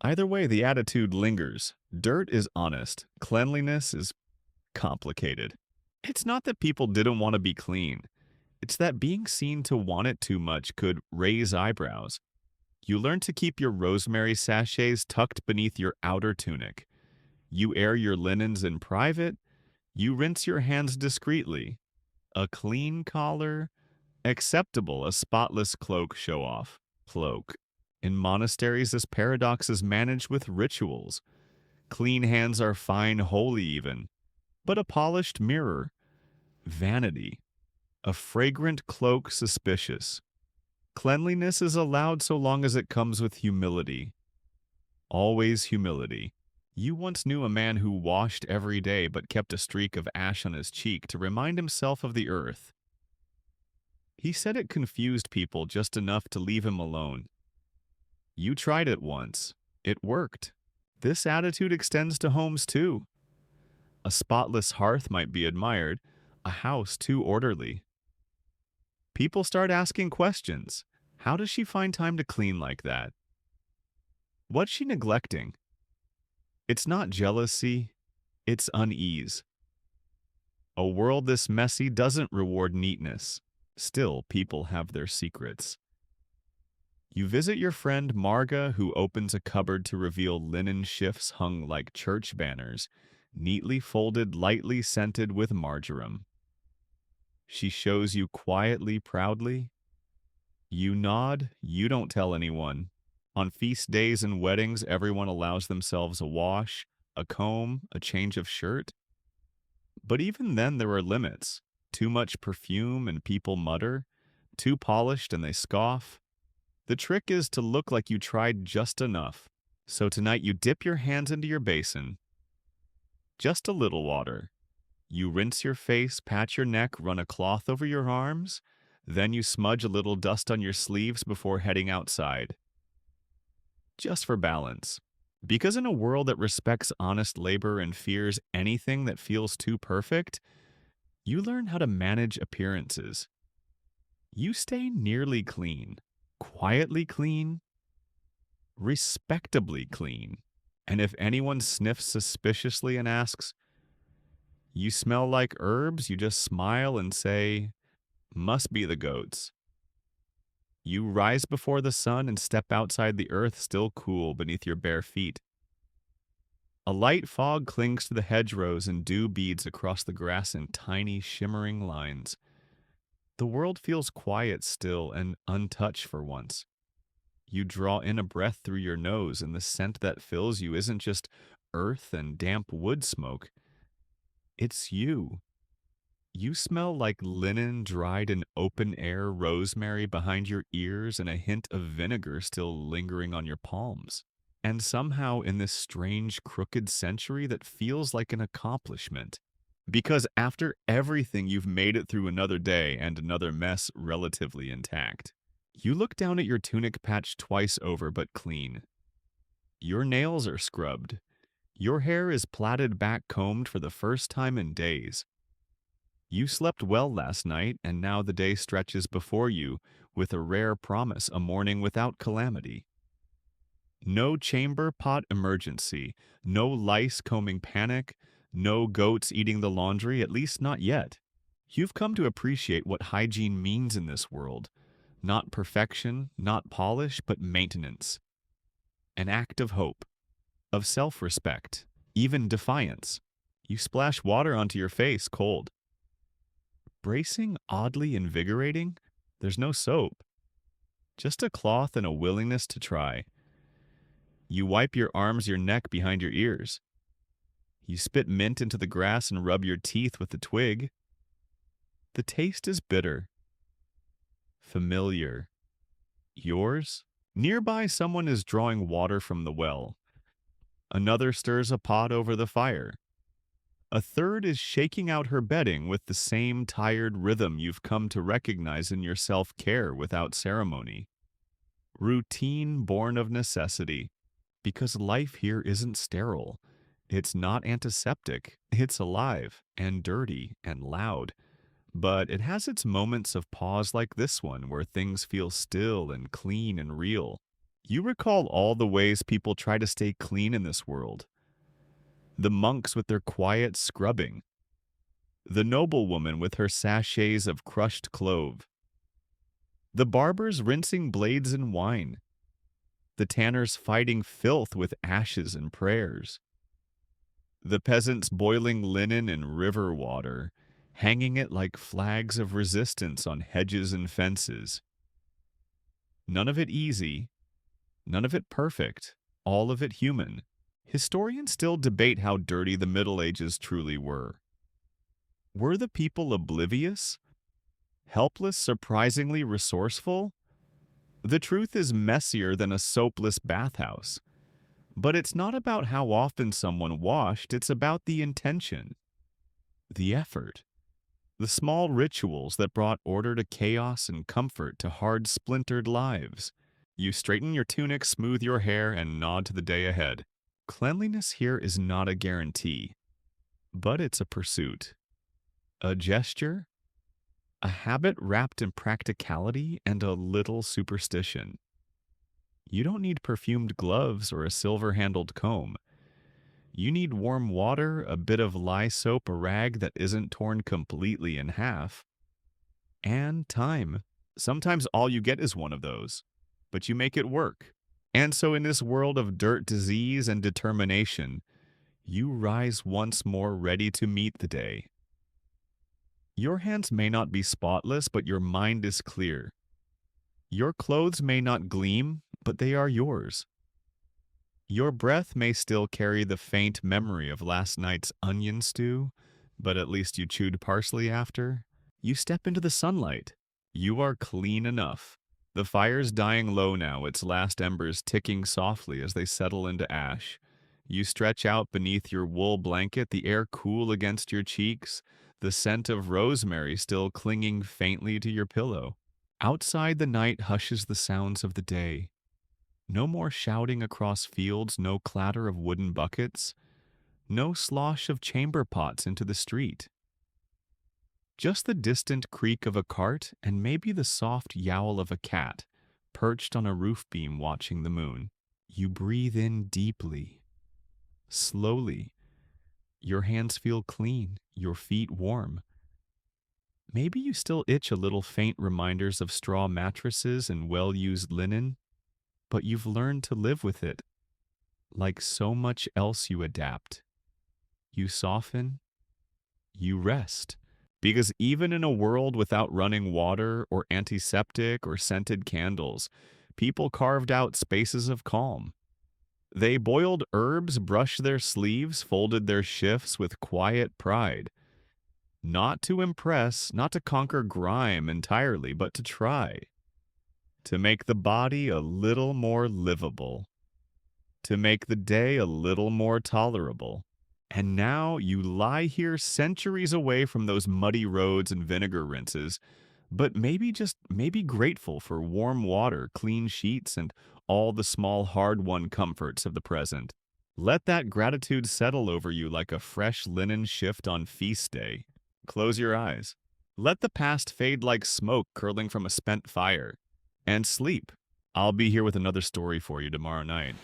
Either way, the attitude lingers. Dirt is honest. Cleanliness is complicated. It's not that people didn't want to be clean. It's that being seen to want it too much could raise eyebrows. You learn to keep your rosemary sachets tucked beneath your outer tunic. You air your linens in private. You rinse your hands discreetly. A clean collar, acceptable, a spotless cloak show off. Cloak. In monasteries, this paradox is managed with rituals. Clean hands are fine, holy even. But a polished mirror. Vanity. A fragrant cloak suspicious. Cleanliness is allowed so long as it comes with humility. Always humility. You once knew a man who washed every day but kept a streak of ash on his cheek to remind himself of the earth. He said it confused people just enough to leave him alone. You tried it once. It worked. This attitude extends to homes too. A spotless hearth might be admired, a house too orderly. People start asking questions. How does she find time to clean like that? What's she neglecting? It's not jealousy, it's unease. A world this messy doesn't reward neatness. Still, people have their secrets. You visit your friend Marga, who opens a cupboard to reveal linen shifts hung like church banners, neatly folded, lightly scented with marjoram. She shows you quietly, proudly. You nod, you don't tell anyone. On feast days and weddings, everyone allows themselves a wash, a comb, a change of shirt. But even then, there are limits. Too much perfume and people mutter. Too polished and they scoff. The trick is to look like you tried just enough. So tonight you dip your hands into your basin. Just a little water. You rinse your face, pat your neck, run a cloth over your arms. Then you smudge a little dust on your sleeves before heading outside. Just for balance. Because in a world that respects honest labor and fears anything that feels too perfect, you learn how to manage appearances. You stay nearly clean, quietly clean, respectably clean. And if anyone sniffs suspiciously and asks, You smell like herbs, you just smile and say, must be the goats. You rise before the sun and step outside the earth still cool beneath your bare feet. A light fog clings to the hedgerows and dew beads across the grass in tiny, shimmering lines. The world feels quiet still and untouched for once. You draw in a breath through your nose, and the scent that fills you isn't just earth and damp wood smoke. It's you. You smell like linen dried in open air, rosemary behind your ears, and a hint of vinegar still lingering on your palms. And somehow, in this strange, crooked century, that feels like an accomplishment. Because after everything, you've made it through another day and another mess relatively intact. You look down at your tunic patched twice over but clean. Your nails are scrubbed. Your hair is plaited back combed for the first time in days. You slept well last night, and now the day stretches before you with a rare promise, a morning without calamity. No chamber pot emergency, no lice combing panic, no goats eating the laundry, at least not yet. You've come to appreciate what hygiene means in this world. Not perfection, not polish, but maintenance. An act of hope, of self-respect, even defiance. You splash water onto your face, cold. Bracing, oddly invigorating, there's no soap. Just a cloth and a willingness to try. You wipe your arms, your neck, behind your ears. You spit mint into the grass and rub your teeth with the twig. The taste is bitter. Familiar. Yours? Nearby, someone is drawing water from the well. Another stirs a pot over the fire. A third is shaking out her bedding with the same tired rhythm you've come to recognize in your self-care without ceremony. Routine born of necessity. Because life here isn't sterile. It's not antiseptic. It's alive and dirty and loud. But it has its moments of pause like this one where things feel still and clean and real. You recall all the ways people try to stay clean in this world. The monks with their quiet scrubbing. The noblewoman with her sachets of crushed clove. The barbers rinsing blades in wine. The tanners fighting filth with ashes and prayers. The peasants boiling linen in river water, hanging it like flags of resistance on hedges and fences. None of it easy, none of it perfect, all of it human. Historians still debate how dirty the Middle Ages truly were. Were the people oblivious? Helpless, surprisingly resourceful? The truth is messier than a soapless bathhouse. But it's not about how often someone washed, it's about the intention, the effort, the small rituals that brought order to chaos and comfort to hard, splintered lives. You straighten your tunic, smooth your hair, and nod to the day ahead. Cleanliness here is not a guarantee, but it's a pursuit, a gesture, a habit wrapped in practicality and a little superstition. You don't need perfumed gloves or a silver-handled comb. You need warm water, a bit of lye soap, a rag that isn't torn completely in half, and time. Sometimes all you get is one of those, but you make it work. And so in this world of dirt, disease, and determination, you rise once more ready to meet the day. Your hands may not be spotless, but your mind is clear. Your clothes may not gleam, but they are yours. Your breath may still carry the faint memory of last night's onion stew, but at least you chewed parsley after. You step into the sunlight. You are clean enough. The fire's dying low now, its last embers ticking softly as they settle into ash. You stretch out beneath your wool blanket, the air cool against your cheeks, the scent of rosemary still clinging faintly to your pillow. Outside, the night hushes the sounds of the day. No more shouting across fields, no clatter of wooden buckets, no slosh of chamber pots into the street. Just the distant creak of a cart and maybe the soft yowl of a cat perched on a roof beam watching the moon. You breathe in deeply, slowly, Your hands feel clean, your feet warm. Maybe you still itch a little faint reminders of straw mattresses and well-used linen, but you've learned to live with it. Like so much else you adapt. You soften, you rest. Because even in a world without running water or antiseptic or scented candles, people carved out spaces of calm. They boiled herbs, brushed their sleeves, folded their shifts with quiet pride. Not to impress, not to conquer grime entirely, but to try. To make the body a little more livable. To make the day a little more tolerable. And now you lie here centuries away from those muddy roads and vinegar rinses, but maybe grateful for warm water, clean sheets, and all the small hard-won comforts of the present. Let that gratitude settle over you like a fresh linen shift on feast day. Close your eyes. Let the past fade like smoke curling from a spent fire. And sleep. I'll be here with another story for you tomorrow night.